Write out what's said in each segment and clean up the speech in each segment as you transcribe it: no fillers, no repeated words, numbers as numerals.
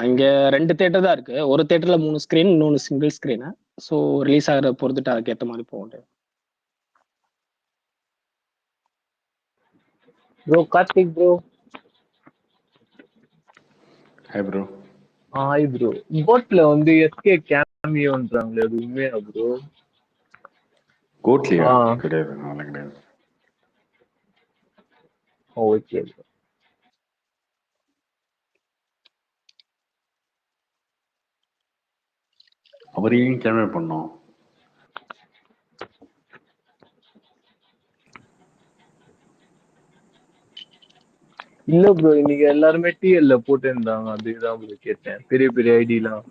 இங்க 2 தியேட்டர் தான் இருக்கு. ஒரு தியேட்டர்ல 3 ஸ்கிரீன், இன்னொன்னு சிங்கிள் ஸ்கிரீன். ஸோ ரிலீஸ் ஆகிற பொறுத்துட்டு அதுக்கேற்ற மாதிரி போகும். Bro Karthik bro. Hi bro. Hi bro. கோட்ல வந்து எஸ்கே கேமியோன்றாங்களே, அது உண்மையா ப்ரோ? கோட்லியா? கிடையாது, அதெல்லாம் கிடையாது. Okay bro. அவரையும் கேமியோ பண்ணோம். இல்ல ப்ரோ, இன்னைக்கு எல்லாருமே டிஎல்ல போட்டுருந்தாங்க, அதுதான் ப்ரோ கேட்டேன். பெரிய பெரிய ஐடிலாம்.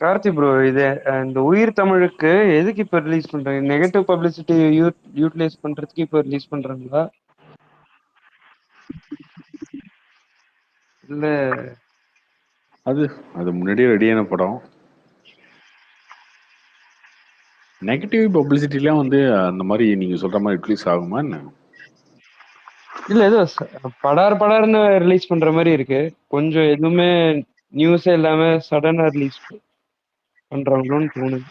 கார்த்தி ப்ரோ, இது இந்த உயிர் தமிழுக்கு எதுக்கு இப்ப ரிலீஸ் பண்றாங்க? நெகட்டிவ் பப்ளிசிட்டி யூட்டிலைஸ் பண்றதுக்கு இப்ப ரிலீஸ் பண்றாங்களா? இல்ல அது முன்னாடியே ரெடியான படம். நெகட்டிவ் பப்ளிசிட்டிலாம் வந்து அந்த மாதிரி நீங்க சொல்ற மாதிரி ரிலீஸ் ஆகுமா என்ன? இல்ல, ஏதோ படார்னு ரிலீஸ் பண்ற மாதிரி இருக்கு. கொஞ்சம் எதுவுமே நியூஸே இல்லாம சடனா ரிலீஸ் பண்றாங்களோன்னு தோணுது.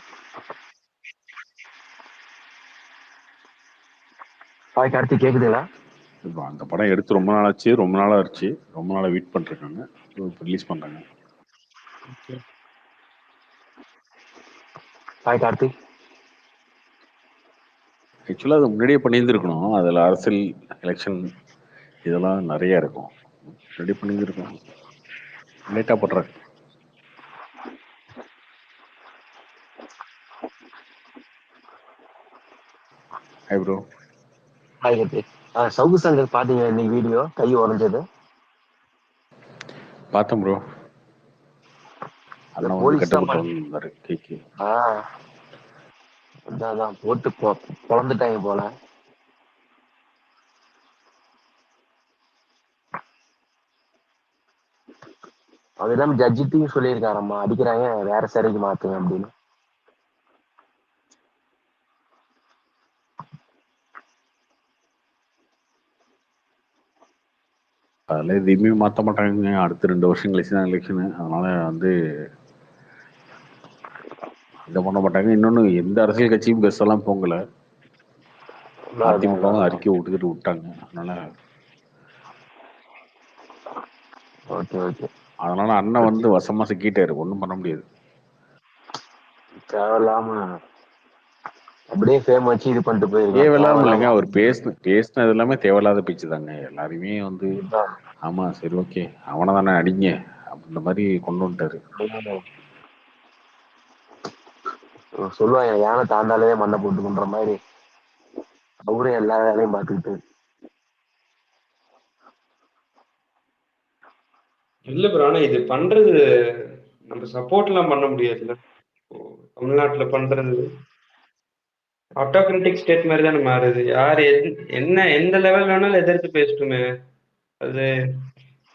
ஹாய் கார்த்தி, கேக்குதுங்களா? இப்போ அந்த படம் எடுத்து ரொம்ப நாளாச்சு, ரொம்ப நாளா வெயிட் பண்ணிருக்காங்க. இப்போ ரிலீஸ் பண்றாங்க. ஹாய் கார்த்தி. ஆக்சுவலாக அது முன்னாடியே பண்ணியிருந்துருக்கணும். அதில் அரசியல், எலெக்ஷன் இதெல்லாம் நிறைய இருக்கும். ரெடி பண்ணியிருந்துருக்கணும். லேட்டாக பண்ணுறாங்க. Hi bro. Hi Karthi. Savukku Shankar பாத்தீங்க இன்னைக்கு வீடியோ, கை உடஞ்சது? பார்த்தேன் ப்ரோ. அண்ணா வந்து கட்டப்பட்டு வந்தாரு கைக்கு. அதான் போட்டு பொழந்துட்டாங்க போல. அதுதான் ஜட்ஜிட்டையும் சொல்லியிருக்காரம்மா, அடிக்கிறாங்க வேற சிறைக்கு மாத்துங்க அப்படின்னு. அதில் எதையுமே மாற்ற மாட்டாங்க. அடுத்த 2 வருஷம் கழிச்சு தான் எலெக்ஷனு. அதனால வந்து இதை பண்ண மாட்டாங்க. இன்னொன்று எந்த அரசியல் கட்சியும் பெருசெல்லாம் பொங்கலை. அதிமுகவும் அறிக்கை விட்டாங்க. அதனால அண்ணன் வந்து வசமா சிக்கிட்டாரு. ஒன்றும் பண்ண முடியாது. தேவையில்லாம அப்படியே ஃபேம் வச்சு இது பண்ணிட்டு போயிருக்காங்க. தேவையில்லாம இல்லைங்க, அவர் பேசினது எல்லாமே தேவையில்லாத பேச்சு தாங்க. எல்லாருமே வந்து ஆமா சரி ஓகே அவனை தானே அடிங்க அந்த மாதிரி கொண்டு வந்துட்டாரு. சொல்லுவாங்க யானை தாண்டாலே மண்ணை போட்டு பண்ற மாதிரி அவரே எல்லா வேலையும் பார்த்துக்கிட்டு. இல்ல ப்ரோ, ஆனா இது பண்றது நம்ம சப்போர்ட் எல்லாம் பண்ண முடியாதுல்ல. தமிழ்நாட்டுல பண்றது ஆட்டோகிராட்டிக் ஸ்டேட் மாதிரி தானே மாறுது. யார் என்ன எந்த லெவல் வேணாலும் எதிர்த்து பேசட்டுமே. அது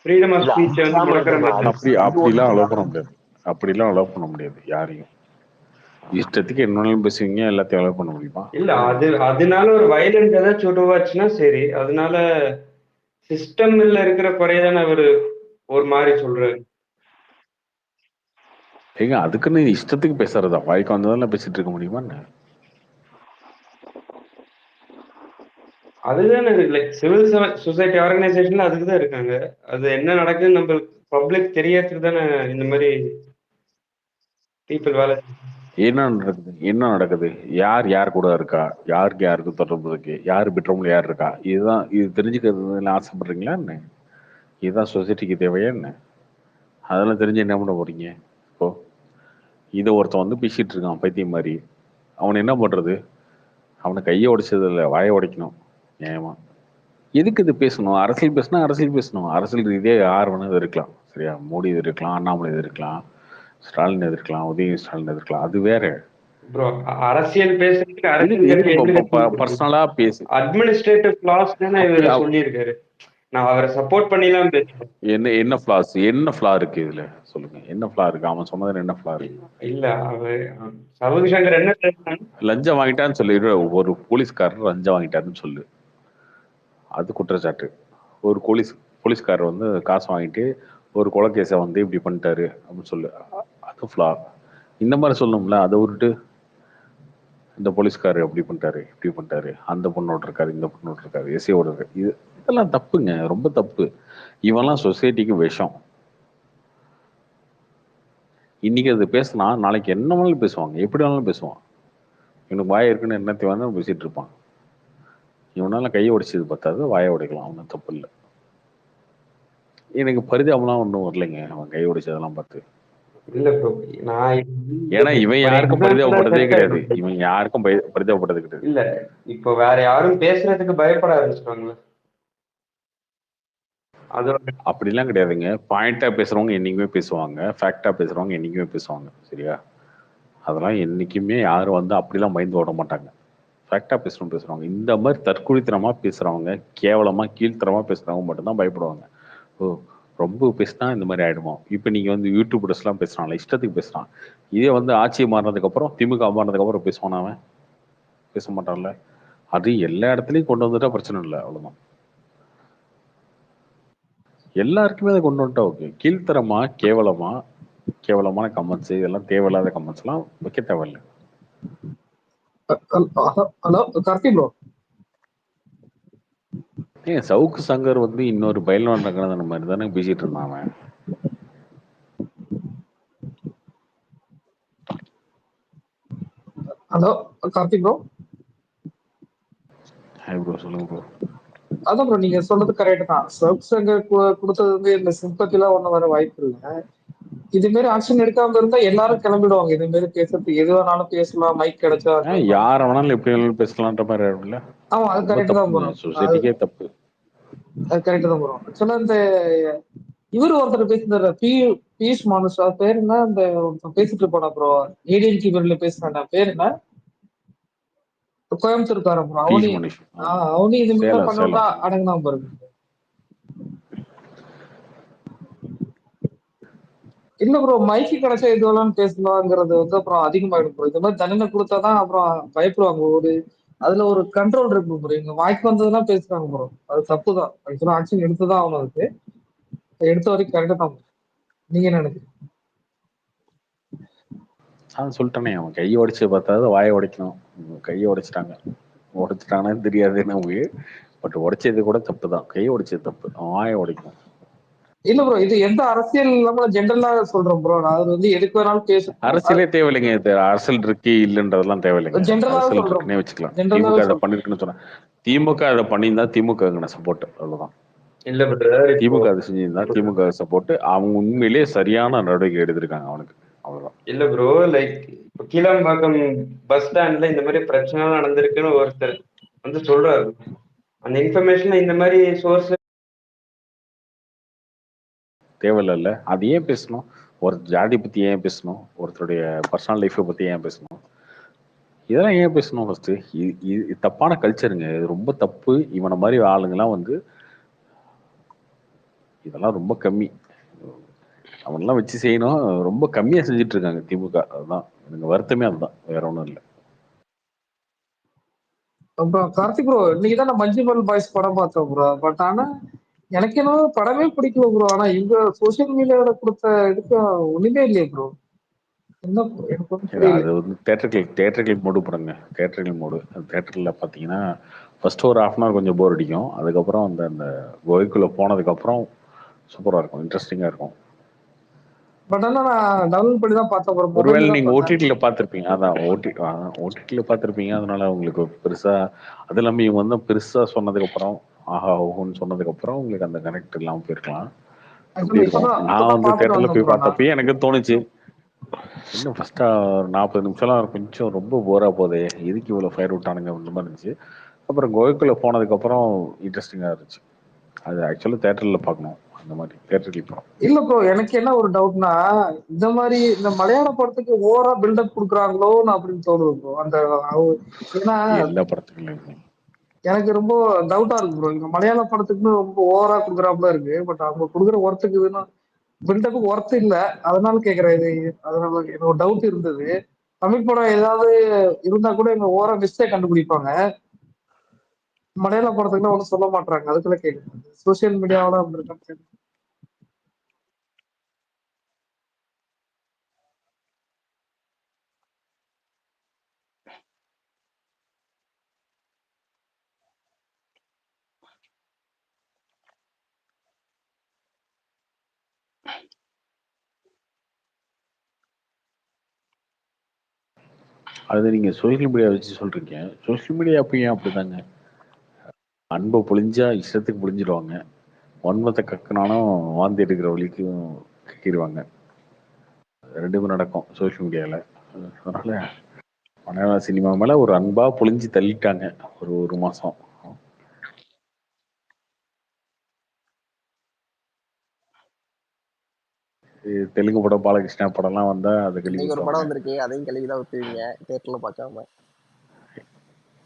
ஃப்ரீடம் ஆஃப் ஸ்பீச் வந்து முடக்கிற மாதிரி. அப்படிலாம் அலோவ் பண்ண முடியாது யாரையும். இஷ்டத்துக்கு என்ன பேசுவீங்க, எல்லாத்தையும் அலோவ் பண்ண முடியுமா? இல்ல, அதனால ஒரு வயலண்ட் ஏதாச்சும் உருவாச்சுன்னா சரி. அதனால சிஸ்டம்ல இருக்கிற குறையதானே அவரு ஒரு மாதிரி சொல்றாரு. ஏங்க அதுக்குன்னு இஷ்டத்துக்கு பேசுறதா? வாய்க்கு வந்ததெல்லாம் பேசிட்டு இருக்க முடியுமா என்ன? அதுதான் லைக் சிவில் சொசைட்டி ஆர்கனைசேஷன்ல அதுக்குதான் இருக்காங்க. அது என்ன நடக்குதுன்னு நம்ம பப்ளிக் தெரியறதுக்கு தானே இந்த மாதிரி பீப்புள் வேலை. என்ன நடக்குது, யார் கூட இருக்கா, யாருக்கு தொடர்பு இருக்கு, யார் பெட்ரூம்ல யார் இருக்கா, இதுதான். இது தெரிஞ்சுக்கிறது ஆசைப்படுறீங்களா என்ன? இதுதான் சொசைட்டிக்கு தேவையா என்ன? அதெல்லாம் தெரிஞ்சு என்ன பண்ண போறீங்க? இப்போ இதை ஒருத்தன் வந்து பேசிட்டு இருக்கான் பைத்தியம் மாதிரி. அவனை என்ன பண்றது? அவனை கையை உடைச்சது இல்லை, வாயை உடைக்கணும். ஏமா எதுக்கு இது பேசணும்? அரசியல் பேசணும். அரசியல் ரீதியாக யார் வேணா இது இருக்கலாம். சரியா? மோடி இது இருக்கலாம், அண்ணாமலை இது இருக்கலாம், ஸ்டாலின் எதிர்க்கலாம், உதயநிதி ஸ்டாலின் எதிர்க்கலாம், அது வேற. ப்ரோ அரசியல் பேசுறதுக்கு எதுக்கு அரசியல் எதுக்கு பர்சனலா பேசு? அட்மினிஸ்ட்ரேட்டிவ் ஃபிளாஸ் தானே அப்படி இவர் சொல்லியிருக்காரு. நான் அவரை சப்போர்ட் பண்ணிலாம் பேசுறேன். என்ன ஃபிளாஸ், என்ன ஃபிளா இருக்கு இதுல சொல்லுங்க, என்ன ஃபிளா இருக்கு? அவன் சொன்னதுல என்ன ஃபிளா இருக்கு? இல்ல அவர் சவுக்கு சங்கர் என்ன பேசுறாங்க, லஞ்சம் வாங்கிட்டான்னு சொல்லிடு. ஒரு போலீஸ்காரர் லஞ்சம் வாங்கிட்டாருன்னு சொல்லு, அது குற்றச்சாட்டு. ஒரு போலீஸ்காரர் வந்து காசு வாங்கிட்டு ஒரு கொலைகேஸை வந்து இப்படி பண்ணிட்டாரு அப்படின்னு சொல்லு, அது ஃபிளா. இந்த மாதிரி சொல்லணும்ல. அதை விட்டுட்டு இந்த போலீஸ்காரர் அப்படி பண்ணிட்டாரு இப்படி பண்ணிட்டாரு, அந்த பொண்ணோட இருக்காரு இந்த பொண்ணோட இருக்காரு எஸ்ஐயோட இருக்காரு, இதெல்லாம் தப்புங்க, ரொம்ப தப்பு. இவெல்லாம் சொசைட்டிக்கு விஷம். இன்னைக்கு அது பேசினா நாளைக்கு என்ன வேணாலும் பேசுவாங்க, எப்படி வேணாலும் பேசுவான். இவனுக்கு வாய் இருக்குன்னு என்னத்தை வேணாலும் பேசிட்டு இருப்பான். இவனால கையை உடைச்சது பார்த்தாது, வாயை உடைக்கலாம், ஒன்றும் தப்பு இல்லை. எனக்கு பரிதாபம்லாம் ஒன்றும் வரலைங்க அவன் கை உடைச்சதெல்லாம் பார்த்து. இல்ல ப்ரோ நான் ஏன்னா இவன் யாருக்கும் பரிதாபப்பட்டதே கிடையாது, இவன் யாருக்கும் பரிதாபப்பட்டது கிடையாது. இல்ல இப்போ வேற யாரும் பேசுறதுக்கு பயப்பட ஆரம்பிச்சிட்டாங்களா? அதோட அப்படிலாம் கிடையாதுங்க. பாயிண்டா பேசுறவங்க என்னைக்குமே பேசுவாங்க, ஃபேக்டா பேசுறவங்க என்னைக்குமே பேசுவாங்க, சரியா? அதெல்லாம் என்னைக்குமே யாரும் வந்து அப்படிலாம் பயந்து ஓட மாட்டாங்க. ஃபேக்டா பேசுறவங்க. இந்த மாதிரி தற்குறித்தனமா பேசுறவங்க, கேவலமா கீழ்த்தரமா பேசுறவங்க மட்டும்தான் பயப்படுவாங்க. ஓ ரொம்ப பேசினா இந்த மாதிரி ஆயிடுமா? இப்போ நீங்க வந்து யூடியூபர்ஸ்லாம் பேசுறான்ல, இஷ்டத்துக்கு பேசுறான். இதே வந்து ஆட்சி மாறினதுக்கு அப்புறம், திமுக மாறினதுக்கு அப்புறம் பேசுவான் அவன்? பேச மாட்டான்ல. அது எல்லா இடத்துலயும் கொண்டு வந்துட்டா பிரச்சனை இல்லை, அவ்வளவுதான். எல்லாருக்குமே அதை கொண்டு வந்துட்டா ஓகே. கீழ்த்தரமா கேவலமான கமெண்ட்ஸ், இதெல்லாம் தேவையில்லாத கமெண்ட்ஸ் எல்லாம் வைக்க தேவையில்லை. Hello Karthi bro. ஏன் சவுக்கு சங்கர் வந்து இன்னொரு பயில்வான் ரங்கநாதன் மாதிரி தானே பேசிட்டு இருந்தான் அவன். Hello Karthi bro. Hi bro, சொல்லுங்க ப்ரோ. அதான் ப்ரோ நீங்க சொல்றது கரெக்ட் தான். சவுக்கு சங்கர் கொடுத்தது வந்து இந்த சிம்பத்திலாம் ஒன்றும் வர வாய்ப்பு இல்லை. இது மாதிரி ஆக்ஷன் எடுக்காம இருந்தா எல்லாரும் கிளம்பிடுவாங்க. இது மாதிரி பேசுறது எது வேணாலும் பேசலாம், மைக் கிடைச்சா. யார வேணாலும் எப்படி வேணாலும் பேசலான்ற மாதிரி இருக்குல்ல. ஆமா அது கரெக்ட் தான் ப்ரோ. சொசைட்டிக்கே தப்பு. அது கரெக்ட் தான் ப்ரோ. ஆக்சுவலா இந்த இவர் ஒருத்தர் பேசுறாரு, பியூஷ் மானுஷா பேர் என்ன, அந்த பேசிட்டு இருப்பானா ப்ரோ, ஏடிஎம்கே பேர்ல பேசுறாண்டா, பேர் என்ன, கோயம்புத்தூர்காரன் ப்ரோ. அவனி இது மாதிரி பண்ணா அடங்குதான் பாருங்க. இல்ல ப்ரோ மைக்கு கிடைச்சா எது வேணாலும் பேசலாங்கிறது வந்து அப்புறம் அதிகமாயிடும் ப்ரோ. இந்த மாதிரி தண்டனை கொடுத்தாதான் அப்புறம் பயப்படுவாங்க. ஒரு அதுல ஒரு கண்ட்ரோல் இருக்கு ப்ரோ. இங்க வாய்க்கு வந்ததுன்னா பேசுறாங்க ப்ரோ, அது தப்பு தான். ஆக்சுவலா ஆக்ஷன் எடுத்துதான் ஆகணும். அதுக்கு எடுத்த வரைக்கும் கரெக்டா தான். நீங்க என்ன நினைக்கிறீங்க? நான் சொல்லிட்டேனே, அவன் கையை உடைச்சு பார்த்தாது வாயை உடைக்கணும். கையை உடைச்சிட்டாங்கன்னா தெரியாது நமக்கு. பட் உடைச்சது கூட தப்பு தான், கையை உடைச்சது தப்பு, அவன் வாயை உடைக்கணும். இல்ல ப்ரோ இது எந்த அரசியல் இல்லாம ஜென்ரலா சொல்றோம் ப்ரோ. நான் அது வந்து எதுக்கு வேணாலும் பேச, அரசியலே தேவையில்லைங்க. இது அரசியல் இருக்கு இல்லன்றதெல்லாம் தேவையில்லைங்க. ஜென்ரலா அரசியல் சொல்றோம். இருக்குன்னே வச்சுக்கலாம். திமுக அதை பண்ணிருக்குன்னு சொன்னா, திமுக அதை பண்ணியிருந்தா திமுக சப்போர்ட், அவ்வளவுதான். இல்ல பிரதர், திமுக அதை செஞ்சிருந்தா திமுக சப்போர்ட். அவங்க உண்மையிலேயே சரியான நடவடிக்கை எடுத்திருக்காங்க அவனுக்கு, அவ்வளவுதான். இல்ல ப்ரோ லைக் இப்போ கீழாம்பாக்கம் பஸ் ஸ்டாண்ட்ல இந்த மாதிரி பிரச்சனை நடந்திருக்குன்னு ஒருத்தர் வந்து சொல்றாரு. அந்த இன்ஃபர்மேஷன் இந்த மாதிரி சோர்ஸ் தேவையில்ல. அது ஏன் பேசணும்? ஒரு ஜாதி பத்தி ஏன் பேசணும்? ஒருத்தருடைய பர்சனல் லைஃபை பத்தி ஏன் பேசணும்? இதெல்லாம் ஏன் பேசணும்? ஃபர்ஸ்ட் இது தப்பான கல்ச்சருங்க, இது ரொம்ப தப்பு. இவனை மாதிரி ஆளுங்கெல்லாம் வந்து இதெல்லாம் ரொம்ப கம்மி, அவனெல்லாம் வச்சு செய்யணும். ரொம்ப கம்மியா செஞ்சுட்டு இருக்காங்க திமுக. அதுதான் எனக்கு வருத்தமே, அதுதான், வேற ஒன்றும் இல்லை. அப்புறம் கார்த்திக் ப்ரோ இன்னைக்கு தான் நான் மஞ்சுமல் பாய்ஸ் படம் பார்த்தேன் ப்ரோ. பட் ஆனா எனக்கு என்ன படமே பிடிக்கல ப்ரோ. ஆனா இங்க சோசியல் மீடியாவில கொடுத்த இதுக்கு ஒண்ணுமே இல்லையே ப்ரோ. என்ன எனக்கு அது வந்து தேட்டர்கள் மோடு படங்க. தேட்டர்கள் மோடு தேட்டர்ல பாத்தீங்கன்னா ஃபர்ஸ்ட் ஒரு ½ hour கொஞ்சம் போர் அடிக்கும். அதுக்கப்புறம் அந்த கோய்க்குள்ள போனதுக்கு அப்புறம் சூப்பரா இருக்கும், இன்ட்ரெஸ்டிங்கா இருக்கும். பட் ஆனா நான் டவுன்லோட் பண்ணி தான் பார்த்தேன் ப்ரோ. ஒருவேளை நீங்க ஓடிடில பார்த்திருப்பீங்க. அதான் ஓடிடில பார்த்திருப்பீங்க. அதனால உங்களுக்கு பெருசா, அது இல்லாம இவங்க வந்து பெருசா சொன்னதுக்கு அப்புறம், ஆஹா ஓஹோன்னு சொன்னதுக்கு அப்புறம் உங்களுக்கு அந்த கனெக்ட் இல்லாம போயிருக்கலாம். நான் வந்து தேட்டர்ல போய் பார்த்தப்பயே எனக்கு தோணுச்சு, இன்னும் ஃபர்ஸ்டா 40 நிமிஷம்லாம் கொஞ்சம் ரொம்ப போரா போதே, எதுக்கு இவ்வளவு ஃபயர் விட்டானுங்க அந்த மாதிரி இருந்துச்சு. அப்புறம் கோயக்குள்ள போனதுக்கு அப்புறம் இன்ட்ரெஸ்டிங்கா இருந்துச்சு. அது ஆக்சுவலா தேட்டர்ல பார்க்கணும், இந்த மாதிரி தேட்டருக்கு இப்போ இல்ல ப்ரோ, எனக்கு என்ன ஒரு டவுட்னா, இந்த மாதிரி இந்த மலையாள படத்துக்கு ஓவரா பில்டப் கொடுக்குறாங்களோன்னு அப்படின்னு தோணுது ப்ரோ. ஏன்னா எல்லா படத்துக்குமே எனக்கு ரொம்ப டவுட்டா இருக்கு ப்ரோ. இந்த மலையாள படத்துக்குன்னு ரொம்ப ஓவரா கொடுக்குறாப்புல இருக்கு. பட் அவங்க கொடுக்குற ஒர்த்துக்கு இதுன்னா பில்டப்புக்கு ஒர்த் இல்ல. அதனால கேக்குறேன். இது அதனால எனக்கு ஒரு டவுட் இருந்தது. தமிழ் படம் ஏதாவது இருந்தா கூட இவங்க ஓவரா மிஸ்டேக் கண்டுபிடிப்பாங்க. மலையாள படத்துக்குலாம் ஒன்றும் சொல்ல மாட்டாங்க. அதுக்குள்ள கேட்குறேன். சோசியல் மீடியாவோட அப்படி இருக்கான்னு. அது நீங்க சோசியல் மீடியா வச்சு சொல்றீங்க. சோசியல் மீடியா அப்பயும் அப்படிதாங்க. அன்பை பொழிஞ்சா இஷ்டத்துக்கு பொழிஞ்சிருவாங்க. வன்மத்தை கக்குனாலும் வாந்தி எடுக்கிற வழிக்கும் கக்கிடுவாங்க. ரெண்டுமே நடக்கும் சோசியல் மீடியாவில். அதனால மலையாள சினிமா மேலே ஒரு அன்பா பொழிஞ்சு தள்ளிட்டாங்க ஒரு மாதம். தெலுங்கு படம் பாலகிருஷ்ணா படம்லாம் வந்தா அதை கழுவி இன்னைக்கு ஒரு படம் ஊத்துவாங்க. வந்திருக்கு, அதையும் கழுவிதான் ஊத்துவீங்க தியேட்டர்ல பார்க்காம.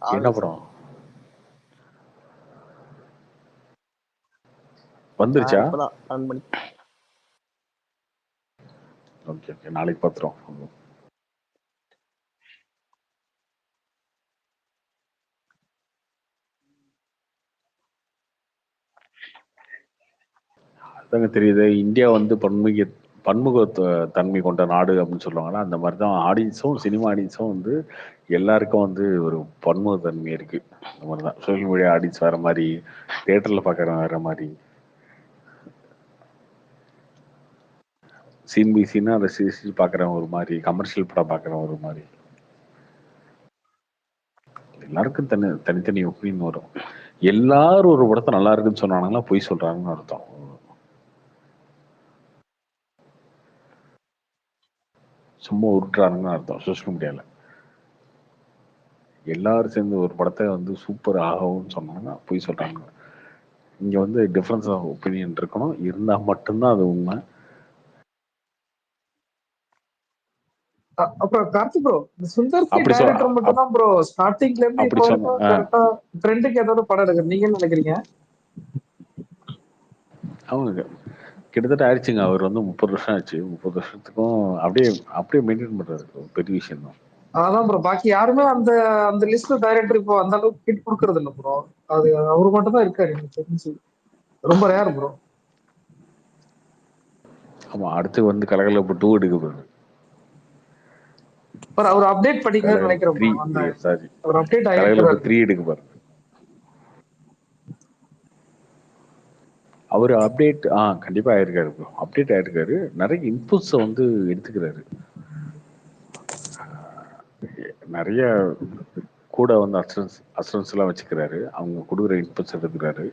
என்ன படம் வந்துருச்சா? இப்பதான் 12 மணிக்கு. ஓகே ஓகே, நாளைக்கு பார்த்துறோம். அதாங்க தெரியுது. இந்தியா வந்து பன்முக தன்மை கொண்ட நாடு அப்படின்னு சொல்லுவாங்கன்னா, அந்த மாதிரி தான் ஆடியன்ஸும் சினிமா ஆடியன்ஸும் வந்து எல்லாருக்கும் வந்து ஒரு பன்முக தன்மை இருக்கு. அந்த மாதிரி தான் சோஷியல் மீடியா ஆடியன்ஸ் வேற மாதிரி, தியேட்டர்ல பார்க்குறவங்க வேற மாதிரி, சீன் பை சீனா ரசிச்சு பார்க்குறவங்க ஒரு மாதிரி, கமர்ஷியல் படம் பார்க்குறவங்க ஒரு மாதிரி, எல்லாருக்கும் தனித்தனி ஒப்பீனியன் வரும். எல்லாரும் ஒரு படத்தை நல்லா இருக்குன்னு சொன்னாங்கன்னா பொய் சொல்றாங்கன்னு அர்த்தம். சும்மா உருட்டுறாங்கன்னு அர்த்தம். சோஷியல் மீடியாவில் எல்லாரும் சேர்ந்து ஒரு படத்தை வந்து சூப்பர் ஆகும்னு சொன்னாங்கன்னா பொய் சொல்றாங்க. இங்க வந்து டிஃபரன்ஸ் ஆஃப் ஒப்பீனியன் இருக்கணும், இருந்தா மட்டும்தான் அது உண்மை. அப்புறம் கார்த்தி ப்ரோ, சுந்தர் சி அப்படி டைரக்டர் மட்டும் தான் ப்ரோ ஸ்டார்டிங்ல இருந்து அப்படி இப்போ சொன்ன வரைக்கும் கரெக்டா ட்ரெண்டுக்கு ஏதாவது படம் எடுக்கிற நீங்க என்ன நினைக்கிறீங்க? அவங்க கிட்டத்தட்ட ஆயிடுச்சுங்க. அவர் வந்து 30 வருஷம் ஆச்சு. 30 வருஷத்துக்கும் அப்படியே அப்படியே மெயின்டைன் பண்றாரு. பெரிய விஷயம் தான். அதான் ப்ரோ, பாக்கி யாருமே அந்த அந்த லிஸ்ட்ல டைரக்டர் இப்போ அந்த அளவுக்கு ஹிட் கொடுக்கறது இல்ல ப்ரோ. அது அவரு மட்டும் தான் இருக்காரு எனக்கு தெரிஞ்சு. ரொம்ப ரேர் ப்ரோ. ஆமா, அடுத்து வந்து கலகலப்பு 2 எடுக்க போகுது. அவர் அப்டேட் பண்ணிக்கணும்னு நினைக்கிறேன் ப்ரோ. அந்த சாரி, அவர் அப்டேட் கலகலப்பு ஆயிருக்கிறாரு. 3 எடுக்க பாரு. அவர் அப்டேட் கண்டிப்பா ஆயிருக்காரு ப்ரோ. அப்டேட் ஆயிருக்காரு. நிறைய இன்புட்ஸை வந்து எடுத்துக்கிறாரு. நிறைய கூட வந்து அசரன்ஸ் எல்லாம் வச்சுக்கிறாரு. அவங்க கொடுக்குற இன்புட்ஸ் எடுத்துக்கிறாரு.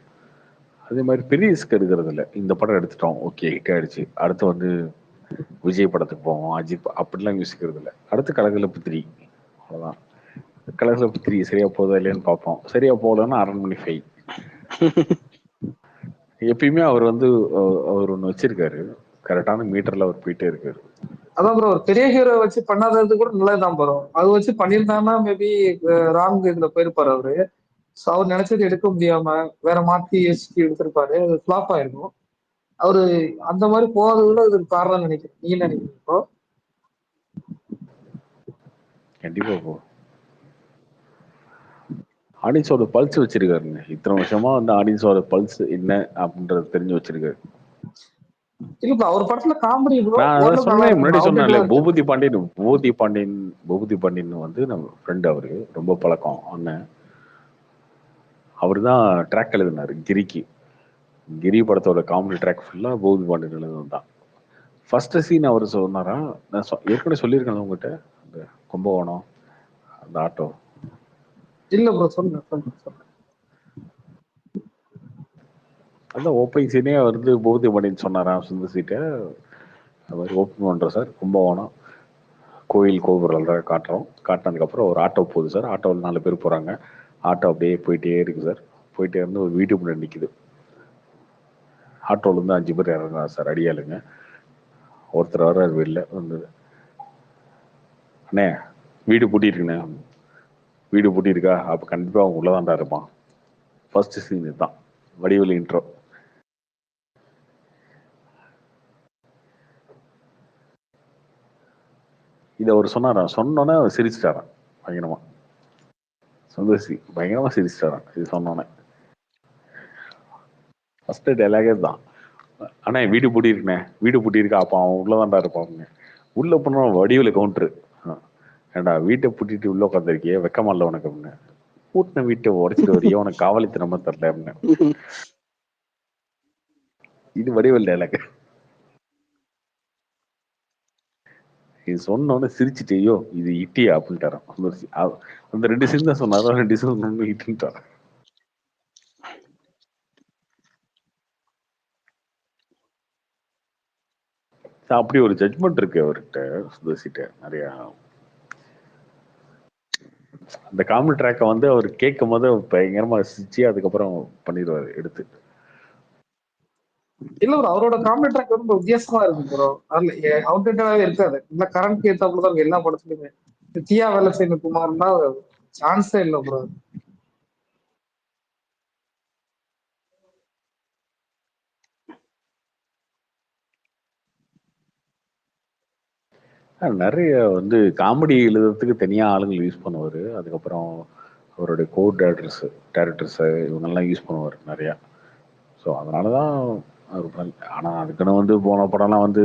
அதே மாதிரி பெரிய ரிஸ்க் எடுக்கிறது இல்லை. இந்த படம் எடுத்துட்டோம், ஓகே ஹிட் ஆயிடுச்சு, அடுத்து வந்து விஜய் படத்துக்கு போவோம், அஜித் அப்படிலாம் யோசிக்கிறது இல்லை. அடுத்து கலகலப்பு 3, அவ்வளோதான். கலகலப்பு 3 சரியா போதா இல்லையான்னு பார்ப்போம். சரியா போகலன்னா அரண்மனை 5. எப்பயுமே அவர் வந்து அவர் ஒன்று வச்சிருக்காரு, கரெக்டான மீட்டர்ல அவர் போயிட்டே இருக்காரு. அதான் ப்ரோ, ஒரு பெரிய ஹீரோ வச்சு பண்ணாதது கூட நல்லதுதான் ப்ரோ. அது வச்சு பண்ணியிருந்தாங்கன்னா மேபி ராங் இதுல போயிருப்பாரு அவரு. ஸோ அவர் நினைச்சது எடுக்க முடியாம வேற மாத்தி யோசிச்சு எடுத்திருப்பாரு. அது ஃபிளாப் ஆயிருக்கும். அவரு அந்த மாதிரி போகாததுல இது காரணம் நினைக்கிறேன். நீங்க என்ன நினைக்கிறீங்க ப்ரோ? கண்டிப்பா போ. ஆடியன்ஸோட பல்ஸ் வச்சிருக்காருங்க. இத்தனை வருஷமா வந்து ஆடியன்ஸோட பல்ஸ் என்ன அப்படின்றது தெரிஞ்சு வச்சிருக்காரு. இல்ல அவர் படத்துல காமெடி நான் சொன்னேன், முன்னாடி சொன்னேன்ல, பூபதி பாண்டியன் வந்து நம்ம ஃப்ரெண்ட். அவரு ரொம்ப பழக்கம் அண்ணன். அவரு தான் ட்ராக் எழுதினாரு கிரிக்கு. கிரி படத்தோட காமெடி ட்ராக் ஃபுல்லா பூபதி பாண்டியன் எழுதுனது தான். ஃபர்ஸ்ட் சீன் அவர் சொன்னாரா, நான் ஏற்கனவே சொல்லியிருக்கேன் உங்ககிட்ட, அந்த கும்பகோணம் அந்த ஆட்டோ. இல்ல ப்ரோ, சொல்லுங்க. அந்த ஓப்பனிங் சீனே வந்து பூபதி பாண்டியன் சொன்னாராம் சுந்தர் சீட்டை. அவர் ஓப்பன் பண்ணுறோம் சார், கும்பகோணம் கோயில் கோபுரம் காட்டினதுக்கப்புறம் ஒரு ஆட்டோ போகுது சார். ஆட்டோவில் 4 பேர் போகிறாங்க. ஆட்டோ அப்படியே போயிட்டே இருக்கு சார். போயிட்டே இருந்து ஒரு வீட்டு முன்னாடி நிற்குது. ஆட்டோலேருந்து 5 பேர் இறங்குறா சார் அடியாளுங்க. ஒருத்தர் வர்றாரு வெளில வந்தது, அண்ணே வீடு பூட்டியிருக்குண்ணே. வீடு பூட்டியிருக்கா? அப்போ கண்டிப்பாக அவங்க உள்ளதாண்டா இருப்பான். ஃபர்ஸ்ட் சீன் இதுதான், வடிவேலு இன்ட்ரோ. இதை அவர் சொன்னாராம், சொன்னோன்னே அவர் சிரிச்சிட்டாராம் பயங்கரமா. சுந்தர்சி பயங்கரமா சிரிச்சிட்டாராம் இது சொன்னோன்னே. ஃபர்ஸ்ட் டைலாகே தான், அண்ணா வீடு பூட்டி இருக்குண்ணே, வீடு பூட்டி இருக்கா? அப்போ அவன் உள்ளதாண்டா இருப்பாங்க. உள்ள போனா வடிவேலு கவுண்டரு, ஏண்டா வீட்டை பூட்டிட்டு உள்ள உட்காந்துருக்கியே, வெக்கமா இல்லை உனக்கு அப்படின்னு. பூட்டின வீட்டை உடைச்சிட்டு வரையே உனக்கு காவலித்தனமா தரல அப்படின்னு. இது வடிவேல் டைலாக். இது சொன்னோன்னு சிரிச்சுட்டு, ஐயோ இது இட்டியா அப்படின்ட்டாரான். அந்த 2 சீன் தான் சொன்னாரோ, 2 சீன் இட்டுட்டாரான். அப்படி ஒரு ஜட்மெண்ட் இருக்கு அவர்கிட்ட, சுதர்சிட்ட நிறையா. அந்த காமெடி ட்ராக்கை வந்து அவர் கேட்கும் போது பயங்கரமா ரசிச்சு அதுக்கப்புறம் பண்ணிடுவாரு எடுத்து. இல்ல ப்ரோ, அவரோட காமெடி ட்ராக் ரொம்ப வித்தியாசமா இருக்கு ப்ரோ. அதுல அவுட்டேட்டடாவே இருக்காது. இந்த கரண்ட் ஏத்தாப்புல தான் எல்லா படத்துலயுமே. தியா வேலை செய்யணும் குமார்னா சான்ஸே இல்லை ப்ரோ. நிறைய வந்து காமெடி எழுதுறதுக்கு தனியா ஆளுங்களை யூஸ் பண்ணுவாரு. அதுக்கப்புறம் அவருடைய கோ டேரக்டர்ஸ் இவங்கெல்லாம் யூஸ் பண்ணுவார் நிறையா. ஸோ அதனாலதான் அவர் ஆனா அதுக்குன்னு வந்து போன படம்லாம் வந்து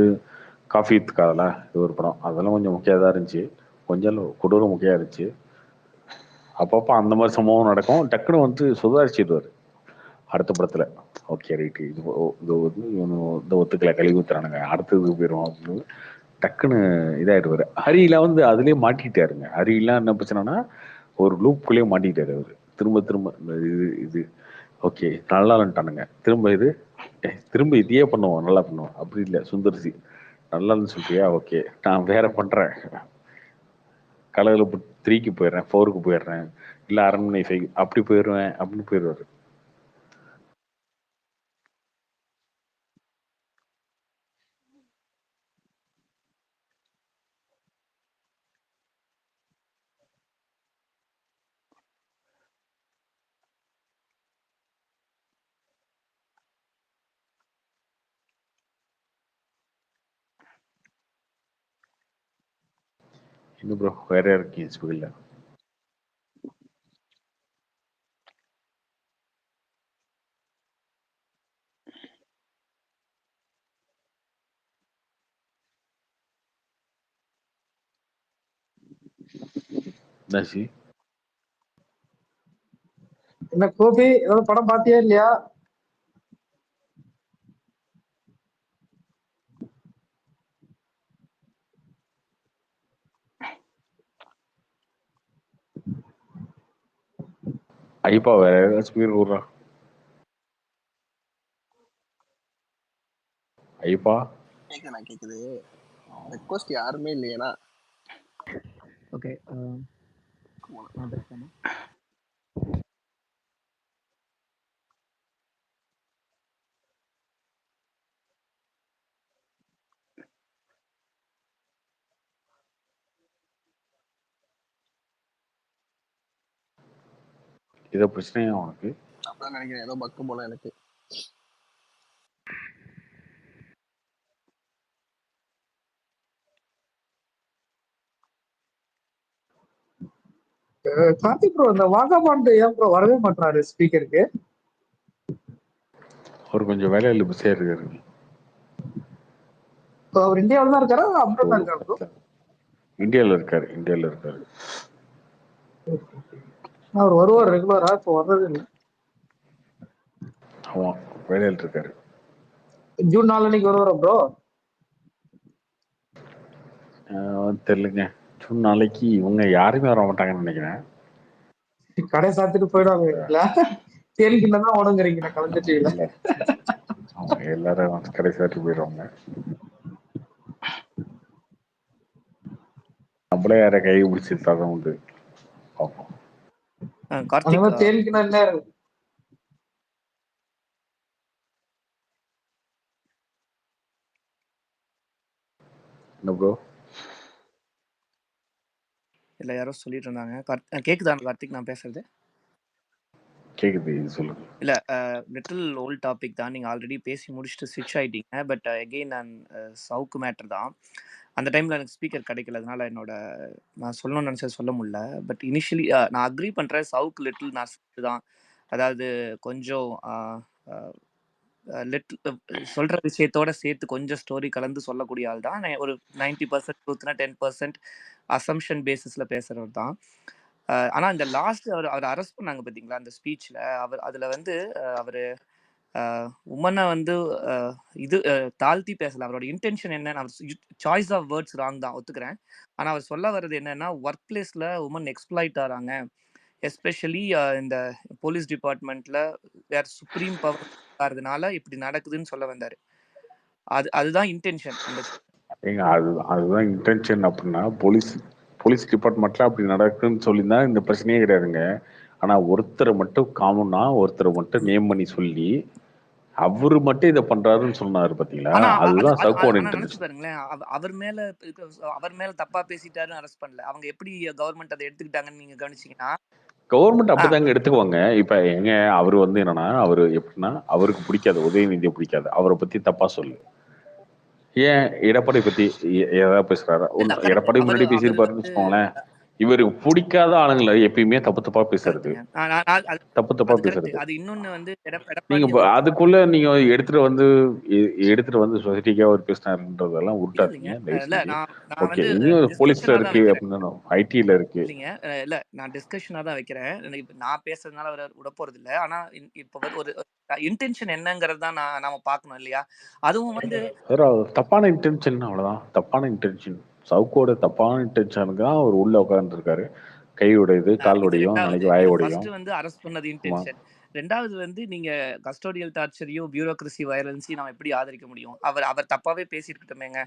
காஃபி வித்துக்காதல இது ஒரு படம், அதெல்லாம் கொஞ்சம் முக்கியம் தான் இருந்துச்சு, கொஞ்சம் கொடூரம் முக்கியம் இருந்துச்சு. அப்பப்போ அந்த மாதிரி சம்பவம் நடக்கும், டக்குன்னு வந்து சுதாரிச்சிடுவார் அடுத்த படத்துல. ஓகே ரைட்டு, இது வந்து இந்த ஒத்துக்கலை கழிவு ஊத்துறானுங்க, அடுத்ததுக்கு போயிடும் அப்படின்னு டக்குன்னு இதாயிடுவாரு. ஹரியெல்லாம் வந்து அதுலயே மாட்டிக்கிட்டாருங்க. ஹரியெல்லாம் என்ன பிரச்சனைனா ஒரு லூப்புக்குள்ளேயே மாட்டிக்கிட்டாரு அவரு. திரும்ப திரும்ப இது ஓகே நல்லா இல்லைன்ட்டானுங்க, திரும்ப இது திரும்ப இதையே பண்ணுவோம், நல்லா பண்ணுவோம். அப்படி இல்லை சுந்தர்சி, நல்லான்னு சொல்றியா, ஓகே நான் வேற பண்றேன், கலரில் 3க்கு போயிடுறேன், 4க்கு போயிடுறேன், இல்லை அரண்மனை 5 அப்படி போயிடுவேன் அப்படின்னு போயிடுவாரு. இன்னும் ப்ரோ வேற இருக்கு ஸ்பீல்ல. என்ன கோபி, ஏதாவது படம் பாத்தியா இல்லையா? ஐப்பா வேற ஏதாச்சும் பேர் கூடுறா. ஐப்பா கேக்குது. ரெக்வஸ்ட் யாருமே இல்லையா? ஓகே, ஏதோ பிரச்சனையா உனக்கு? அப்பதான் நினைக்கிறேன், ஏதோ பக்கு போல எனக்கு. கார்த்தி ப்ரோ, இந்த வாகாபாண்டு ஏன் ப்ரோ வரவே மாட்டாரு ஸ்பீக்கருக்கு? அவர் கொஞ்சம் வேலையில பிஸியா இருக்காரு. அவர் இந்தியாவில தான் இருக்காரா, அப்ராட்ல இருக்காரு ப்ரோ? இந்தியாவில் இருக்காரு. அவர் வருவார் ரெகுலரா, இப்போ வர்றது இல்லை. ஆமா வேலையில் இருக்காரு. ஜூன் 4 வருவாரா ப்ரோ? தெரியலங்க, ஜூன் 4 இவங்க யாருமே வர மாட்டாங்கன்னு நினைக்கிறேன். கடை சாத்திட்டு போயிடுவாங்க. தேனிக்கிட்ட தான் ஓடுங்கிறீங்க கலைஞர். எல்லாரும் கடை சாத்தி போயிடுவாங்க. நம்மளே யார கை பிடிச்சிருந்தாதான் உண்டு. பார்ப்போம். கார்த்திக் தேனிக்கிட்ட என்ன என்ன ப்ரோ? இல்ல யாரோ சொல்லிட்டு இருந்தாங்க. கேக்குதா கார்த்திக் நான் பேசுறது? கேக்குது, சொல்லுங்க. இல்ல லிட்டில் ஓல்ட் டாபிக் தான். நீங்க ஆல்ரெடி பேசி முடிச்சுட்டு ஸ்விட்ச் ஆயிட்டீங்க. பட் அகெயின் நான் சவுக்கு மேட்டர் தான். அந்த டைம்ல எனக்கு ஸ்பீக்கர் கிடைக்கல, அதனால நான் சொல்லணும்னு நினைச்சது சொல்ல முடியல. பட் இனிஷியலி நான் அக்ரி பண்றேன், சவுக்கு லிட்டில் நான் தான். அதாவது கொஞ்சம் சொல்ற விஷயத்தோட சேர்த்து கொஞ்சம் ஸ்டோரி கலந்து சொல்லக்கூடிய ஆள் தான். ஒரு 90% ட்ரூத்னா 10% அசம்ஷன் பேசிஸ்ல பேசுறவர் தான். ஆனா இந்த லாஸ்ட் அவர் அரெஸ்ட் பண்ணாங்க பாத்தீங்களா அந்த ஸ்பீச்ல, அதுல வந்து அவரு உமனை வந்து இது தாழ்த்தி பேசல. அவரோட இன்டென்ஷன் என்ன, சாய்ஸ் ஆஃப் வேர்ட்ஸ் ராங் தான் ஒத்துக்கிறேன். ஆனா அவர் சொல்ல வர்றது என்னன்னா, ஒர்க் பிளேஸ்ல உமன் எக்ஸ்ப்ளாய்ட் ஆறாங்க, எஸ்பெஷலி இந்த போலீஸ் டிபார்ட்மெண்ட்ல வேற சுப்ரீம் பவர் இருக்கிறதுனால இப்படி நடக்குதுன்னு சொல்ல வந்தாரு. அதுதான் இன்டென்ஷன். அதுதான் இன்டென்ஷன். அப்படின்னா போலீஸ் டிபார்ட்மெண்ட்ல அப்படி நடக்குதுன்னு சொல்லியிருந்தா இந்த பிரச்சனையே கிடையாதுங்க. ஆனா ஒருத்தரை மட்டும் காமனா ஒருத்தரை மட்டும் நேம் பண்ணி சொல்லி அவரு மட்டும் இதை பண்றாருன்னு சொன்னாரு பாத்தீங்களா, அதுதான் சவுக்கோட இன்டென்ஷன். பாருங்களேன், அவர் மேல தப்பா பேசிட்டாருன்னு அரெஸ்ட் பண்ணல. அவங்க எப்படி கவர்மெண்ட் அதை எடுத்துக்கிட்டாங்கன்னு நீங்க கவனிச்சீங்கன்னா, கவர்மெண்ட் அப்படிதாங்க எடுத்துக்குவாங்க. இப்ப அவரு வந்து என்னன்னா, அவரு எப்படின்னா அவருக்கு பிடிக்காது, உதயநிதியை பிடிக்காது, அவரை பத்தி தப்பா சொல்லு. ஏன் எடப்பாடி பத்தி ஏதாவது பேசுறாரா? எடப்பாடி முன்னாடி பேசியிருப்பாருன்னு வச்சுக்கோங்களேன். இவருக்கு பிடிக்காத ஆளுங்களை எப்பயுமே தப்பா பேசுறது, தப்பா பேசுறது. அது இன்னொன்னு வந்து நீங்க அதுக்குள்ள நீங்க எடுத்துட்டு வந்து சொசைட்டிக்கா அவர் பேசினாருன்றதெல்லாம் உருட்டாதீங்க. ஓகே, இங்கேயும் போலீஸ்ல இருக்கு அப்படின்னா ஐடில இருக்கு. இல்லைங்க, இல்ல நான் டிஸ்கஷனா தான் வைக்கிறேன். நான் பேசுறதுனால அவர் விட போறது இல்லை. ஆனா இப்ப ஒரு இன்டென்ஷன் என்னங்கிறது தான் நாம பார்க்கணும் இல்லையா? அதுவும் வந்து தப்பான இன்டென்ஷன், அவ்வளவுதான். தப்பான இன்டென்ஷன், சவுக்கோட தப்பான இன்டென்ஷனுக்கு தான் அவர் உள்ள உட்கார்ந்து இருக்காரு. கை உடையுது, கால் உடையும், நாளைக்கு வாய உடையும். ஃபர்ஸ்ட் வந்து அரெஸ்ட் பண்ணது இன்டென்ஷன். ரெண்டாவது வந்து நீங்க கஸ்டோடியல் டார்ச்சரையும் பியூரோக்ரசி வயலன்ஸையும் நம்ம எப்படி ஆதரிக்க முடியும்? அவர் தப்பாவே பேசியிருக்கட்டுமேங்க.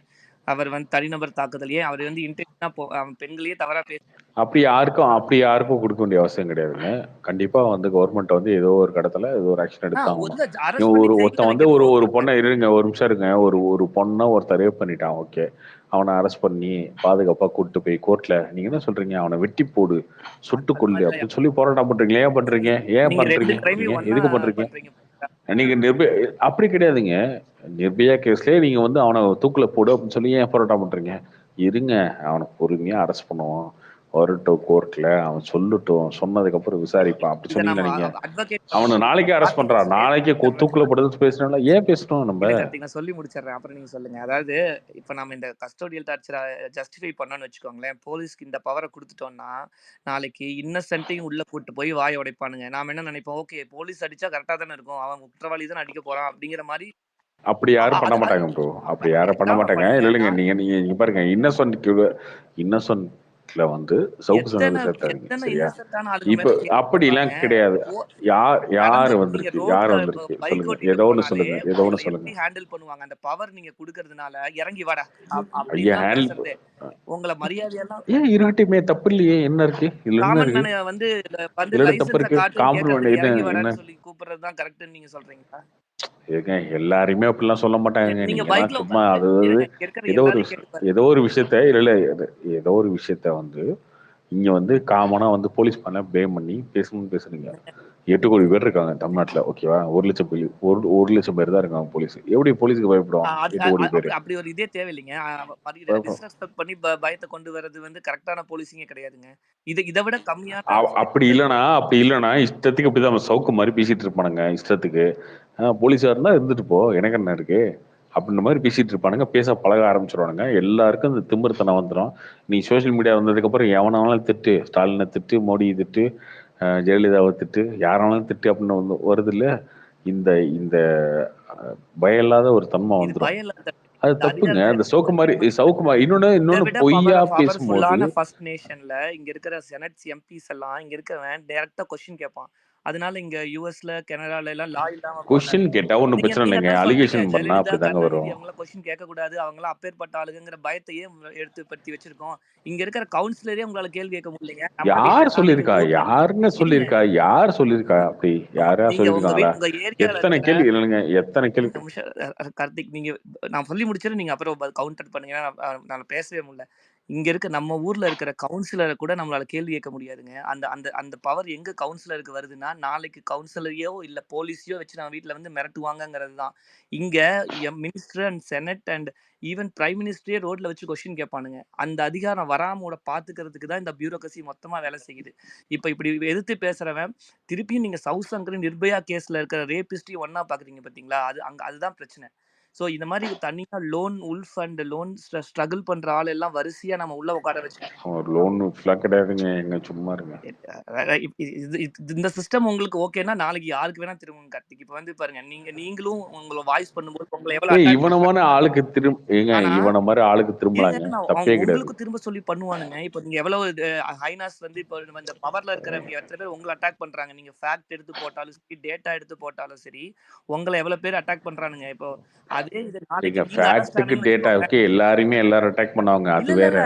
அவர் வந்து தனிநபர் தாக்குதலையே அவர் வந்து இன்டென்ஷனா பெண்களையே தவறா பேச அப்படி யாருக்கும் கொடுக்க வேண்டிய அவசியம் கிடையாதுங்க. கண்டிப்பா வந்து கவர்மெண்ட் வந்து ஏதோ ஒரு கடத்துல ஏதோ ஒரு ஆக்ஷன் எடுத்தாங்க. ஒருத்தன் வந்து ஒரு பொண்ணை இருங்க, ஒரு நிமிஷம் இருங்க, ஒரு பொண்ணை ஒருத்தர் ரேப் பண்ணிட்டான், ஓகே, அவனை அரெஸ்ட் பண்ணி பாதுகாப்பா கூட்டு போய் கோர்ட்ல நீங்க என்ன சொல்றீங்க, அவனை வெட்டி போடு, சுட்டு கொள்ளு அப்படின்னு சொல்லி போராட்டம் பண்றீங்களா? ஏன் பண்றீங்க? எதுக்கு பண்றீங்க? நீங்க அப்படி கிடையாதுங்க. நிர்பயா கேஸ்லயே நீங்க வந்து அவனை தூக்குல போடு அப்படின்னு சொல்லி ஏன் போராட்டம் பண்றீங்க? இருங்க, அவனை பொறுமையா அரெஸ்ட் பண்ணுவோம், வரட்டும் கோர்ட்ல, அவன் சொல்லட்டும், சொன்னதுக்கு அப்புறம் விசாரிப்பான் அப்படி சொன்னீங்க. நீங்க அவனை நாளைக்கு அரெஸ்ட் பண்றான், நாளைக்கு தூக்குல போடுறது பேசுறாங்களா? ஏன் பேசணும் நம்ம? நான் சொல்லி முடிச்சிடறேன், அப்புறம் நீங்க சொல்லுங்க. அதாவது இப்ப நம்ம இந்த கஸ்டோடியல் டார்ச்சரை ஜஸ்டிஃபை பண்ணோம்னு வச்சுக்கோங்களேன், போலீஸ்க்கு இந்த பவரை கொடுத்துட்டோம்னா நாளைக்கு இன்னசென்ட்டையும் உள்ள கூட்டு போய் வாய உடைப்பானுங்க. நாம என்ன நினைப்போம், ஓகே போலீஸ் அடிச்சா கரெக்டா தானே இருக்கும், அவன் குற்றவாளி தான் அடிக்க போறான் அப்படிங்கிற மாதிரி. அப்படி யாரும் பண்ண மாட்டாங்க ப்ரோ, அப்படி யாரும் பண்ண மாட்டாங்க. இல்லைங்க, நீங்க பாருங்க, இன்னசென்ட்ல வந்து சவுக்கு சங்கர் சேர்த்தாருங்க, சரியா? இப்ப அப்படி எல்லாம் கிடையாது. யாரு வந்திருக்கு சொல்லுங்க, ஏதோ ஒண்ணு சொல்லுங்க. ஹேண்டில் பண்ணுவாங்க அந்த பவர் நீங்க கொடுக்கறதுனால. இறங்கி வாடா அப்படின்னு உங்களை மரியாதையெல்லாம் ஏன் இருக்கட்டுமே, தப்பு இல்லையே, என்ன இருக்கு? வந்து சொல்லி கூப்பிடுறதுதான் கரெக்ட்னு நீங்க சொல்றீங்களா? எல்லாருமே அப்படிலாம் சொல்ல மாட்டாங்க. நீங்க சும்மா அது ஏதோ ஒரு விஷயத்த வந்து இங்க வந்து காமனா வந்து போலீஸ் பண்ண ப்ளேம் பண்ணி பேசுறீங்க. 8 கோடி பேர் இருக்காங்க தமிழ்நாட்டுல, ஓகேவா? 1 லட்சம் பேர் தான் இருக்காங்க போலீஸ். எப்படி போலீஸுக்கு பயப்படுவாங்க 8 கோடி பேர்? அப்படி ஒரு இதே தேவையில்லைங்க. டிஸ்ரெஸ்பெக்ட் பண்ணி பயத்தை கொண்டு வரது வந்து கரெக்டான போலீசிங்கே கிடையாதுங்க. இதை விட கம்மியா அப்படி இல்லைன்னா இஷ்டத்துக்கு இப்படிதான் சவுக்கு மாதிரி பேசிட்டு இருப்பானுங்க. இஷ்டத்துக்கு போலீஸா இருந்தா இருந்துட்டு போ, எனக்கு என்ன இருக்கு அப்படின்ற மாதிரி பேசிட்டு இருப்பானுங்க. பேச பழக ஆரம்பிச்சிருவானுங்க. எல்லாருக்கும் இந்த திமிர்த்தனம் வந்துடும். நீ சோசியல் மீடியா வந்ததுக்கு அப்புறம் எவனாலும் திட்டு, ஸ்டாலினை திட்டு, மோடி திட்டு, ஜெயலலிதாவை திட்டு, யாராலும் திட்டு அப்படின்னு வந்து வருது இல்ல, இந்த பயம் இல்லாத ஒரு தன்மை வந்துடும். அது தப்புங்க. அந்த சவுக்குமாரி இன்னொன்னு பொய்யா பேசும்போது ஃபர்ஸ்ட் நேஷன்ல இங்க இருக்கிற செனட்ஸ் எம்பிஸ் எல்லாம் இங்க இருக்கிறவன் டைரக்டா क्वेश्चन கேட்பான், அதனால இங்க யூஎஸ்ல கனடால எல்லாம் லா இல்லாம போனாரு. கொஸ்டின் கேட்டா ஒன்றும் நீங்க பிரச்சனை நீங்க இல்லைங்க. தான் சொல்றீங்க அலிகேஷன் பண்ணா ஜெயலலிதா அப்படிதாங்க கருணாநிதி வரும். அவங்கள கொஸ்டின் கேட்க கூடாது, அவங்களாம் அப்பேற்பட்ட ஆளுங்கிற பயத்தையே எடுத்து பத்தி வச்சிருக்கோம். இங்க இருக்கிற கவுன்சிலரே உங்களால கேள்வி கேட்க முடியலைங்க. நம்ம யார் வீட்டுல நாளைக்கு சொல்லியிருக்கா? ஊர்ல யாருங்க இருங்க சொல்லியிருக்கா? யார் சொல்லியிருக்கா? அப்படி யாரா நீங்க உங்க சொல்லியிருக்காங்களா? உங்க ஏரியால எத்தனை இருக்கிற கேள்வி இல்லைங்க, எத்தனை கேள்வி. நிமிஷம் கார்த்திக், நீங்க நான் சொல்லி முடிச்சிட்டு நீங்க அப்புறம் கவுண்டர் பண்ணுங்க. நான் பேசவே முடியல. இங்க இருக்க நம்ம ஊர்ல இருக்கிற கவுன்சிலரை கூட நம்மளால கேள்வி கேட்க முடியாதுங்க. அந்த அந்த அந்த பவர் எங்க கவுன்சிலருக்கு வருதுன்னா, நாளைக்கு கவுன்சிலரையோ இல்ல போலீஸையோ வச்சு நம்ம வீட்டுல வந்து மிரட்டுவாங்கங்கிறது தான். இங்க minister and senate and even prime மினிஸ்டரே ரோட்ல வச்சு கொஸ்டின் கேட்பானுங்க. அந்த அதிகாரம் வராம பாத்துக்கிறதுக்கு தான் இந்த பியூரோக்ரசி மொத்தமா வேலை செய்யுது. இப்ப இப்படி எதிர்த்து பேசுறவன் திருப்பியும் நீங்க சவுத் சங்கர் நிர்பயா கேஸ்ல இருக்கிற ரேபிஸ்டையும் ஒன்னா பாக்குறீங்க பாத்தீங்களா? அதுதான் பிரச்சனை. ஸோ இந்த மாதிரி தனியா lone wolf and lone struggle பண்ற ஆள் எல்லாம் வரிசையா நம்ம உள்ள உட்கார வச்சு ஒரு லோன் ஃபுல்லாக கிடையாதுங்க, எங்க சும்மா இருங்க. இந்த சிஸ்டம் உங்களுக்கு ஓகேன்னா நாளைக்கு யாருக்கு வேணா திரும்புங்க கார்த்திக். இப்ப வந்து பாருங்க, நீங்களும் உங்களை வாய்ஸ் பண்ணும்போது உங்களை எவ்வளவு இவனமான ஆளுக்கு இவன மாதிரி ஆளுக்கு திரும்பலாங்க, தப்பே கிடையாது. உங்களுக்கு திரும்ப சொல்லி பண்ணுவானுங்க. இப்ப நீங்க எவ்வளவு ஹைனாஸ் வந்து இப்ப இந்த பவர்ல இருக்கிறவங்க எத்தனை பேர் உங்களை அட்டாக் பண்றாங்க. நீங்க ஃபேக்ட் எடுத்து போட்டாலும் சரி, டேட்டா எடுத்து போட்டாலும் சரி, உங்களை எவ்வளவு பேர் அட்டாக் பண்றானுங்க. இப்போ அதே இது நாளைக்கு ஃபேக்ட்டுக்கு டேட்டாவுக்கு எல்லாரும் அட்டாக் பண்ணுவாங்க, அது வேற.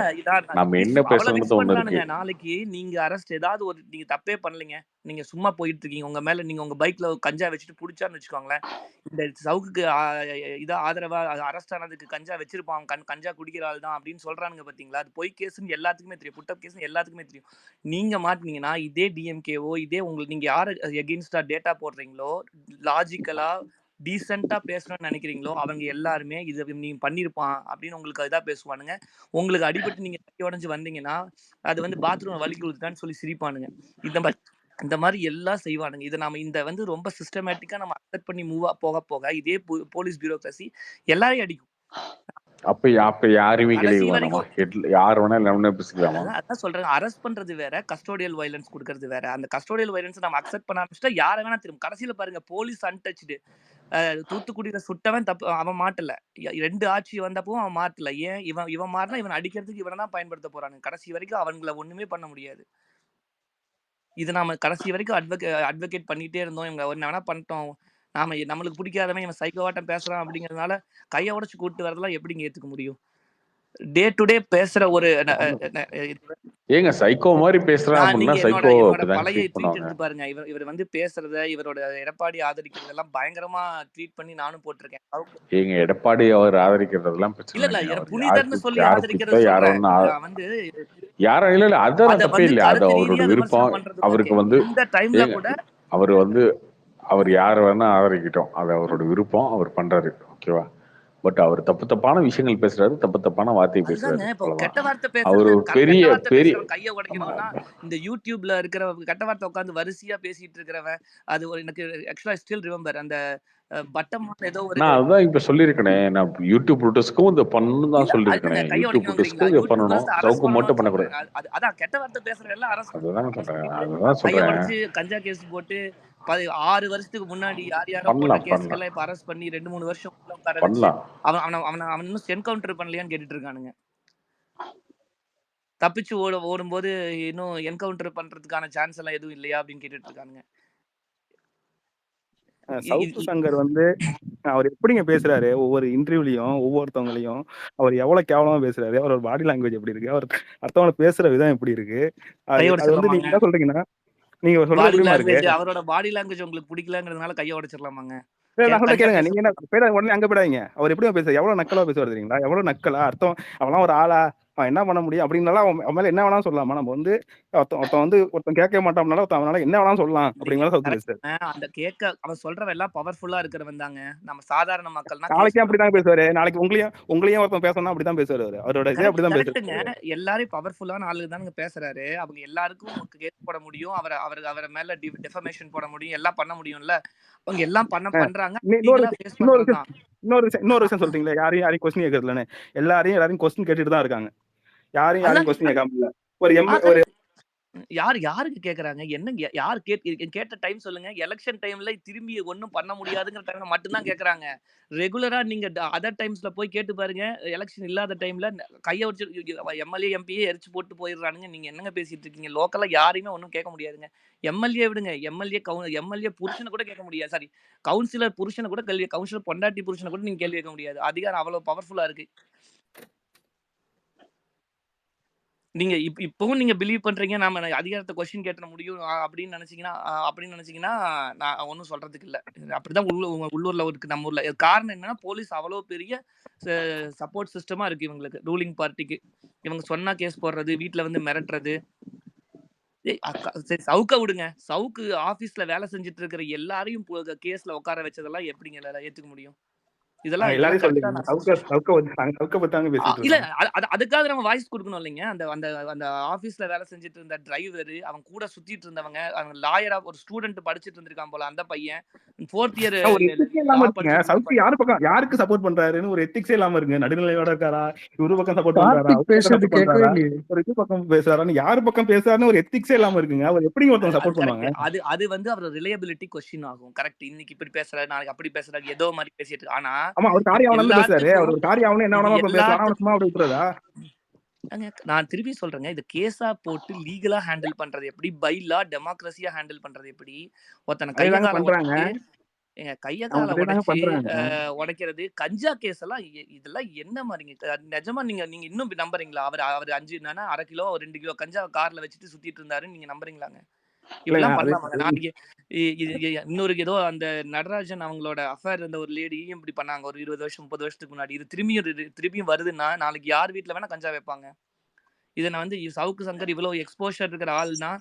நம்ம என்ன பேசுறது ஒண்ணு இருக்கு. நாளைக்கு நீங்க அரெஸ்ட் ஏதாவது ஒரு நீங்க தப்பே பண்ணலீங்க, நீங்க சும்மா போயிட்டு இருக்கீங்க, உங்க மேல நீங்க உங்க பைக்ல கஞ்சா வச்சுட்டு புடிச்சான்னு வச்சுக்கோங்களேன், இந்த சவுக்குக்கு இதா ஆதரவா அரெஸ்ட் ஆனதுக்கு கஞ்சா வச்சிருப்பான், கஞ்சா குடிக்கிற ஆள் தான் அப்படின்னு சொல்றானுங்க பாத்தீங்களா? அது பொய் கேஸ்ன்னு எல்லாத்துக்குமே தெரியும், புட்டப் கேஸ்ன்னு எல்லாத்துக்குமே தெரியும். நீங்க மாட்டினீங்கன்னா இதே டிஎம்கேவோ இதே உங்களுக்கு நீங்க யாரு எகெயின்ஸ்டா டேட்டா போடுறீங்களோ, லாஜிக்கலா டீசெண்டா பேசணும்னு நினைக்கிறீங்களோ அவங்க எல்லாருமே இதை நீ பண்ணிருப்பான் அப்படின்னு உங்களுக்கு இதா பேசுவானுங்க. உங்களுக்கு அடிபட்டு நீங்க கை உடஞ்சு வந்தீங்கன்னா அது வந்து பாத்ரூம் வலிக்கு கொடுத்தான்னு சொல்லி சிரிப்பானுங்க. இந்த மாதிரி எல்லாம் செய்வானுங்க. இதை நாம இந்த வந்து ரொம்ப சிஸ்டமேட்டிக்கா நம்ம அக்செப்ட் பண்ணி போக போக இதே போலீஸ் பியூரோக்ரசி எல்லாரையும் அடிக்கும். அப்ப யாருமே கேள்வி யார் வேணா பேசிக்கலாமா? அதான் சொல்றேன், அரெஸ்ட் பண்றது வேற, கஸ்டோடியல் வயலன்ஸ் கொடுக்கறது வேற. அந்த கஸ்டோடியல் வயலன்ஸ் நம்ம அக்செப்ட் பண்ண ஆரம்பிச்சுட்டா யாரை வேணா திரும்ப. கடைசியில பாருங்க, போலீஸ் அன்டச்டு. தூத்துக்குடியில சுட்டவன் தப்பு, அவன் மாட்டல. 2 ஆட்சி வந்தப்போ அவன் மாட்டல. ஏன்? இவன் மாறினா இவன் அடிக்கிறதுக்கு இவனை தான் பயன்படுத்த போறாங்க. கடைசி வரைக்கும் அவங்களை ஒண்ணுமே பண்ண முடியாது. இது நாம கடைசி வரைக்கும் அட்வொகேட் பண்ணிட்டே இருந்தோம். இவங்க என்ன வேணா பண்ணிட்டோம், நம்மளுக்கு பிடிக்காதவன் இவன் சைக்கோவாட்டம் பேசுறான் அப்படிங்கறதுனால கையை உடைச்சு கூட்டு வரதெல்லாம் எப்படிங்க ஏத்துக்க முடியும்? டே டு டே பேசுற ஒரு ஏங்க சைக்கோ மாதிரி பேசுறான் அப்படின்னா சைக்கோ பழைய ட்வீட் எடுத்து பாருங்க. இவர் வந்து பேசுறத, இவரோட எடப்பாடி ஆதரிக்கிறதெல்லாம் பயங்கரமா ட்வீட் பண்ணி நானும் போட்டிருக்கேன். ஏங்க எடப்பாடி அவர் ஆதரிக்கிறதெல்லாம் பிரச்சனை இல்ல, புனிதர்னு சொல்லி ஆதரிக்கிறது வந்து யாரும் இல்ல அதான் தப்பே இல்ல, அது அவரோட விருப்பம். அவருக்கு வந்து இந்த டைம்ல கூட அவர் வந்து அவர் யார வேணா ஆதரிக்கட்டும், அது அவரோட விருப்பம், அவர் பண்றாரு, ஓகேவா? பட் அவர் தப்பான விஷயங்கள் பேசுறாரு, தப்பான வார்த்தை பேசுறாரு. கெட்ட வார்த்தை அவர் பெரிய கையை உடைக்கணும்னா இந்த யூடியூப்ல இருக்கிற கெட்ட வார்த்தை உட்காந்து வரிசையா பேசிட்டு இருக்கிறவன், அது ஒரு எனக்கு ஆக்சுவலா ஸ்டில் ரிமெம்பர் அந்த பட்டம் ஏதோ ஒரு நான் அதான் இப்ப சொல்லியிருக்கேன். நான் யூடியூப் ப்ரொட்டஸ்ட்க்கும் இந்த பண்ணணும் தான் சொல்லியிருக்கேன். யூடியூப் ப்ரொட்டஸ்ட்க்கும் இதை பண்ணணும், சவுக்கு மட்டும் பண்ணக்கூடாது. அதான் கெட்ட வார்த்தை பேசுற எல்லாம் அரசு அதுதான் சொல்றேன், அதுதான் சொல்றேன். கஞ்சா கேஸ் போட்டு 6 வருஷத்துக்கு முன்னாடி யாரோ போட்ட கேஸ்க்கெல்லாம் இப்ப அரெஸ்ட் பண்ணி 2-3 வருஷம் அவன் இன்னும் என்கவுண்டர் பண்ணலையான்னு கேட்டுட்டு இருக்கானுங்க. தப்பிச்சு ஓடும்போது இன்னும் என்கவுண்டர் பண்றதுக்கான சான்ஸ் எல்லாம் எதுவும் இல்லையா அப்படின்னு கேட்டுட்டு இருக்கானுங்க. சவுக்கு சங்கர் வந்து அவர் எப்படிங்க பேசுறாரு, ஒவ்வொரு இன்டர்வியூலையும் ஒவ்வொருத்தவங்களையும் அவர் எவ்வளவு கேவலமா பேசுறாரு, அவரோட பாடி லாங்குவேஜ் எப்படி இருக்கு, அவர் அடுத்தவங்களை பேசுற விதம் எப்படி இருக்கு, அது வந்து நீங்க என்ன சொல்றீங்கன்னா நீங்க அவரோட பாடி லாங்குவேஜ் உங்களுக்கு பிடிக்கலங்கிறதுனால கையை உடைச்சிடலாமாங்க? நான் சொல்ல கேளுங்க, நீங்க என்ன உடனே அங்க போயிடாதீங்க. அவர் எப்படி பேசுறாரு, எவ்வளவு நக்கலா பேசுவார் தெரியுங்களா, எவ்வளவு நக்கலா, அர்த்தம் அவெல்லாம் ஒரு ஆளா, அவன் என்ன பண்ண முடியும் அப்படின்னாலும் அவன் மேல என்ன வேணாலும் சொல்லலாமா? நம்ம வந்து ஒருத்தன் கேட்க மாட்டோம்னால அவனால என்ன வேணாலும் சொல்லலாம் அப்படிங்கிற அந்த கேட்க அவன் சொல்றவன் எல்லாம் பவர்ஃபுல்லா இருக்கிறவன் தாங்க. நம்ம சாதாரண மக்கள்னா நாளைக்கு அப்படிதான் பேசுவாரு, நாளைக்கு உங்களையும் ஒருத்தன் பேசணும் அப்படிதான் பேசுவாரு. அவரோட இதே அப்படிதான் பேசுறாங்க. எல்லாரும் பவர்ஃபுல்லான ஆளுங்க தானுங்க பேசுறாரு. அவங்க எல்லாருக்கும் கேஸ் போட முடியும், அவரை மேல டிஃபமேஷன் போட முடியும், எல்லாம் பண்ண முடியும்ல. அவங்க எல்லாம் பண்றாங்க. இன்னொரு விஷயம் சொல்றீங்களா, யாரையும் கொஸ்டின் கேட்கறதுலன்னு, எல்லாரையும் கொஸ்டின் கேட்டுட்டு தான் இருக்காங்க. யாரையும் கொஸ்டின் கேட்காம இல்ல. ஒரு யாருக்கு கேக்குறாங்க? என்னங்க யார் கேட்ட டைம் சொல்லுங்க. எலக்ஷன் டைம்ல திரும்பி ஒண்ணும் பண்ண முடியாதுங்கிற டைம்ல மட்டும் தான் கேக்குறாங்க. ரெகுலரா நீங்க அதர் டைம்ஸ்ல போய் கேட்டு பாருங்க. எலக்ஷன் இல்லாத டைம்ல கைய வச்சு எம்எல்ஏ, எம்பியே எரிச்சு போட்டு போயிடுறானுங்க. நீங்க என்னங்க பேசிட்டு இருக்கீங்க? லோக்கலா யாரையுமே ஒண்ணும் கேட்க முடியாதுங்க. எம்எல்ஏ விடுங்க. எம்எல்ஏ புருஷன கூட கேட்க முடியாது. சாரி, கவுன்சிலர் புருஷன கூட கவுன்சிலர் பொண்டாட்டி புருஷன கூட நீங்க கேள்வி கேட்க முடியாது. அதிகாரம் அவ்வளவு பவர்ஃபுல்லா இருக்கு. நீங்க இப்பவும் நீங்க பிலீவ் பண்றீங்க நாம அதிகாரத்தை கொஸ்டின் கேட்ட முடியும் அப்படின்னு நினைச்சீங்கன்னா நான் ஒன்றும் சொல்றதுக்கு இல்லை. அப்படிதான் உள்ளூர்ல இருக்கு, நம்ம ஊர்ல. காரணம் என்னன்னா போலீஸ் அவ்வளவு பெரிய சப்போர்ட் சிஸ்டமா இருக்கு இவங்களுக்கு, ரூலிங் பார்ட்டிக்கு. இவங்க சொன்னா கேஸ் போடுறது, வீட்டுல வந்து மிரட்டுறது. சரி சவுக்க விடுங்க. சவுக்கு ஆபீஸ்ல வேலை செஞ்சுட்டு இருக்கிற எல்லாரையும் கேஸ்ல உட்கார வச்சதெல்லாம் எப்படிங்க ஏத்துக்க முடியும்? இதெல்லாம் எல்லாரையும் correct ஆ சொல்லுங்க. நான் சவுக்க பத்தாங்க பேசிட்டு இல்ல இருக்கோம். அதுக்காக நம்ம வாய்ஸ் கொடுக்கணும் இல்லைங்க. அந்த அந்த அந்த ஆபீஸ்ல வேலை செஞ்சுட்டு இருந்த டிரைவர், அவன் கூட சுத்திட்டு இருந்தவங்க, அவன் லாயரா ஒரு ஸ்டூடெண்ட் படிச்சிட்டு இருந்திருக்கான் போல அந்த பையன், 4th இயர் ஒரு எத்திக்ஸே இல்லாம இருக்குங்க. சவுக்கு யாருக்கு சப்போர்ட் பண்றாருன்னு ஒரு எத்திக்ஸே இல்லாம இருக்குங்க. நடுநிலையோட இருக்காரா, இவரு பக்கம் சப்போர்ட் பண்றாரா, கார்த்திக் பேசுறது கேட்கவே இல்லையே. ஒரு இது பக்கம் பேசுறாரு, யாரு பக்கம் பேசுறாருன்னு ஒரு எத்திக்ஸே இல்லாம இருக்குங்க. அவர் எப்படி ஒருத்தவங்க சப்போர்ட் பண்ணுவாங்க? அது வந்து அவர் ரிலையபிலிட்டி கொஸ்டின் ஆகும். கரெக்ட். இன்னைக்கு இப்படி பேசுறாரு, நாளைக்கு அப்படி பேசுறாரு, ஏதோ மாதிரி பேசிட்டு. ஆனா ஆமா, அவர் காரியாவனம் பேசுறாரு. அவர் ஒரு காரியாவனம் என்ன வேணாலும் பேசுறாரு. சும்மா அப்படி விட்டுறதா? நான் திருப்பி சொல்றேங்க, இது கேஸா போட்டு லீகலா ஹேண்டில் பண்றது எப்படி, பை லா டெமோக்ரஸியா ஹேண்டில் பண்றது எப்படி? ஒருத்தனை கைய கால உடைக்கிறது, கஞ்சா கேஸ் எல்லாம் இதெல்லாம் என்ன மாதிரிங்க? நிஜமா நீங்க இன்னும் நம்புறீங்களா? அவர் 5 அரை கிலோ 2 கிலோ கஞ்சா கார்ல வச்சுட்டு சுத்திட்டு இருந்தாரு, நீங்க நம்புறீங்களாங்க? இப்படிலாம் பண்ணலாமாங்க? நாளைக்கு இன்னொரு ஏதோ அந்த நடராஜன் அவங்களோட அஃபேர் இருந்த ஒரு லேடியும் இப்படி பண்ணாங்க ஒரு 20 வருஷம் 30 வருஷத்துக்கு முன்னாடி. இது திரும்பியும் வருதுன்னா நாளைக்கு யார் வீட்டுல வேணா கஞ்சா வைப்பாங்க. இதை நான் வந்து சவுக்கு சங்கர் இவ்வளவு எக்ஸ்போஷர் இருக்கிற ஆள்னா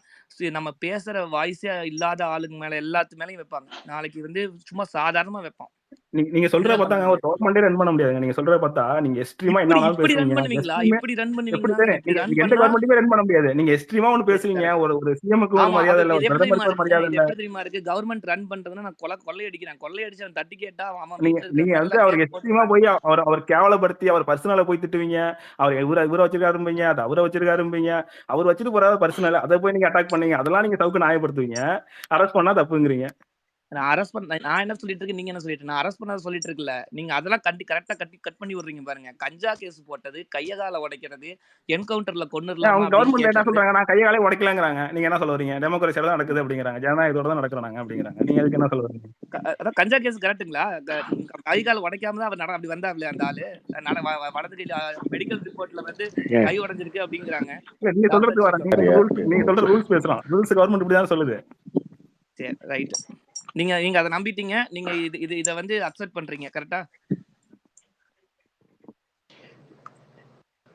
நம்ம பேசுற வாய்ஸே இல்லாத ஆளுங்க மேல எல்லாத்து மேலயும் வைப்பாங்க. நாளைக்கு வந்து சும்மா சாதாரணமா வைப்பான். நீங்க சொல்றத பார்த்தா ஒரு கவர்மெண்டே ரன் பண்ண முடியாதுங்க. நீங்க சொல்றத பார்த்தா நீங்க எக்ஸ்ட்ரீமா என்ன வேணாலும் பேசுவீங்க. இப்படி ரன் பண்ணுவீங்களா? எந்த கவர்மெண்ட்டுமே ரன் பண்ண முடியாது. நீங்க எக்ஸ்ட்ரீமா ஒன்னு பேசுவீங்க. ஒரு சிஎம்க்கு ஒரு மரியாதை இல்ல, ஒரு பிரதமருக்கு ஒரு மரியாதை இல்ல. எப்படி தெரியுமா இருக்கு? கவர்மெண்ட் ரன் பண்றதுன்னா நான் கொள்ளையடிச்சு அவன் தட்டி கேட்டா நீங்க வந்து அவருக்கு எக்ஸ்ட்ரீமா போய் அவர் கேவலப்படுத்தி அவர் பர்சனலை போய் திட்டுவீங்க. அவர் இவரை வச்சிருக்காரும்பீங்க, அது அவரை வச்சிருக்காரும்பீங்க. அவர் வச்சுட்டு போறாரு பர்சனல், அதை போய் நீங்க அட்டாக் பண்ணீங்க. அதெல்லாம் நீங்க சவுக்கு நியாயப்படுத்துவீங்க. அரெஸ்ட் பண்ணா தப்புங்கிறீங்க. நான் என்ன சொல்லிட்டு இருக்கேன், நீங்க என்ன சொல்லிட்டு? நான் அரெஸ்ட் பண்ணாத சொல்லிட்டு இருக்கல. நீங்க அதெல்லாம் கரெக்டா கட் பண்ணி விடுறீங்க பாருங்க. கஞ்சா கேஸ் போட்டது, கையகால உடைக்கிறது, என்கவுண்டர்ல கொன்னுறலாம். கவர்மெண்ட் என்ன சொல்றாங்க? நான் கையாலே உடைக்கலங்கிறாங்க. நீங்க என்ன சொல்ல வரீங்க? டெமோக்ரஸியா தான் நடக்குது அப்படிங்கிறாங்க, ஜனநாயகத்தோட தான் நடக்கிறாங்க அப்படிங்கிறாங்க. நீங்க அதுக்கு என்ன சொல்ல வரீங்க? அதான் கஞ்சா கேஸ் கரெக்ட்டுங்களா? கைகால உடைக்காம தான் அவர் அப்படி வந்தாப்ல அந்த ஆளு. வலது கையில மெடிக்கல் ரிப்போர்ட்ல வந்து கை உடைஞ்சிருக்கு அப்படிங்கிறாங்க. நீங்க சொல்றது வரீங்க, நீங்க சொல்ற ரூல்ஸ் பேசுறோம். ரூல்ஸ் கவர்மெண்ட் இப்படி தான் சொல்லுது. சரி, ரைட். நீங்க அதை நம்பிட்டீங்க. நீங்க இத வந்து அக்செப்ட் பண்றீங்க, கரெக்ட்டா?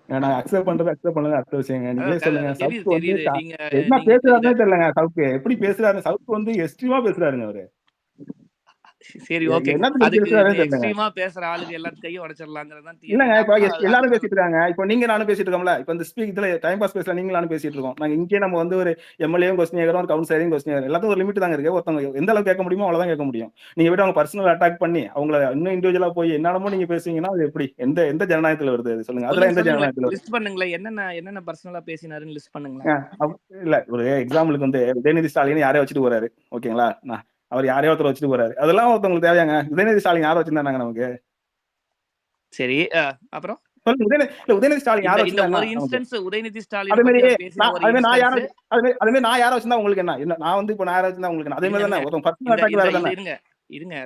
நான் அக்செப்ட் பண்ணது அடுத்த விஷயங்க. நீங்களே சொல்லுங்க. சவுக்கு வந்து நீங்க என்ன பேசுறாருன்னே தெரியலங்க. சவுக்கு எப்படி பேசுறாரு? சவுக்கு வந்து எக்ஸ்ட்ரீமா பேசுறாருங்க அவரு. சரி, ஓகே. அதுக்கு எக்ஸ்ட்ரீமா பேசுற ஆளுங்க எல்லாத்து கையும் உடைச்சிடலாங்கிறது தான். இல்லங்க, இப்ப எல்லாரும் பேசிட்டு இருக்காங்க. இப்ப நீங்க நானும் பேசிட்டு இருக்கோம்ல. இப்ப இந்த இதுல டைம் பாஸ் பேசல, நீங்க நானும் பேசிட்டு இருக்கோம். நாங்க இங்கே நம்ம வந்து ஒரு எம்எல்ஏவும் கொஸ்டின் கேட்கறோம், ஒரு கவுன்சிலரையும் கொஸ்டின் கேட்கறோம். எல்லாத்துக்கும் ஒரு லிமிட் தாங்க இருக்கு. ஒருத்தவங்க எந்த அளவுக்கு கேட்க முடியுமோ அவ்வளவுதான் கேட்க முடியும். நீங்க விட்டு அவங்க பர்சனல் அட்டாக் பண்ணி அவங்கள இன்னும் இண்டிவிஜுவலா போய் என்னமோ நீங்க பேசுவீங்கன்னா அது எப்படி எந்த ஜனநாயகத்துல வருது? அது சொல்லுங்க. அதுல எந்த ஜனநாயகத்துல வருது? லிஸ்ட் பண்ணுங்களேன். என்னென்ன பர்சனலா பேசினாருன்னு லிஸ்ட் பண்ணுங்களேன். இல்ல, ஒரு எக்ஸாம்பிளுக்கு வந்து உதயநிதி ஸ்டாலின் யாரையும் வச்சுட்டு போறாரு, ஓகேங்களா? அவர் யாரையோ ஒருத்தர் வச்சுட்டு போறாரு. அதெல்லாம் ஒருத்தவங்களுக்கு தேவையாங்க? உதயநிதி ஸ்டாலின் யாரை வச்சிருந்தாங்க நமக்கு? சரி, அப்புறம் உதயநிதி ஸ்டாலின் யாரை வச்சிருந்தாங்க? ஒரு இன்ஸ்டன்ஸ் உதயநிதி ஸ்டாலின் அதே மாதிரி நான் யாரை வச்சிருந்தா உங்களுக்கு என்ன? நான் வந்து இப்போ நான் யாரை வச்சிருந்தா உங்களுக்கு என்ன? அதே மாதிரி தானே ஒருத்தவங்க பர்சனல் அட்டாக் வேற தானே. இருங்க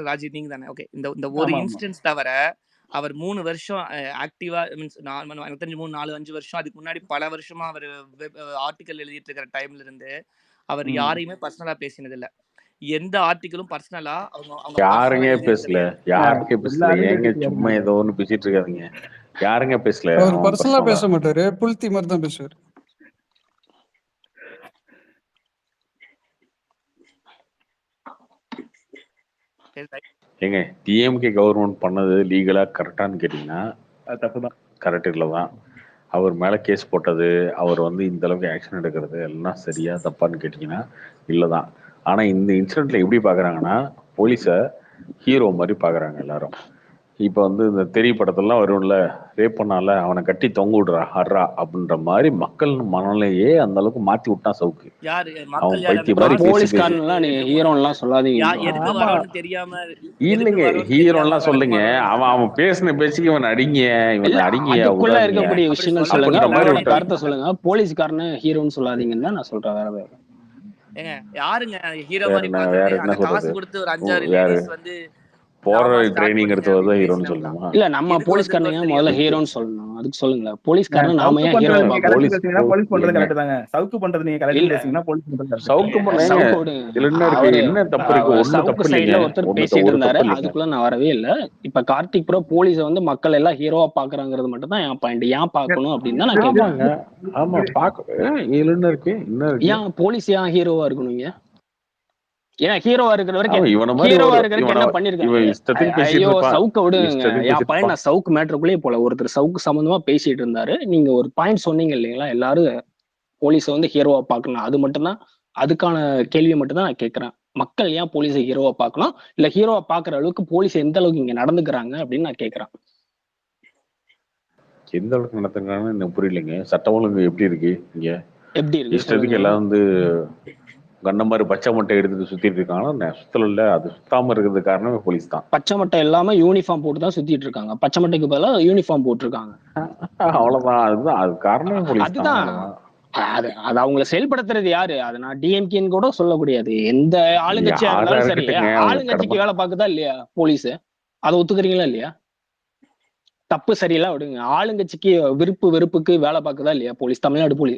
ராஜி நீங்க தானே. ஓகே, இந்த ஒரு இன்ஸ்டன்ஸ் தவிர அவர் 3 வருஷம் ஆக்டிவா மீன்ஸ் எனக்கு தெரிஞ்சு 3-4-5 வருஷம் அதுக்கு முன்னாடி பல வருஷமா அவர் ஆர்டிக்கல் எழுதிட்டு இருக்கிற டைம்ல இருந்து அவர் யாரையுமே பர்சனலா பேசினது இல்ல. எந்த ஆர்டிக்கலும் பர்சனலா அவங்க யாருங்க பேசல? ஏங்க சும்மா ஏதோ ஒண்ணு பேசிட்டு இருக்காதீங்க. யாருங்க பேசல? அவர் பர்சனலா பேச மாட்டாரு, புல்தி மாதிரி தான் பேசுவாரு. ஏங்க டிஎம்கே கவர்மெண்ட் பண்ணது லீகலா கரெக்டான்னு கேட்டீங்கன்னா தப்புதான். கரெக்ட் இல்லதான். அவர் மேல கேஸ் போட்டது, அவர் வந்து இந்த அளவுக்கு ஆக்ஷன் எடுக்கிறது எல்லாம் சரியா தப்பான்னு கேட்டீங்கன்னா இல்லதான். ஆனா இந்த இன்சிடென்ட்ல எப்படி பாக்குறாங்கன்னா போலீஸ ஹீரோ மாதிரி பாக்குறாங்க எல்லாரும். இப்ப வந்து இந்த தெரிய படத்தெல்லாம் வரும்ல, ரேப் பண்ணால அவனை கட்டி தொங்க விடுறா ஹர்ரா அப்படின்ற மாதிரி மக்கள் மனநிலையே அந்த அளவுக்கு மாத்தி விட்டான் சவுக்கு. யாரு அவன் மக்கள் யார்? அந்த பைத்திய மாதிரி பேசி பேசி போலீஸ்காரன்லாம் நீங்க ஹீரோன்லாம் சொல்லாதீங்க bro. எதுக்கு ஆமா வரோன்னு தெரியாம எதுக்கு இல்லைங்க வரோன்னு தெரியாம ஹீரோலாம் சொல்லுங்க. விளக்கமாறு அவன் அவன் பேசின பேச்சுக்கு இவன் அடிங்க, இல்ல இவன் அடிங்க, அதுக்குள்ள விடாதீங்க இருக்கக்கூடிய அப்படி விஷயங்கள் சொன்னா சொல்லுங்க, அப்படின்ற மாதிரி உங்களோட விட்டாரு. கருத்தை சொல்லுங்க. போலீஸ்காரனை ஹீரோன்னு சொல்லாதீங்கன்னு தான் நான் சொல்றேன், வேற வேற. ஏங்க யாருங்க ஹீரோ வேற மாதிரி என்ன பாக்குறது? வேற என்ன அந்த காசு சொல்றது? கொடுத்து ஒரு 5-6 யாரு லேடிஸ் வந்து போற டிராமா ஸ்டார்ட் ட்ரைனிங் பண்ணுங்க எடுத்தவர் தான் அப்படின்னு ஹீரோன்னு பேசினவர் தான். சொல்லணுமா? இல்ல நம்ம எதுக்கு போலீஸ்காரனை வந்திருக்கோன்னு முதல்ல தெரியாம ஹீரோன்னு சொல்லணும், அதுக்கு சொல்லுங்க. போலீஸ்காரனை நாம சவுக்கு ஏன் பண்றது ஹீரோவா நீங்க ஏங்க கரெக்ட் பார்க்கணும்? போலீஸ் பேசுனீங்கன்னா போலீஸ் பண்றது ஏங்க கரெக்ட் தாங்க. சவுக்கு பண்றது நீங்க கரெக்ட் இல்ல பேசுனீங்கன்னா போலீஸ் பண்றது கரெக்ட். சவுக்கு பண்ண ஏங்க சவுக்கு விடுங்க. இதுல என்ன இருக்கு? அவரு என்ன தப்பு இருக்கு? ஒண்ணு சவுக்கு தப்பு இல்லைங்க. சைட்ல ஒருத்தர் பேசிட்டு ஒரு இருந்தாரு, தப்பு இல்லைங்க. அதுக்குள்ள நான் வரவே இல்லை. இப்ப கார்த்திக் ப்ரோ போலீஸை வந்து மக்கள் எல்லாம் ஹீரோவா பாக்குறாங்கிறது மட்டும் தான் என் பாயிண்ட். ஏன் பார்க்கணும் அப்படின்னு தான் நான் கேட்கிறேன். ஆமாங்க ஆமா இதுல என்ன இருக்கு? என்ன இருக்கு? ஏன் போலீஸ் ஏன் ஹீரோவா இருக்கணுங்க? ஏன்னா ஹீரோவா இருக்கிற அவன் வரைக்கும் இவன மாதிரி ஹீரோவா ஒரு இருக்கிறதுக்கு இவன என்ன இவன் பண்ணிருக்காங்க? இஷ்டத்துக்கு பேசிட்டு ஐயோ இருப்பான். சவுக்க விடுங்க. இஷ்டத்துக்கு என் பேசிட்டு பையன் இருப்பான். நான் சவுக்கு மேட்ருக்குள்ளேயே போல. ஒருத்தர் சவுக்கு சம்பந்தமா பேசிட்டு இருந்தாரு, நீங்க ஒரு பாயிண்ட் சொன்னீங்க இல்லைங்களா, எல்லாரும் போலீஸை வந்து ஹீரோவா பார்க்கணும். அது மட்டும்தான், அதுக்கான கேள்வியை மட்டும் தான் நான் கேட்கிறேன். மக்கள் ஏன் போலீஸை ஹீரோவா பார்க்கணும், இல்ல ஹீரோவா பாக்குற அளவுக்கு போலீஸ் எந்த அளவுக்கு இங்க நடந்துக்கிறாங்க அப்படின்னு நான் கேட்கிறேன். எந்த அளவுக்கு நடத்துறாங்கன்னு எனக்கு புரியலைங்க. சட்டம் ஒழுங்கு எப்படி இருக்கு இங்க? எப்படி இருக்கு இஷ்டத்துக்கு சொல்லுங்க. எல்லாம் வந்து கண்ண மாதிரி பச்சை மட்டை எடுத்துட்டு சுத்திட்டு இருக்காங்கன்னா சுத்தல இல்ல. அது சுத்தாம இருக்கிறது காரணமே போலீஸ் தான். பச்சை மட்டை இல்லாம யூனிஃபார்ம் போட்டு தான் சுத்திட்டு இருக்காங்க. பச்சை மட்டைக்கு பதிலா யூனிஃபார்ம் போட்டிருக்காங்க. அவ்வளவுதான். அதுதான் அது காரணமே போலீஸ் தான். அதுதான் அவ்வளவுதான். அது அது அவங்கள செயல்படுத்துறது யாரு? அதை நான் டிஎம்கேன்னு கூட சொல்லக்கூடியது. எந்த ஆளுங்கட்சியா யாரா இருந்தாலும் சரி, இருக்கட்டுங்க, அவங்க ஆளுங்கட்சிக்கு கடமை. வேலை பார்க்குதா இல்லையா போலீஸ்? அதை ஒத்துக்கிறீங்களா இல்லையா? தப்பு சரியெல்லாம் விடுங்க. ஆளுங்கட்சிக்கு விருப்பு வெறுப்புக்கு வேலை பார்க்குதா இல்லையா போலீஸ்? தமிழ்நாடு போலீஸ்.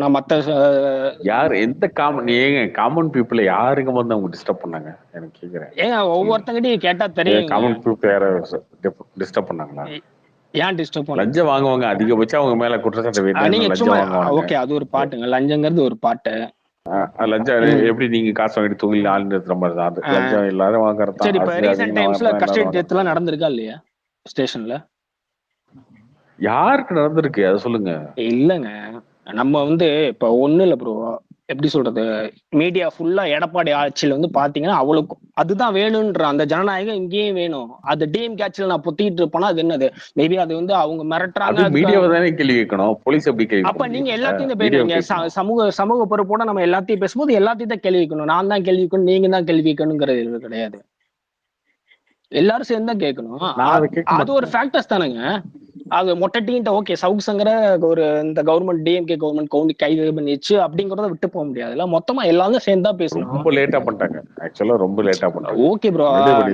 நான் மத்த யார் எந்த காமன் ஏங்க காமன் பீப்புள யாருங்க வந்து அவங்க டிஸ்டர்ப் பண்ணாங்க? எனக்கு கேக்குறேன். ஏங்க ஒவ்வொருத்தங்கிட்டையும் கேட்டா தெரியும். காமன் பீப்புள் யார டிஸ்டர்ப் பண்ணாங்களா? ஏன் டிஸ்டர்ப் பண்ண? லஞ்சம் வாங்குவாங்க. அதிகபட்சம் அவங்க மேல குற்றச்சாட்டு வைத்தா நீங்க லஞ்சம் சும்மா வாங்குவாங்க. ஓகே, அது ஒரு பாட்டுங்க. லஞ்சங்கிறது ஒரு பாட்டு. லஞ்சம் எப்படி நீங்க காசு வாங்கிட்டு தொழில் ஆள் நிறுத்துற மாதிரி தான். அது லஞ்சம் எல்லாரும் வாங்குறது சரி, இப்ப தான். ரீசெண்ட் டைம்ஸ்ல கஸ்டடி டெத் எல்லாம் நடந்திருக்கா இல்லையா ஸ்டேஷன்ல? யாருக்கு நடந்திருக்கு அதை சொல்லுங்க. இல்லங்க, நம்ம வந்து இப்ப ஒண்ணு இல்ல ப்ரோ, எப்படி சொல்றது, மீடியா ஃபுல்லா எடப்பாடி ஆட்சியில வந்து பாத்தீங்கன்னா அவளுக்கு அதுதான் வேணும்ன்ற அந்த ஜனநாயகம் இங்கேயும் வேணும். அது டிஎம்கே ஆட்சியில நான் பொத்திட்டு இருப்பேன்னா அது என்னது? மேபி அது வந்து அவங்க மிரட்டுறாங்க. அது மீடியாவை தானே கேள்வி கேட்கணும். போலீஸ் எப்படி கேள்வி? அப்ப நீங்க எல்லாத்தையும் தான் பேசுறீங்க. சமூக பொறுப்போட நம்ம எல்லாத்தையும் பேசும்போது எல்லாத்தையும் தான் கேள்வி கேட்கணும். நான் தான் கேள்வி கேட்கணும், நீங்க தான் கேள்வி கேட்கணுங்கிறது கிடையாது. எல்லாரும் சேர்ந்து தான் கேட்கணும். அது ஒரு ஃபேக்டர்ஸ் தானுங்க. அது மொட்டை டீன்ட்ட ஓகே சவுக் சங்கர ஒரு இந்த கவர்மெண்ட் டிஎம்கே கவர்மெண்ட் கவுண்டி கைது பண்ணிச்சு அப்படிங்கறத விட்டு போக முடியாதுல்ல. மொத்தமா எல்லாரும் சேர்ந்தா பேசணும். ரொம்ப லேட்டா பண்ணிட்டாங்க. ஆக்சுவலா ரொம்ப லேட்டா பண்ணிட்டாங்க. ஓகே ப்ரோ,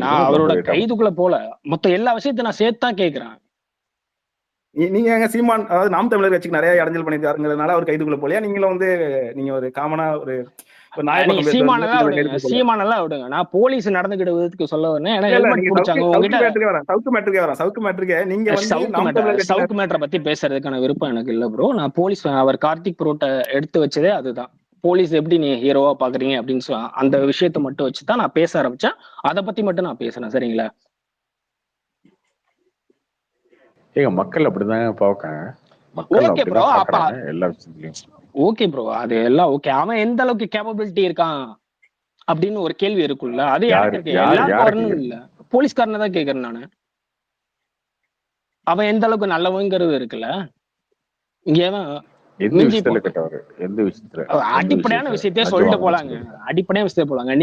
நான் அவரோட கைதுக்குள்ள போல. மொத்த எல்லா விஷயத்தையும் நான் சேர்த்து தான் கேட்கிறேன். நீங்க எங்க சீமான், அதாவது நாம் தமிழர் கட்சிக்கு நிறைய இடைஞ்சல் பண்ணிருக்காருங்கிறதுனால அவர் கைதுக்குள்ள போலையா? நீங்களும் வந்து நீங்க ஒரு காமனா ஒரு சீமானெல்லாம் விடுங்க. நான் போலீஸ் நடந்துகிட்ட விதத்துக்கு சொல்ல வரேன். ஏன்னா ஹெல்மெட் புடிச்சாங்க உங்ககிட்ட. சவுக்கு மேட்டரை பத்தி பேசுறதுக்கான விருப்பம் எனக்கு இல்ல ப்ரோ. நான் போலீஸ் அவர் கார்த்திக் ப்ரோட்ட எடுத்து வச்சதே அதுதான். போலீஸ் எப்படி நீங்க ஹீரோவா பாக்குறீங்க அப்படின்னு சொல்லி அந்த விஷயத்த மட்டும் வச்சுதான் நான் பேச ஆரம்பிச்சேன். அதை பத்தி மட்டும் நான் பேசுறேன், சரிங்களா? ஏங்க மக்கள் அப்படிதான் பாக்காங்க. ஓகே ப்ரோ, அப்ப எல்லா விஷயத்துலயும் ஓகே ப்ரோ, அது எல்லாம் ஓகே. அவன் எந்த அளவுக்கு கேப்பபிலிட்டி இருக்கான் அப்படின்னு ஒரு கேள்வி இருக்குல்ல, அது யாருக்கு இருக்கு? எல்லாருக்கும் வரணும் இல்ல, போலீஸ்காரனை தான் கேக்குறேன் நானு. அவன் எந்த அளவுக்கு நல்லவங்கிறது இருக்குல்ல. இங்கேதான் அடிப்படையான விஷயத்தையே சொல்லிட்டு போலாங்க. அடிப்படையான விஷயத்தை போலாங்க.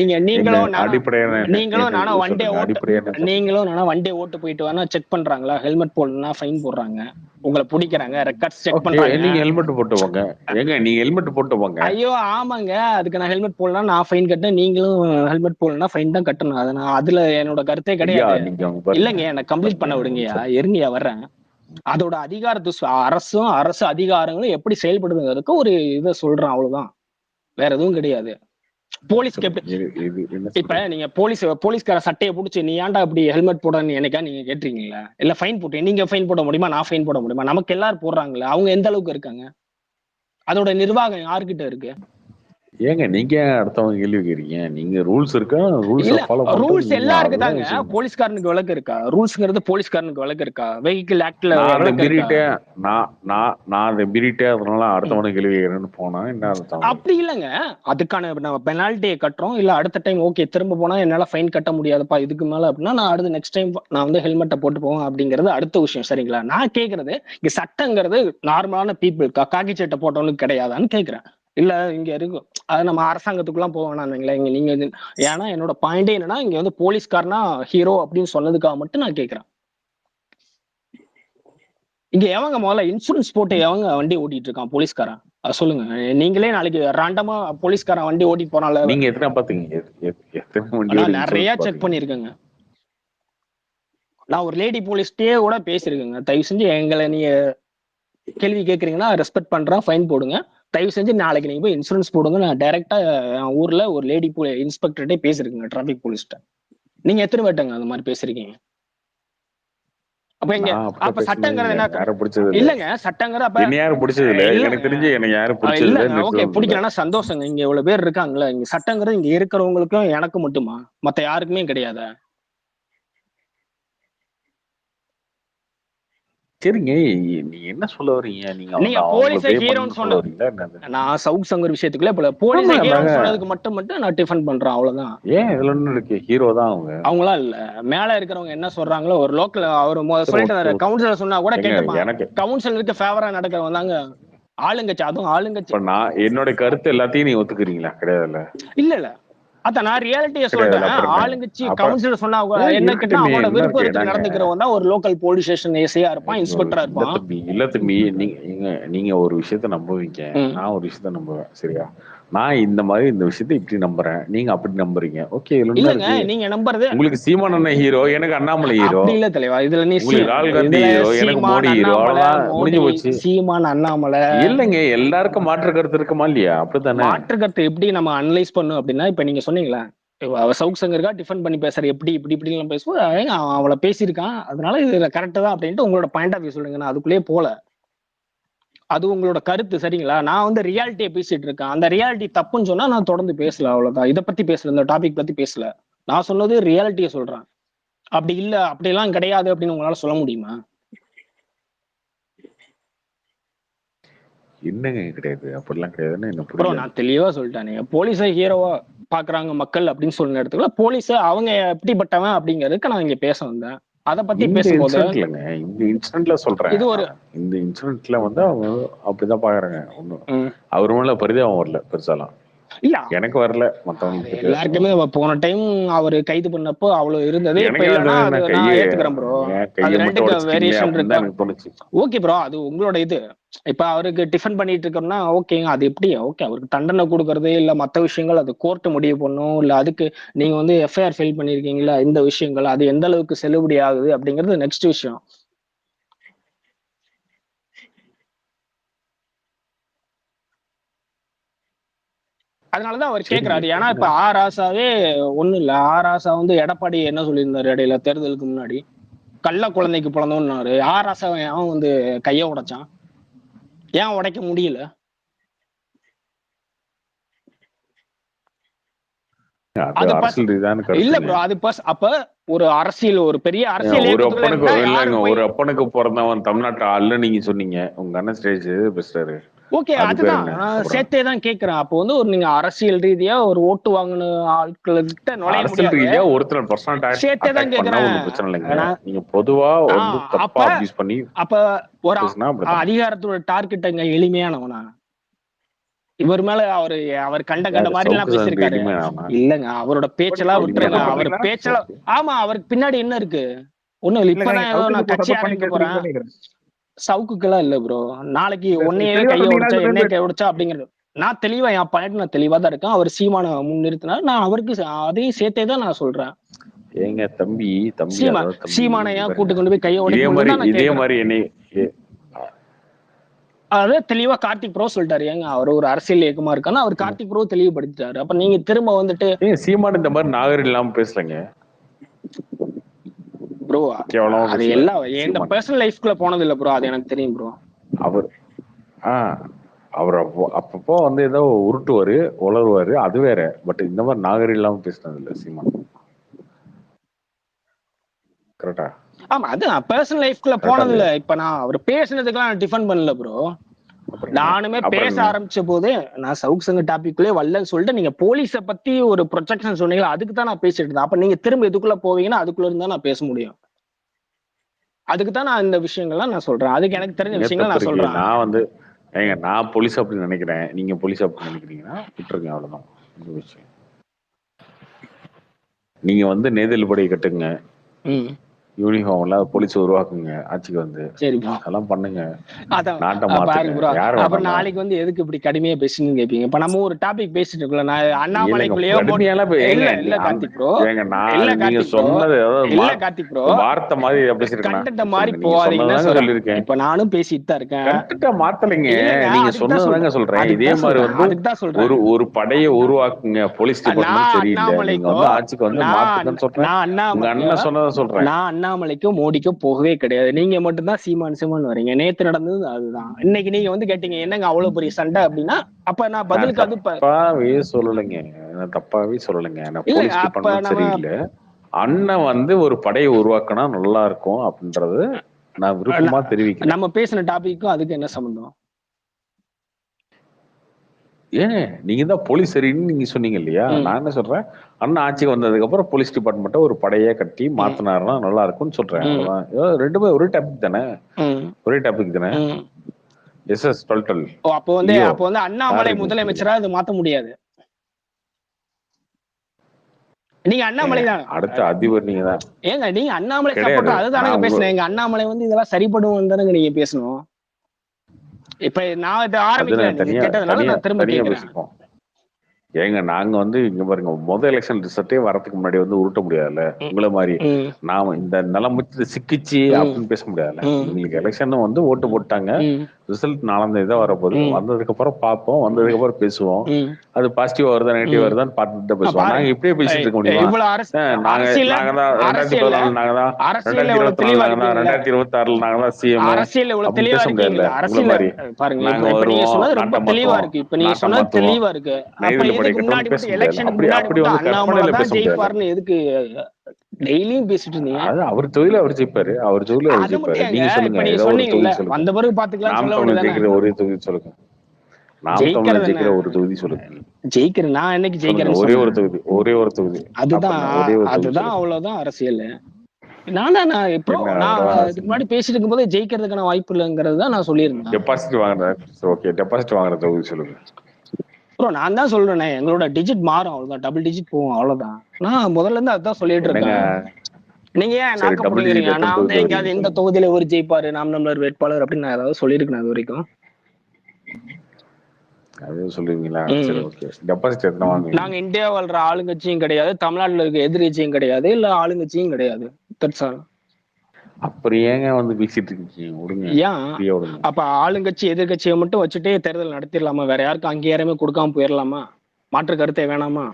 நீங்களும் நானும் வண்டே ஓட்டு போயிட்டு வேணா செக் பண்றாங்களா? ஹெல்மெட் போடலன்னா ஃபைன் போடுறாங்க, உங்களை பிடிக்கிறாங்க, ரெக்கார்ட்ஸ் செக் பண்றாங்க. நீங்க ஹெல்மெட் போட்டு போங்க. ஏங்க நீங்க ஹெல்மெட் போட்டு போங்க. ஐயோ ஆமாங்க, அதுக்கு நான் ஹெல்மெட் போடலாம், நான் ஃபைன் கட்டேன். நீங்களும் ஹெல்மெட் போடலன்னா ஃபைன் தான் கட்டணும். அது நான் அதுல என்னோட கருத்தே கிடையாது. இல்லைங்க, எனக்கு கம்ப்ளீட் பண்ண விடுங்கயா, இருங்கயா வர்றேன். அதோட அதிகாரத்து அரசு அதிகாரங்களும் எப்படி செயல்படுதுங்கிறதுக்கு ஒரு இதை சொல்றேன், அவ்வளவுதான். வேற எதுவும் கிடையாது. போலீஸ்க்கு எப்படி இப்ப நீங்க போலீஸ்கார சட்டையை பிடிச்சி நீ ஏன்டா இப்படி ஹெல்மெட் போடன்னு என்னைக்கா நீங்க கேட்டிருக்கீங்களா? இல்ல ஃபைன் போட்டு நீங்க ஃபைன் போட முடியுமா? நான் ஃபைன் போட முடியுமா? நமக்கு எல்லாரும் போடுறாங்களே, அவங்க எந்த அளவுக்கு இருக்காங்க? அதோட நிர்வாகம் யாருக்கிட்ட இருக்கு? ஏங்க நீங்க அடுத்தவங்க கேள்வி கேக்குறீங்க? நீங்க ரூல்ஸ் இருக்கா? ரூல்ஸ இல்ல ஃபாலோ பண்றது ரூல்ஸ் நீங்க. எல்லாருக்கு அதுதான் தாங்க. விஷயம். போலீஸ்காரனுக்கு விலக்கு இருக்கா? ரூல்ஸ்ங்கிறது போலீஸ்காரனுக்கு விலக்கு இருக்கா? வெஹிக்கிள் ஆக்ட்ல நான் அதை விலக்கு இருக்கா? மீறிட்டேன். நான் அதை மீறிட்டேன், அதனால அடுத்தவனுக்கு கேள்வி கேட்கறேன்னு போனா என்ன அர்த்தம் உங்களுக்கு? அப்படி இல்லைங்க. அதுக்கான நம்ம பெனால்ட்டியை கட்டுறோம். இல்ல அடுத்த டைம் ஓகே திரும்ப போனா என்னால ஃபைன் கட்ட முடியாதுப்பா இதுக்கு மேல அப்படின்னா நான் அடுத்து நெக்ஸ்ட் டைம் நான் வந்து ஹெல்மெட்டை போட்டு போவேன் அப்படிங்கிறது அடுத்த விஷயம். சரிங்களா? நான் கேக்குறது இங்க சட்டங்கிறது நார்மலான பீப்புள் காக்கி சட்டை போட்டவனுக்கு கிடையாதான்னு கேக்குறேன். இல்ல இங்க இருக்கும் அது நம்ம அரசாங்கத்துக்குலாம் போக வேணாம்ங்களா இங்க நீங்க ஏன்னா என்னோட பாயிண்டே என்னன்னா இங்க வந்து போலீஸ்காரனா ஹீரோ அப்படின்னு சொன்னதுக்காக மட்டும் நான் கேக்குறேன். இங்க எவங்க முதல்ல இன்சூரன்ஸ் போட்டு எவங்க வண்டி ஓட்டிட்டு இருக்கான் போலீஸ்காரன்? சொல்லுங்க. நீங்களே நாளைக்கு ராண்டமா போலீஸ்காரன் வண்டி ஓட்டிட்டு போனால நீங்க எத்தனை பாத்தீங்க? எத்தனை வண்டியோட நான் நிறைய இன்சூரன்ஸ் செக் பாத்தீங்க? பண்ணிருக்கேங்க. நான் ஒரு லேடி போலீஸ்டே கூட பேசிருக்கேங்க. தயவு செஞ்சு எங்களை நீங்க கேள்வி கேட்கறீங்கன்னா ரெஸ்பெக்ட் பண்றேன், ஃபைன் போடுங்க. தயவு செஞ்சு நாளைக்கு நீங்க போய் இன்சூரன்ஸ் போடுங்க. நான் டைரக்டா என் ஊர்ல ஒரு லேடி இன்ஸ்பெக்டர்டே பேசிருக்கேங்க, டிராபிக் போலீஸ்ட. நீங்க எத்தனை பேட்டங்க அந்த மாதிரி பேசிருக்கீங்க? அப்ப இங்க நான் அப்படிலாம் அப்ப சட்டங்கிறது பேசுனது என்ன? யாரும் பிடிச்சது இல்ல. இல்லங்க சட்டங்கிறது அப்ப என்ன யாரும் பிடிச்சது இல்ல. எனக்கு இல்லங்க தெரிஞ்சு என்ன யாரும் பிடிச்சது இல்ல. இல்லங்க. ஓகே இன்சூரன்ஸ்ல. பிடிக்கலன்னா சந்தோஷங்க. இங்க இவ்வளவு பேர் இருக்காங்களா, இங்க சட்டங்கிறது இங்க இருக்கிறவங்களுக்கும் எனக்கு மட்டுமா? மத்த யாருக்குமே கிடையாதா? சரிங்க, நீங்க என்ன சொல்ல வர்றீங்க? நீங்க நீங்க அவங்கள போலீஸை பே ஹீரோன்னு பண்ணணும்னு சொல்ல சொன்ன வர்றீங்களா என்னது? நான் சவுக் சங்கர் விஷயத்துக்குள்ள போல. போலீஸை ஆமா, நாங்க ஹீரோன்னு சொன்னதுக்கு மட்டும் நான் டிஃபன் பண்றேன், அவ்வளவுதான். ஏன் இதுல ஒண்ணு இருக்கு? ஹீரோ தான் அவங்க. அவங்களா இல்ல மேல இருக்கிறவங்க என்ன சொல்றாங்களோ ஒரு லோக்கல் அவர் சரி, சொல்லிட்டு ஓகே, ஓகே. கவுன்சிலர் சொன்னா கூட ஏங்க கேட்டுப்பான். எனக்கு கவுன்சிலருக்கு ஃபேவரா நடக்கிறவங்க தாங்க ஆளுங்கட்சி. அதுவும் ஆளுங்கட்சி இப்ப நான் என்னோட கருத்து எல்லாத்தையும் நீங்க ஒத்துக்கிறீங்களா? கிடையாதுல்ல. இல்ல இல்ல அதான் நான் ரியாலிட்டியை கிடையாதுல்ல. சொல்றேன். அப்புறம் என்ன? ஆளுங்கட்சி அப்புறம் கவுன்சிலர் சொன்னா என்ன கேட்டா இருக்கட்டுமே, அவனோட என்ன இருக்கு? விருப்பத்துக்கு நாங்க நடந்துக்கிறவன் தான் ஒரு லோக்கல் போலீஸ் ஸ்டேஷன் ஏசியா இருப்பான், இன்ஸ்பெக்டரா இல்ல இருப்பான். தம்பி, இல்ல தம்பி, நீங்க ஒரு விஷயத்த நம்புவீங்க, ம். நான் ஒரு விஷயத்த நம்புவேன். சரியா? நான் இந்த மாதிரி இந்த விஷயத்த இப்படி நம்புறேன், நீங்க அப்படி நம்புறீங்க. ஓகே, இதுல என்ன இல்லங்க இருக்கு? நீங்க நம்புறது உங்களுக்கு சீமான் அண்ணன் ஹீரோ, எனக்கு அண்ணாமலை ஹீரோ. அப்படி இல்ல தலைவா. இதுல நீ உங்களுக்கு ராகுல் காந்தி இதுல ஹீரோ, எனக்கு சீமான் மோடி ஹீரோ. அண்ணாமலை, அவ்வளவுதான், முடிஞ்சு மோடி போச்சு. சீமான் அண்ணாமலை இல்லைங்க, எல்லாருக்கும் மாற்று கருத்து இருக்குமா இல்லையா? அப்படித்தானே? மாற்று கருத்தை எப்படி நம்ம அனலைஸ் பண்ணும் அப்படின்னா, இப்ப நீங்க சொன்னீங்களா அவ சவுக் சங்கருக்கா டிஃபெண்ட் பண்ணி பேசுற எப்படி இப்படி இப்படி பேசுவோம். அவளை பேசியிருக்கான் அதனால இது கரெக்ட் தான் அப்படின்ட்டு உங்களோட பாயிண்ட் ஆஃப் வியூ சொல்லுங்க. நான் அதுக்குள்ளேயே போல. அது உங்களோட கருத்து. சரிங்களா? நான் வந்து ரியாலிட்டியை பேசிட்டு இருக்கேன். அந்த ரியாலிட்டி தப்புன்னு சொன்னா நான் தொடர்ந்து பேசல, அவ்வளவுதான். இதை பத்தி பேசல, இந்த டாபிக் பத்தி பேசல. நான் சொன்னது ரியாலிட்டியை சொல்றேன். அப்படி இல்ல அப்படிலாம் கிடையாது அப்படின்னு உங்களால சொல்ல முடியுமா? என்னங்க கிடையாது? அப்படிலாம் கிடையாதுன்னு என்ன அப்புறம் புரியல. நான் தெளிவா சொல்லிட்டேன். போலீஸை ஹீரோவா பாக்குறாங்க மக்கள் அப்படின்னு சொன்ன இடத்துல போலீஸ அவங்க எப்படிப்பட்டவன் அப்படிங்கிறதுக்கு நான் இங்க பேச வந்தேன். அதை பத்தி இந்த பேசும்போது இன்சிடென்ட்லங்க, இந்த இன்சிடென்ட்ல சொல்றேன். இது ஒரு இந்த இன்சிடென்ட்ல வந்து அவங்க அப்படிதான் பாக்குறாங்க. ஒண்ணும் அவர் மேல பரிதாபம் வரல பெருசாலாம். இல்ல எனக்கு வரல, மத்தவங்களுக்கு எல்லாருக்குமே போன டைம் அவரு கைது பண்ணப்போ அவ்வளவு இருந்தது. இப்ப எனக்கு இல்லைன்னா அது அது நான் ஏத்துக்கிறேன் ப்ரோ. அது கையை மட்டும் ரெண்டுக்கு உடைச்சிட்டீங்களே வேரியேஷன் அப்படின்னு இருக்கு. தான் எனக்கு தோணுச்சு. ஓகே ப்ரோ, அது உங்களோட இது. இப்ப அவருக்கு டிஃபன் பண்ணிட்டு இருக்கோம்னா ஓகேங்க, அது எப்படி ஓகே அவருக்கு தண்டனை கொடுக்கறது இல்ல மத்த விஷயங்கள் அது கோர்ட் முடிவு பண்ணும். இல்ல அதுக்கு நீங்க வந்து எஃப்ஐஆர் ஃபைல் பண்ணிருக்கீங்களா, இந்த விஷயங்கள் அது எந்த அளவுக்கு செல்லுபடி ஆகுது அப்படிங்கிறது நெக்ஸ்ட் விஷயம். அதனாலதான் அவர் கேட்கிறாரு. ஏன்னா இப்ப ஆராசாவே ஒண்ணும் இல்ல. ஆராசா வந்து எடப்பாடி என்ன சொல்லியிருந்தாரு இடையில தேர்தலுக்கு முன்னாடி, கள்ள குழந்தைக்கு பிறந்தோம்னாரு. ஆராசாவை அவன் வந்து கைய உடைச்சான், ஏன் உடைக்க முடியல? அது இல்ல ப்ரோ, அது அப்ப ஒரு அரசியல் ஒரு பெரிய அரசியல் ஒரு அப்பனுக்கு பிறந்தவன் தமிழ்நாட்டு ஆள்ல நீங்க சொன்னீங்க. உங்க அண்ணன் ஸ்டேஜ் பேசுறாரு. ஓகே, அதுதான் சேர்த்தே தான் கேக்குறேன். அப்போ வந்து ஒரு நீங்க அரசியல் ரீதியா ஒரு ஓட்டு வாங்கின ஆட்கள்கிட்ட நுழைய முடியாது. ஒருத்தர் பர்சனல் சேர்த்தே தான் கேக்குறேன். பிரச்சனை இல்லைங்க. நீங்க பொதுவா வந்து தப்பா அபியூஸ் பண்ணி அப்ப ஒரு அதிகாரத்தோட டார்கெட் அங்க எளிமையானவனா? இவர் மேல அவர் கண்ட மாதிரி எல்லாம் பேசிருக்காரு. இல்லங்க, அவரோட பேச்செல்லாம் விட்டுருங்க. அவர் பேச்செல்லாம் ஆமா, அவருக்கு பின்னாடி என்ன இருக்கு? ஒண்ணும் இல்ல. இப்பதான் ஏதோ நான் கட்சி ஆரம்பிக்க போறேன் சவுக்குக்கெல்லாம் இல்ல ப்ரோ. நாளைக்கு உன்னையே கைய உடைச்சா என்னைய கை உடைச்சா அப்படிங்கிறது நான் தெளிவா என் பாயிண்ட் நான் தெளிவா தான் இருக்கேன். அவர் சீமான முன்னிறுத்தினார், நான் அவருக்கு அதையும் சேர்த்தே தான் நான் சொல்றேன். ஏங்க தம்பி சீமானையா கூட்டு கொண்டு போய் கைய உடைக்க இதே மாதிரி என்னை அதான் தெளிவா கார்த்திக் ப்ரோ சொல்லிட்டாரு. ஏங்க அவர் ஒரு அரசியல் இயக்கமா இருக்கான்னு அவர் கார்த்திக் ப்ரோ தெளிவுபடுத்திட்டாரு. அப்ப நீங்க திரும்ப வந்துட்டு சீமான் இந்த மாதிரி நாகரிகம் இல்லாம பேசலங்க ப்ரோ. அது எல்லாம் என் பர்சனல் லைஃப்குள்ள போனது இல்ல ப்ரோ, அது எனக்கு தெரியும் ப்ரோ. அவர் அவர் அப்பப்போ வந்து ஏதோ உருட்டுவாரு, உளருவாரு, அது வேற. பட் இந்த மாதிரி நாகரிகம் இல்லாம பேசினது இல்ல சீமான். கரெக்டா? ஆமா, அது பர்சனல் லைஃப்குள்ள போனது இல்ல. இப்ப நான் அவர் பேசுனதுக்கெல்லாம் டிஃபெண்ட் பண்ணல ப்ரோ. நானுமே பேச ஆரம்பிச்ச போது நான் சவுக் சங்க டாபிக்குள்ளே வரலன்னு சொல்லிட்டு நீங்க போலீஸ பத்தி ஒரு ப்ரொடெக்ஷன் சொன்னீங்க, அதுக்கு தான் நான் பேசிட்டு இருந்தேன். அப்ப நீங்க திரும்ப இதுக்குள்ள போவீங்கன்னா அதுக்குள்ள இருந்தா நான் பேச முடியும். அதுக்கு தான் நான் இந்த விஷயங்கள்லாம் நான் சொல்றேன். அதுக்கு எனக்கு தெரிஞ்ச விஷயங்கள் நான் சொல்றேன். நான் வந்து நான் போலீஸ் அப்படி நினைக்கிறேன், நீங்க போலீஸ் அப்படி நினைக்கிறீங்கன்னா விட்டுருங்க, அவ்வளவுதான் இந்த விஷயம். நீங்க வந்து நேதல் படை கட்டுங்க, யூனிஃபார்ம்ல போலீஸ் உருவாக்குங்க, ஆட்சிக்கு வந்து அதெல்லாம் பண்ணுங்க, நாட்டை மாத்துங்க. அப்புறம் நாளைக்கு வந்து எதுக்கு இப்படி கடுமையா பேசுன்னு கேப்பீங்க. இப்ப நம்ம ஒரு டாபிக் பேசிட்டு இருக்கோம், நான் அண்ணாமலைக்குள்ளேயோ இல்ல கார்த்திக் ப்ரோ, நீங்க சொன்னது கார்த்திக் ப்ரோ வார்த்தை மாதிரி பேசிருக்கேன், கண்டென்ட் மாதிரி போவாதீங்கன்னு சொல்லிருக்கேன். இப்ப நானும் பேசிட்டு தான் இருக்கேன். கண்டென்ட்டை மாத்தலைங்க, நீங்க சொன்னதாங்க சொல்றேன். இதே மாதிரி வந்து ஒரு படையை உருவாக்குங்க, போலீஸ் டிபார்ட்மெண்ட் சரியில்லை, நீங்க வந்து ஆட்சிக்கு வந்து மாத்துங்கன்னு சொல்றேன். உங்க அண்ணன் சொன்னதை சொல்றேன். அண்ணாமலைக்கும் மோடிக்கும் போகவே கிடையாது. நீங்க மட்டும்தான் சீமான் வரீங்க. நேத்து நடந்தது அதுதான். இன்னைக்கு நீங்க வந்து கேட்டீங்க என்னங்க அவ்வளவு பெரிய சண்டை அப்படின்னா, அப்ப நான் பதிலுக்கு அது தப்பாவே சொல்லலைங்க, தப்பாவே சொல்லலைங்க. போலீஸ் டிபார்ட்மெண்ட் சரியில்லை, அண்ணன் வந்து ஒரு படையை உருவாக்கினா நல்லா இருக்கும் அப்படின்றது நான் விருப்பமா தெரிவிக்கிறேன். நம்ம பேசின டாபிக்கும் அதுக்கு என்ன சம்பந்தம்? ஏன் நீங்க தான் போலீஸ் சரின்னு நீங்க சொன்னீங்க இல்லையா? நான் என்ன சொல்றேன், அண்ணா ஆட்சிக்கு வந்ததுக்கு அப்புறம் போலீஸ் டிபார்ட்மெண்ட்டை ஒரு படையை கட்டி மாத்தினாருன்னா நல்லா இருக்கும்னு சொல்றேன். ரெண்டுமே ஒரே டாபிக் தானே, ஒரே டாபிக் தானே. எஸ் 12. அப்போ வந்து அண்ணாமலை முதலமைச்சரா அது மாத்த முடியாது. நீங்க அண்ணாமலை தான் அடுத்த அதிபர், நீங்க தான் ஏங்க நீங்க அண்ணாமலை சப்போர்ட் அதுதானே பேசுனேன். எங்க அண்ணாமலை வந்து இதெல்லாம் சரிப்படுவோம் தானே நீங்க பேசணும். இப்ப நான் இதை ஆரம்பிக்கிறேன், நான் திரும்ப பேசிப்போம். ஏங்க நாங்க வந்து இங்க பாருங்க, முதல் எலெக்ஷன் ரிசல்ட்டே வரதுக்கு முன்னாடி வந்து உருட்ட முடியாதுல்ல உங்களை மாதிரி. நாம இந்த நிலைமை சிக்கிச்சு அப்படின்னு பேச முடியாதுல்ல. உங்களுக்கு எலெக்ஷன் வந்து ஓட்டு போட்டாங்க, ரிசல்ட் 4ஆம் தேதி தான் வரப்போகுது. வந்ததுக்கு அப்புறம் பார்ப்போம், வந்ததுக்கு அப்புறம் பேசுவோம். அது பாசிட்டிவா வருதா நெகட்டிவா வருதான்னு பார்த்துட்டு பேசுவோம். நாங்க இப்படியே பேசிட்டு இருக்க முடியுமா? நாங்க தான் 2014 நாங்க தான் 2024 நாங்க தான் 2026 நாங்க தான் சிஎம். அரசியல் இவ்வளவு தெளிவா இருக்கு. அரசியல் பாருங்க, இப்ப நீங்க சொன்னது ரொம்ப தெளிவா இருக்கு. இப்ப நீங்க சொன்னது தெளிவா இருக்கு. முன்னாடி எலெக்ஷனுக்கு முன்னாடி அண்ணாமலை தான் ஜெயிப்பார்னு எதுக்கு டெய்லியும் பேசிட்டு இருந்தீங்க? அவர் தொழில அவர் ஜெயிப்பாரு, அவர் தொழில அவர் ஜெயிப்பாரு. நீங்க சொல்லுங்க, வந்த பிறகு பாத்துக்கலாம். ஒரே தொகுதி சொல்லுங்க, நாம் தமிழர் ஜெயிக்கிற ஒரு தொகுதி சொல்லுங்க. ஜெயிக்கிறேன் நான் என்னைக்கு ஜெயிக்கிறேன்? ஒரே ஒரு தொகுதி, ஒரே ஒரு தொகுதி. அதுதான் அவ்வளவுதான் அரசியல். நான் இப்போ நான் இதுக்கு முன்னாடி பேசிட்டு இருக்கும் போது ஜெயிக்கிறதுக்கான வாய்ப்பு இல்லைங்கிறது தான் நான் சொல்லியிருந்தேன். டெபாசிட் வாங்குற, ஓகே, டெபாசிட் வாங்குற தொகுதி சொல்லுங்க ப்ரோ. நான் தான் சொல்றேனே, எங்களோட டிஜிட் மாறும், அவ்வளவுதான், டபுள் டிஜிட் போகும், அவ்வளவுதான். நான் முதல்ல இருந்து அதுதான் சொல்லிட்டு இருக்கேன். நீங்க ஏன் நாக்க முடிக்கிறீங்க? நான் வந்து எங்கேயாவது இந்த தொகுதியில ஒரு ஜெயிப்பாரு, நாம் தமிழர் வேட்பாளர் அப்படின்னு நான் ஏதாவது சொல்லியிருக்கேன் அது வரைக்கும்? நாங்க இந்தியா வாழ்ற ஆளுங்கட்சியும் கிடையாது, தமிழ்நாட்டுல இருக்க எதிர்கட்சியும் கிடையாது, இல்ல ஆளுங்கட்சியும் கிடையாது. அப்புறம் ஏங்க வந்து பேசிட்டு இருக்கீங்க? ஏன் அப்ப ஆளுங்கட்சி எதிர்கட்சியை மட்டும் வச்சுட்டே தேர்தல் நடத்திடலாமா? வேற யாருக்கும் அங்கீகாரமே கொடுக்காம போயிடலாமா? மாற்று கருத்தை வேணாமா?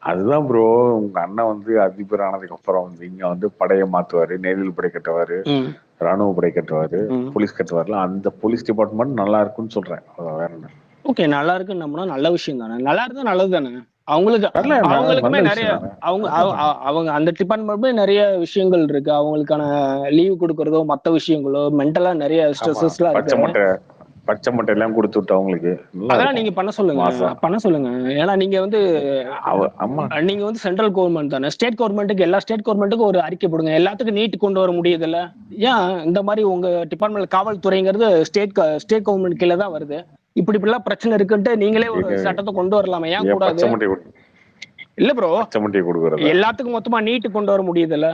அதுதான் ப்ரோ, உங்க அண்ணன் வந்து அதிபர் ஆனதுக்கு அப்புறம் வந்து இங்க வந்து படையை மாத்துவாரு, நேரில் படை கட்டுவாரு, ராணுவ படை கட்டுவாரு, போலீஸ் கட்டுவாருல, அந்த போலீஸ் டிபார்ட்மெண்ட் நல்லா இருக்குன்னு சொல்றேன். வேற என்ன? ஓகே, நல்லா இருக்குன்னு நம்மனா நல்ல விஷயம் தானே. நல்லா இருந்தா நல்லது தானே. அவங்களுக்குமே நிறைய அவங்க அந்த டிபார்ட்மெண்ட்மே நிறைய விஷயங்கள் இருக்கு. அவங்களுக்கான லீவ் கொடுக்கறதோ மத்த விஷயங்களோ மென்டலா நிறைய ஸ்ட்ரெஸ்ஸஸ் எல்லாம் இருக்கு. பச்சை மட்டை எல்லாம் கொடுத்துட்டு அவங்களுக்கு அதெல்லாம் நீங்க பண்ண சொல்லுங்க. ஏன்னா நீங்க வந்து நீங்க வந்து சென்ட்ரல் கவர்மெண்ட் தானே. ஸ்டேட் கவர்மெண்ட்டுக்கு எல்லா ஸ்டேட் கவர்மெண்ட்டுக்கும் ஒரு அறிக்கை போடுங்க. எல்லாத்துக்கும் நீட் கொண்டு வர முடியுது இல்ல? ஏன் இந்த மாதிரி உங்க டிபார்ட்மெண்ட் காவல்துறைங்கிறது ஸ்டேட் கவர்மெண்ட் கீழே தான் வருது. இப்படிலாம் பிரச்சனை இருக்குன்ட்டு நீங்களே ஒரு சட்டத்தை கொண்டு வரலாமா? ஏன் கூடாது? இல்ல ப்ரோ, எல்லாத்துக்கும் மொத்தமா நீட்டு கொண்டு வர முடியுதுல்ல?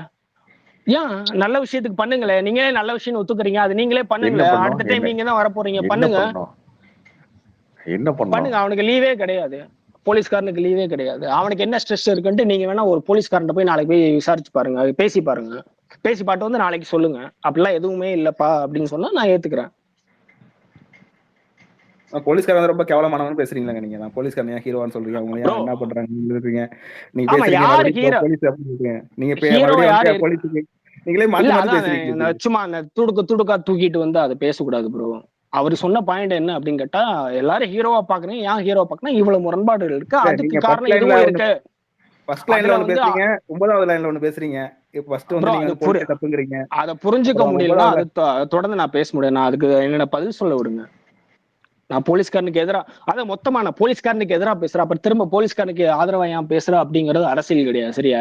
ஏன் நல்ல விஷயத்துக்கு பண்ணுங்களே. நீங்களே நல்ல விஷயம் ஒத்துக்குறீங்க, அது நீங்களே பண்ணுங்க. அடுத்த டைம் நீங்க தான் வர போறீங்க, பண்ணுங்க. பண்ணுங்க. அவனுக்கு லீவே கிடையாது, போலீஸ்காரனுக்கு லீவே கிடையாது. அவனுக்கு என்ன ஸ்ட்ரெஸ் இருக்குன்ட்டு நீங்க வேணா ஒரு போலீஸ்காரன் போய் நாளைக்கு போய் விசாரிச்சு பாருங்க, பேசி பாருங்க. பேசி பாட்டு வந்து நாளைக்கு சொல்லுங்க, அப்படிலாம் எதுவுமே இல்லப்பா அப்படின்னு சொன்னா நான் ஏத்துக்கிறேன். போலீஸ்காரங்க ரொம்ப கேவலமானவன்னு பேசுறீங்களா நீங்க? நான் போலீஸ்காரன் ஏன் ஹீரோவான்னு சொல்றீங்க? அவங்க என்ன பண்றாங்க? நீங்க பேசுறீங்க, நீங்க போலீஸ் நீங்களே இல்ல மாத்தி மாத்தி அதான் பேசுறீங்க. சும்மா அந்த துடுக்கா தூக்கிட்டு வந்து அதை பேசக்கூடாது ப்ரோ. அவர் சொன்ன பாயிண்ட் என்ன அப்படின்னு கேட்டா, எல்லாரும் ஹீரோவா பாக்குறீங்க, ஏன் ஹீரோவா பாக்கணும், இவ்வளவு முரண்பாடுகள் இருக்கு, அதுக்கு நீங்க ஃபர்ஸ்ட் காரணம் லைன்ல இதுவும் ஒண்ணு இருக்கு. ஃபர்ஸ்ட் லைன்ல அதுல ஒண்ணு வந்து பேசுறீங்க, 9வது லைன்ல ஒண்ணு பேசுறீங்க. இப்ப ஃபர்ஸ்ட் வந்து ப்ரோ நீங்க அது வந்து போலீஸ் தப்புங்கறீங்க. அதை புரிஞ்சுக்க அப்புறம் முடியலன்னா 9வது அது தொடர்ந்து நான் பேச முடியாது. நான் அதுக்கு என்னோட பதில் சொல்ல விடுங்க. நான் போலீஸ்காரனுக்கு எதிரா அதை மொத்தமா நான் போலீஸ்காரனுக்கு எதிரா பேசுறேன், அப்புறம் திரும்ப போலீஸ்காரனுக்கு ஆதரவா ஏன் பேசுறேன் அப்படிங்கறது அரசியல் கிடையாது. சரியா?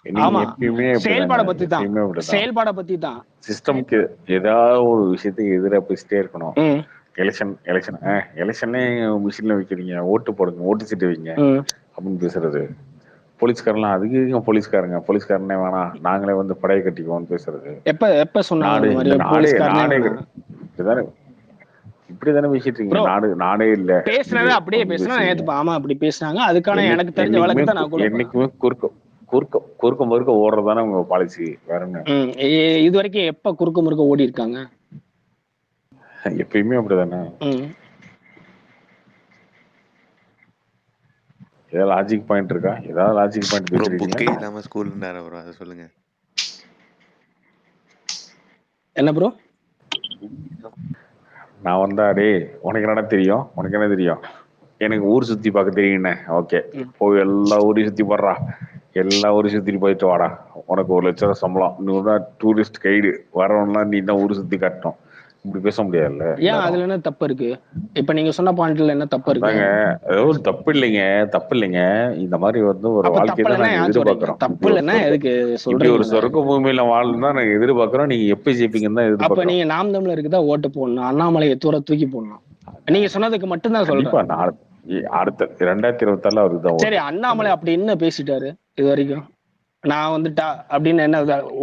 நீங்க ஆமா, எப்பயுமே செயல்பாடை அப்படிதாங்க, பத்தி தான், எப்பயுமே அப்படிதான். செயல்பாடை பத்தி தான். சிஸ்டம்க்கு ஏதாவது ஒரு விஷயத்துக்கு எதிராக பேசிட்டே இருக்கணும். எலெக்ஷனே மிஷின்ல வைக்கிறீங்க, ஓட்டு போடுங்க, ஓட்டு சீட்டு வைங்க அப்படின்னு பேசுறது. போலீஸ்காரன்லாம் அதுக்கு போலீஸ்காரனே வேணாம், நாங்களே வந்து படையை கட்டிக்குவோம்னு பேசுறது. எப்ப சொன்னாங்க நாடு அந்த மாதிரி இந்த நாடே போலீஸ்காரனே இப்படிதானே இப்படிதானே பேசிட்டு இருக்கீங்க. நாடே இல்ல பேசுறத அப்படியே பேசுனா ஆமா அப்படி பேசுனாங்க. அதுக்கான எனக்கு தெரிஞ்ச வழக்கு தான் நான் கொடுப்பேன். என்னைக்குமே குறுக்க மறுக்க ஓடுறதானே உங்க பாலிசி. வேற என்ன? இது வரைக்கும் எப்ப குறுக்க முறுக்க ஓடி இருக்காங்க? எப்பயுமே அப்படிதானே. ஏதாவது லாஜிக் பாயிண்ட் இருக்கா? ஏதாவது லாஜிக் பாயிண்ட் பேசுறீங்களா? இல்லாம ஸ்கூல்னாரே ப்ரோ, அத சொல்லுங்க. என்ன ப்ரோ? நான் வந்தா டேய் உனக்கு என்ன தெரியும், உனக்கு என்ன தெரியும், எனக்கு ஊர் சுத்தி பார்க்க தெரியுண்ணே. ஓகே, போய் எல்லா ஊரையும் சுத்தி போடுறா, எல்லா ஊரையும் சுத்திட்டு போயிட்டு வாடா, உனக்கு 1 லட்சம் ரூபா சம்பளம், நீ தான் டூரிஸ்ட் கைடு, வரவன்லாம் நீ தான் ஊர் சுத்தி காட்டணும். இப்படி பேச முடியாதுல்ல. ஏன் அதுல என்ன தப்பு இருக்கு? இப்ப நீங்க சொன்ன பாயிண்ட்ல என்ன தப்பு இருக்கு? ஒரு தப்பு இல்லைங்க. இந்த மாதிரி வந்து ஒரு வாழ்க்கை தான் நாங்க எதிர்பார்க்கிறோம். தப்பு இல்லைன்னா எதுக்கு இப்படி ஒரு சொர்க்க பூமியில வாழணும் தான் நாங்க எதிர்பார்க்கிறோம். நீங்க எப்ப ஜெயிப்பீங்கன்னு தான் எதிர்பார்க்கிறோம். அப்ப நீங்க நாம் தமிழருக்கு தான் ஓட்டு போடணும், அண்ணாமலையை தூக்கி போடணும். நீங்க சொன்னதுக்கு மட்டும் தான் சொல்றேன். அடுத்த 2026 அவருக்கு தான். சரி, அண்ணாமலை அப்படி என்ன பேசிட்டாரு இது வரைக்கும்? நான் வந்துட்டா அப்படின்னு என்ன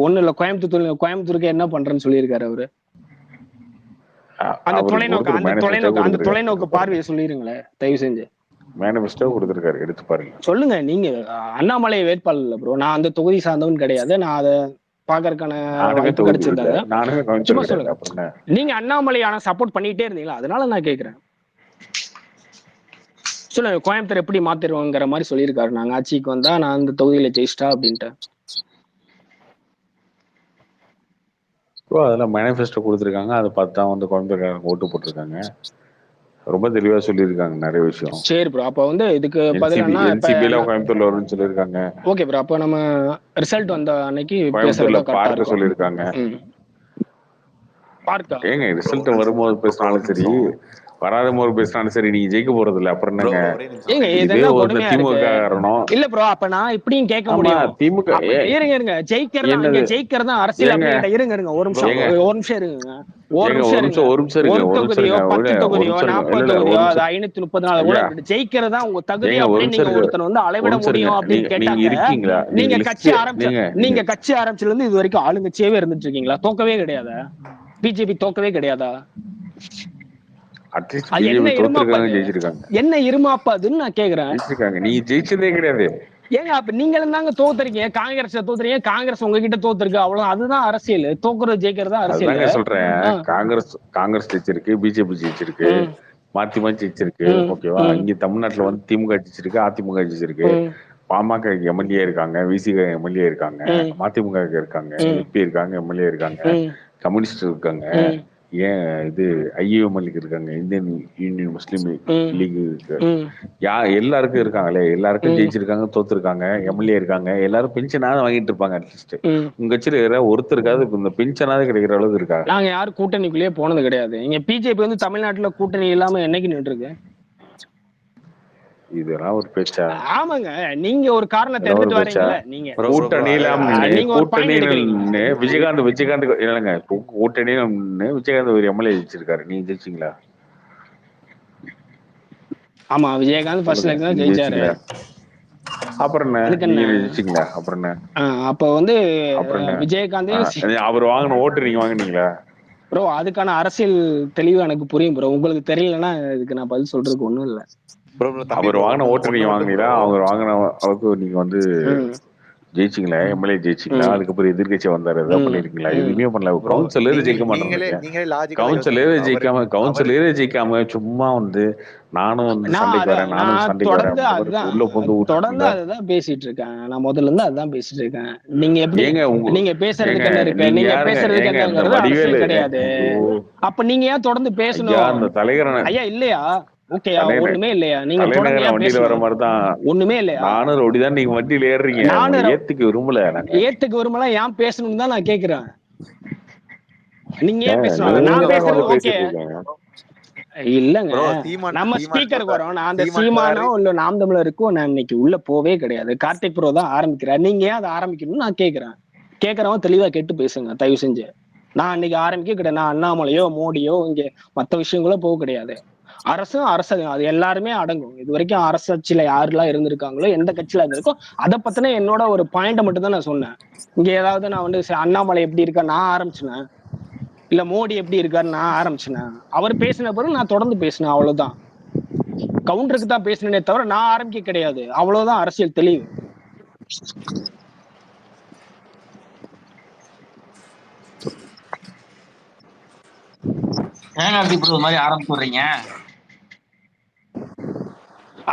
ஒண்ணு இல்ல, கோயம்புத்தூருக்கு என்ன பண்றேன்னு சொல்லியிருக்காரு அவரு. அந்த தொலைநோக்கு பார்வையை சொல்லிருங்களேன் தயவு செஞ்சு. மேனிஃபெஸ்டோ கொடுத்திருக்காரு, எடுத்து பாருங்க. சொல்லுங்க. நீங்க அண்ணாமலை வேட்பாளர் இல்ல ப்ரோ, நான் அந்த தொகுதி சார்ந்தவன் கிடையாது. நான் அதை பாக்கறதுக்கான வாய்ப்பு கிடைச்சிருந்தாங்க. சும்மா சொல்லுங்க. நீங்க அண்ணாமலையான சப்போர்ட் பண்ணிட்டே இருந்தீங்களா? அதனால நான் கேக்குறேன். சொல்லுங்க, கோயம்புத்தூர் எப்படி மாத்திருவோங்கிற மாதிரி சொல்லியிருக்காரு. நாங்க ஆட்சிக்கு வந்தா நான் அந்த தொகுதியில ஜெயிச்சிட்டா அப்படின்ட்டு. அதெல்லாம் மேனிஃபெஸ்டோ கொடுத்துருக்காங்க, அதை பார்த்து தான் வந்து கோயம்புத்தூர்காரங்க ஓட்டு போட்டிருக்காங்க. ரொம்ப தெளிவா சொல்லியிருக்காங்க நிறைய விஷயம். சரி ப்ரோ, அப்ப வந்து இதுக்கு பதிலா என்சிபில கோயம்புத்தூர்ல வரும்னு சொல்லியிருக்காங்க. ஓகே ப்ரோ, அப்ப நம்ம ரிசல்ட் வந்த அன்னைக்கு கோயம்புத்தூர்ல பார்க்க சொல்லியிருக்காங்க. பார்க்க ஏங்க ரிசல்ட் வரும்போது பேசினாலும் சரி, வராத போது பேசினாலும் சரி, நீங்க ஜெயிக்க போறது இல்ல. அப்புறம் என்னங்க திமுக காரணம் இல்ல ப்ரோ? அப்ப நான் இப்படியும் கேட்க முடியும். திமுக இருங்க ஜெயிக்கிறதா அரசியல் அப்படிங்கிற. இருங்க ஒரு நிமிஷம் இருங்க. ஒரு தொகுதியோ 10 தொகுதியோ 40 தொகுதியோ 534 ஜெயிக்கிறதா உங்க தகுதி அப்படின்னு நீங்க ஒருத்தர் வந்து அளவிட முடியும் அப்படின்னு கேட்டாங்க. நீங்க கட்சி ஆரம்பிச்சதுல இருந்து இது வரைக்கும் ஆளுங்கட்சியாவே இருந்துட்டு இருக்கீங்களா? தோக்கவே கிடையாதா? பிஜேபி தோக்கவே கிடையாதா? என்ன இருமாப்பாதுன்னு நான் கேக்குறேன். நீங்க ஜெயிச்சதே கிடையாது. ஏங்க அப்ப நீங்களும் தாங்க தோத்துறீங்க, காங்கிரஸ் தோத்துறீங்க, காங்கிரஸ் உங்ககிட்ட தோத்துருக்கு, அவ்வளவு. அதுதான் அரசியல். தோக்குறது ஜெயிக்கிறதா அரசியல். சொல்றேன், காங்கிரஸ் ஜெயிச்சிருக்கு, பிஜேபி ஜெயிச்சிருக்கு, மாத்தி ஜெயிச்சிருக்கு. ஓகேவா? இங்க தமிழ்நாட்டுல வந்து திமுக ஜெயிச்சிருக்கு, அதிமுக ஜெயிச்சிருக்கு, பாமக எம்எல்ஏ இருக்காங்க, விசிக எம்எல்ஏ இருக்காங்க, மதிமுக இருக்காங்க, எம்பி இருக்காங்க, எம்எல்ஏ இருக்காங்க, கம்யூனிஸ்ட் இருக்காங்க, ஏன் இது ஐஏஎம்எல் இருக்காங்க, இந்தியன் யூனியன் முஸ்லீம் லீக் இருக்கு, எல்லாருக்கும் இருக்காங்களே, எல்லாருக்கும் ஜெயிச்சிருக்காங்க, தோத்துருக்காங்க, எம்எல்ஏ இருக்காங்க, எல்லாரும் பென்ஷனாவது வாங்கிட்டு இருப்பாங்க. அட்லீஸ்ட் உங்க கட்சியில ஒருத்தருக்காவது இந்த பென்ஷனாவது கிடைக்கிற அளவுக்கு இருக்கா? நாங்க யாரும் கூட்டணிக்குள்ளேயே போனது கிடையாது. இங்க பிஜேபி வந்து தமிழ்நாட்டுல கூட்டணி இல்லாம என்னைக்கு நின்று இருக்கு? இதெல்லாம் ஒரு பேச்சா? ஆமாங்க, நீங்க ஒரு காரணத்தை எடுத்துட்டு வரீங்களா? நீங்க கூட்டணியில விஜயகாந்த் இல்லைங்க, கூட்டணியில விஜயகாந்த் ஒரு எம்எல்ஏ ஜெயிச்சிருக்காரு. நீங்க ஜெயிச்சிங்களா? ஆமா, விஜயகாந்த் ஃபர்ஸ்ட் எலெக்ஷன் ஜெயிச்சாரு. அப்புறம் என்ன ஜெயிச்சிங்களா? அப்புறம் என்ன? அப்ப வந்து விஜயகாந்த் அவர் வாங்கின ஓட்டு நீங்க வாங்கினீங்களா ப்ரோ? அதுக்கான அரசியல் தெளிவு எனக்கு புரியும் ப்ரோ. உங்களுக்கு தெரியலன்னா இதுக்கு நான் பதில் சொல்றதுக்கு ஒண்ணும் இல்ல. அவர் வாங்கின ஓட்டு நீங்க வாங்கினீங்களா? அவர் வாங்கின அளவுக்கு நீங்க வந்து ஜெயிச்சிங்களா? எம்எல்ஏ ஜெயிச்சிங்களா? அதுக்கப்புறம் எதிர்கட்சி வந்தாரு, ஏதாவது பண்ணிருக்கீங்களா? எதுவுமே பண்ணல. ப்ரோ கவுன்சிலரே ஜெயிக்க நீங்களே மாட்டேன். லாஜிக்கலா கவுன்சிலரே ஜெயிக்காம அவருக்கு சும்மா வந்து நானும் வந்து நான் சண்டைக்கு வரேன், நானும் நான் சண்டைக்கு வரேன் தொடர்ந்து அப்படின்ற மாதிரி உள்ள போந்து தொடர்ந்து விட்டுருந்தா அதுதான் பேசிட்டு இருக்கேன். நான் முதல்ல இருந்து அதுதான் பேசிட்டு இருக்கேன். நீங்க எப்படி ஏங்க நீங்க பேசுறதுக்கு என்ன இருக்கு? நீங்க நீங்க யாருங்க? பேசுறதுக்கு ஏங்க இந்த என்னங்கிறது வடிவேலு அரசியல் கிடையாது. ஐயோ அப்ப நீங்க ஏன் தொடர்ந்து ஐயா, பேசணும்? இந்த தலைகரனை ஐயா இல்லையா? ஓகேயா? ஒண்ணுமே இல்லையா? நீங்க தொடர்ந்து தலைநகர ஏன் வண்டியில வர பேசணும்? மாதிரிதான் ஒண்ணுமே இல்லையா? நானும் ரொடிதான். நீங்க வண்டியில ஏறுறீங்க, நானு உங்களை ஏத்துக்க விரும்பல நாங்க. ஏத்துக்கு விரும்பலாம். ஏன் பேசணும்னு தான் நான் கேக்குறேன். நீங்க ஏன் ஏங்க பேசணும்? நீங்க நான் தாங்க பேசுறது வந்து ஓகே பேசிட்டு இருக்கீங்க. இல்லங்க. ப்ரோ. சீமான் நம்ம சீமான் ஸ்பீக்கருக்கு சொல்றாரு. வரோம். நான் அந்த சீமான் சீமானோ சொல்றாரு. இல்ல நாம் தமிழருக்கும் நான் இன்னைக்கு உள்ள போவே கிடையாது. கார்த்திக் ப்ரோ தான் ஆரம்பிக்கிறார். நீங்க ஏன் அதை ஆரம்பிக்கணும்னு நான் கேக்குறேன். கேக்குறவன் தெளிவா கேட்டு பேசுங்க தயவு செஞ்சு. நான் இன்னைக்கு ஆரம்பிக்க கிடையாது. நான் அண்ணாமலையோ மோடியோ இங்க மத்த விஷயங்களோ போக கிடையாது. அரசும் அது எல்லாருமே அடங்கும். இது வரைக்கும் அரசாட்சியில யாரெல்லாம் இருந்திருக்காங்களோ, எந்த கட்சியில இருந்திருக்கோ அதை பத்தின என்னோட ஒரு பாயிண்ட் மட்டும் தான் நான் சொன்னேன். இங்க ஏதாவது நான் வந்து அண்ணாமலை எப்படி இருக்கா நான் ஆரம்பிச்சேன், இல்ல மோடி எப்படி இருக்காரு நான் ஆரம்பிச்சேன். அவர் பேசின பிறகு நான் தொடர்ந்து பேசினேன், அவ்வளவுதான். கவுண்டருக்கு தான் பேசினே தவிர நான் ஆரம்பிக்க கிடையாது. அவ்வளவுதான் அரசியல் தெளிவு.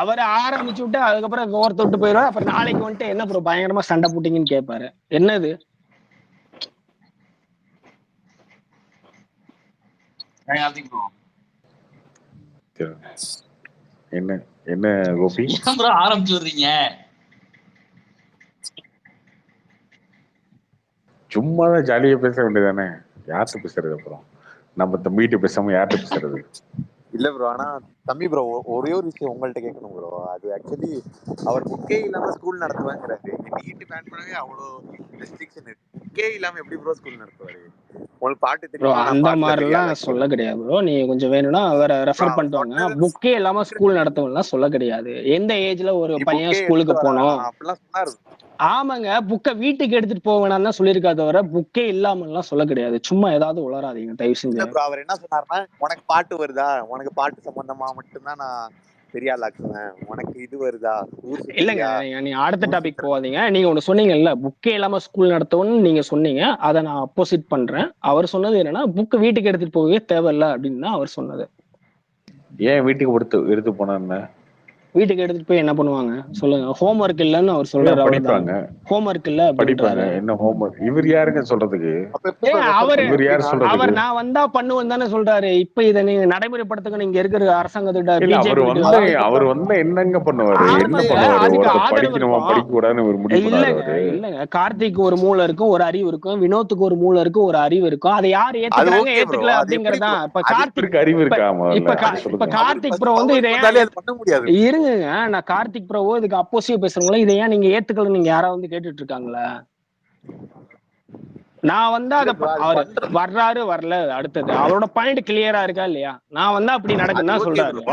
அவரை ஆரம்பிச்சு விட்டு அதுக்கப்புறம் ஒருத்த விட்டு போயிடுவாரு. அப்புறம் நாளைக்கு வந்துட்டு என்ன ப்ரோ பயங்கரமா சண்டை போட்டீங்கன்னு கேட்பாரு. என்னது என்ன என்ன கோபி ஆரம்பிச்சுடுறீங்க? சும்மாதான் ஜாலியா பேச வேண்டியதானே. யார்கிட்ட பேசுறது? அப்புறம் நம்ம தம்பிகிட்ட பேசாம யார்கிட்ட பேசுறது? இல்ல ப்ரோ, ஆனா தம்பி ப்ரோ ஒரே ஒரு விஷயம் உங்கள்ட்ட கேட்கணும் ப்ரோ. அது ஆக்சுவலி அவர் புக்கே இல்லாம ஸ்கூல் நடத்துவாங்கிறாரு. நீட் பேன் பண்ணவே அவ்வளோ ரெஸ்ட்ரிக்ஷன் இருக்கு. புக்கே இல்லாம எப்படி ப்ரோ ஸ்கூல் நடத்துவாரு? உங்களுக்கு பாட்டு ப்ரோ தெரியுமா? அந்த மாதிரிலாம் சொல்ல கிடையாது ப்ரோ. நீங்க கொஞ்சம் வேணும்னா அவரை ரெஃபர் பண்ணிட்டு வாங்க. புக்கே இல்லாம ஸ்கூல் நடத்தவங்கலாம் சொல்ல கிடையாது. எந்த ஏஜ்ல ஒரு பையன் ஸ்கூலுக்கு போனோம் அப்படிலாம் சொன்னாரு. ஆமாங்க. புக்கை வீட்டுக்கு எடுத்துட்டு போக வேணாம் தான் சொல்லியிருக்காரு தவிர புக்கே இல்லாம எல்லாம் சொல்ல கிடையாது. சும்மா ஏதாவது உளராதீங்க தயவு செஞ்சு. அவர் என்ன சொன்னாருன்னா, உனக்கு பாட்டு வருதா, உனக்கு பாட்டு சம்பந்தமா மட்டும்தான் நான் பெரிய ஆள் ஆக்குவேன், உனக்கு இது வருதா இல்லங்க. நீ அடுத்த டாபிக் போவாதீங்க. நீங்க ஒண்ணு சொன்னீங்கல்ல, புக்கே இல்லாம ஸ்கூல் நடத்தணும்னு நீங்க சொன்னீங்க. அதை நான் அப்போசிட் பண்றேன். அவர் சொன்னது என்னன்னா புக்கு வீட்டுக்கு எடுத்துட்டு போகவே தேவையில்லை அப்படின்னு தான் அவர் சொன்னது. ஏன் வீட்டுக்கு எடுத்து போனா என்ன? வீட்டுக்கு எடுத்துட்டு போய் என்ன பண்ணுவாங்க சொல்லுங்க? ஹோம் ஒர்க் இல்லன்னு அவர் சொல்றாரு. படிப்பாங்க. ஹோம் ஒர்க் இல்ல படிப்பாங்க. என்ன ஹோம் ஒர்க்? இவர் யாருங்க சொல்றதுக்கு? அவர் நான் வந்தா பண்ணுவேன் தானே சொல்றாரு. இப்ப இதை நீங்க நடைமுறைப்படுத்துங்க. நீங்க இருக்கிற அரசாங்கத்திட்ட அவர் வந்து என்னங்க பண்ணுவாரு? என்ன பண்ணுவாரு? படிக்கணுமா படிக்க கூடாதுன்னு ஒரு முடிவு பண்ணாரு. இல்லங்க. கார்த்திக் ஒரு மூளை இருக்கும், ஒரு அறிவு இருக்கும். வினோத்துக்கு ஒரு மூளை இருக்கும், ஒரு அறிவு இருக்கும். அதை யார் ஏத்துக்கிறாங்க ஏத்துக்கல அப்படிங்கறதா. இப்ப கார்த்திக் அறிவு இருக்கா? இப்ப கார்த்திக் ப்ரோ வந்து இதை பண்ண முடியாது. இருங்க. நான் கார்த்திக் ப்ரோவோ இதுக்கு அப்போசியா பேசுறவங்களா இதை ஏன் நீங்க ஏத்துக்கல? நீங்க யாராவது வந்து கேட்டுட்டு இருக்காங்களா? நான் வந்தா அதை வர்றாரு வரல அடுத்தது அவரோட பாயிண்ட் கிளியரா இருக்கா இல்லையா? நான் வந்தா அப்படி நடக்குன்னா சொல்றாரு.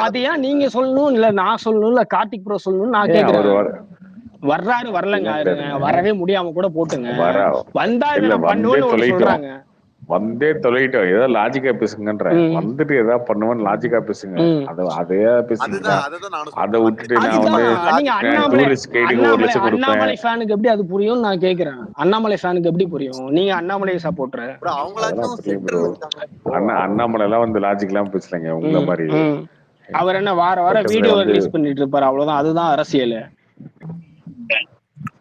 அது ஏன் நீங்க சொல்லணும் இல்ல நான் சொல்லணும் இல்ல கார்த்திக் ப்ரோ சொல்லணும் நான் கேக்குறேன். வர்றாரு வரலங்க. வரவே முடியாம கூட போட்டுங்க. வந்தா இதை பண்ணுவேன்னு சொல்றாங்க. வந்தே தொலைட்டோம். ஏதோ லாஜிக்கா பேசுங்கன்ற. வந்துட்டு ஏதாவது பண்ணுவேன்னு லாஜிக்கா பேசுங்க. அதே பேசுங்க. அதை விட்டுட்டு நான் வந்து அண்ணாமலை ஃபேனுக்கு எப்படி அது புரியும் நான் கேக்குறேன். அண்ணாமலை ஃபேனுக்கு எப்படி புரியும்? நீங்க அண்ணாமலை சப்போர்ட்டர். அண்ணாமலை எல்லாம் வந்து லாஜிக் எல்லாம் பேசலங்க உங்களை மாதிரி. அவர் என்ன வாரம் வீடியோ ரிலீஸ் பண்ணிட்டு இருப்பாரு, அவ்வளவுதான். அதுதான் அரசியல்.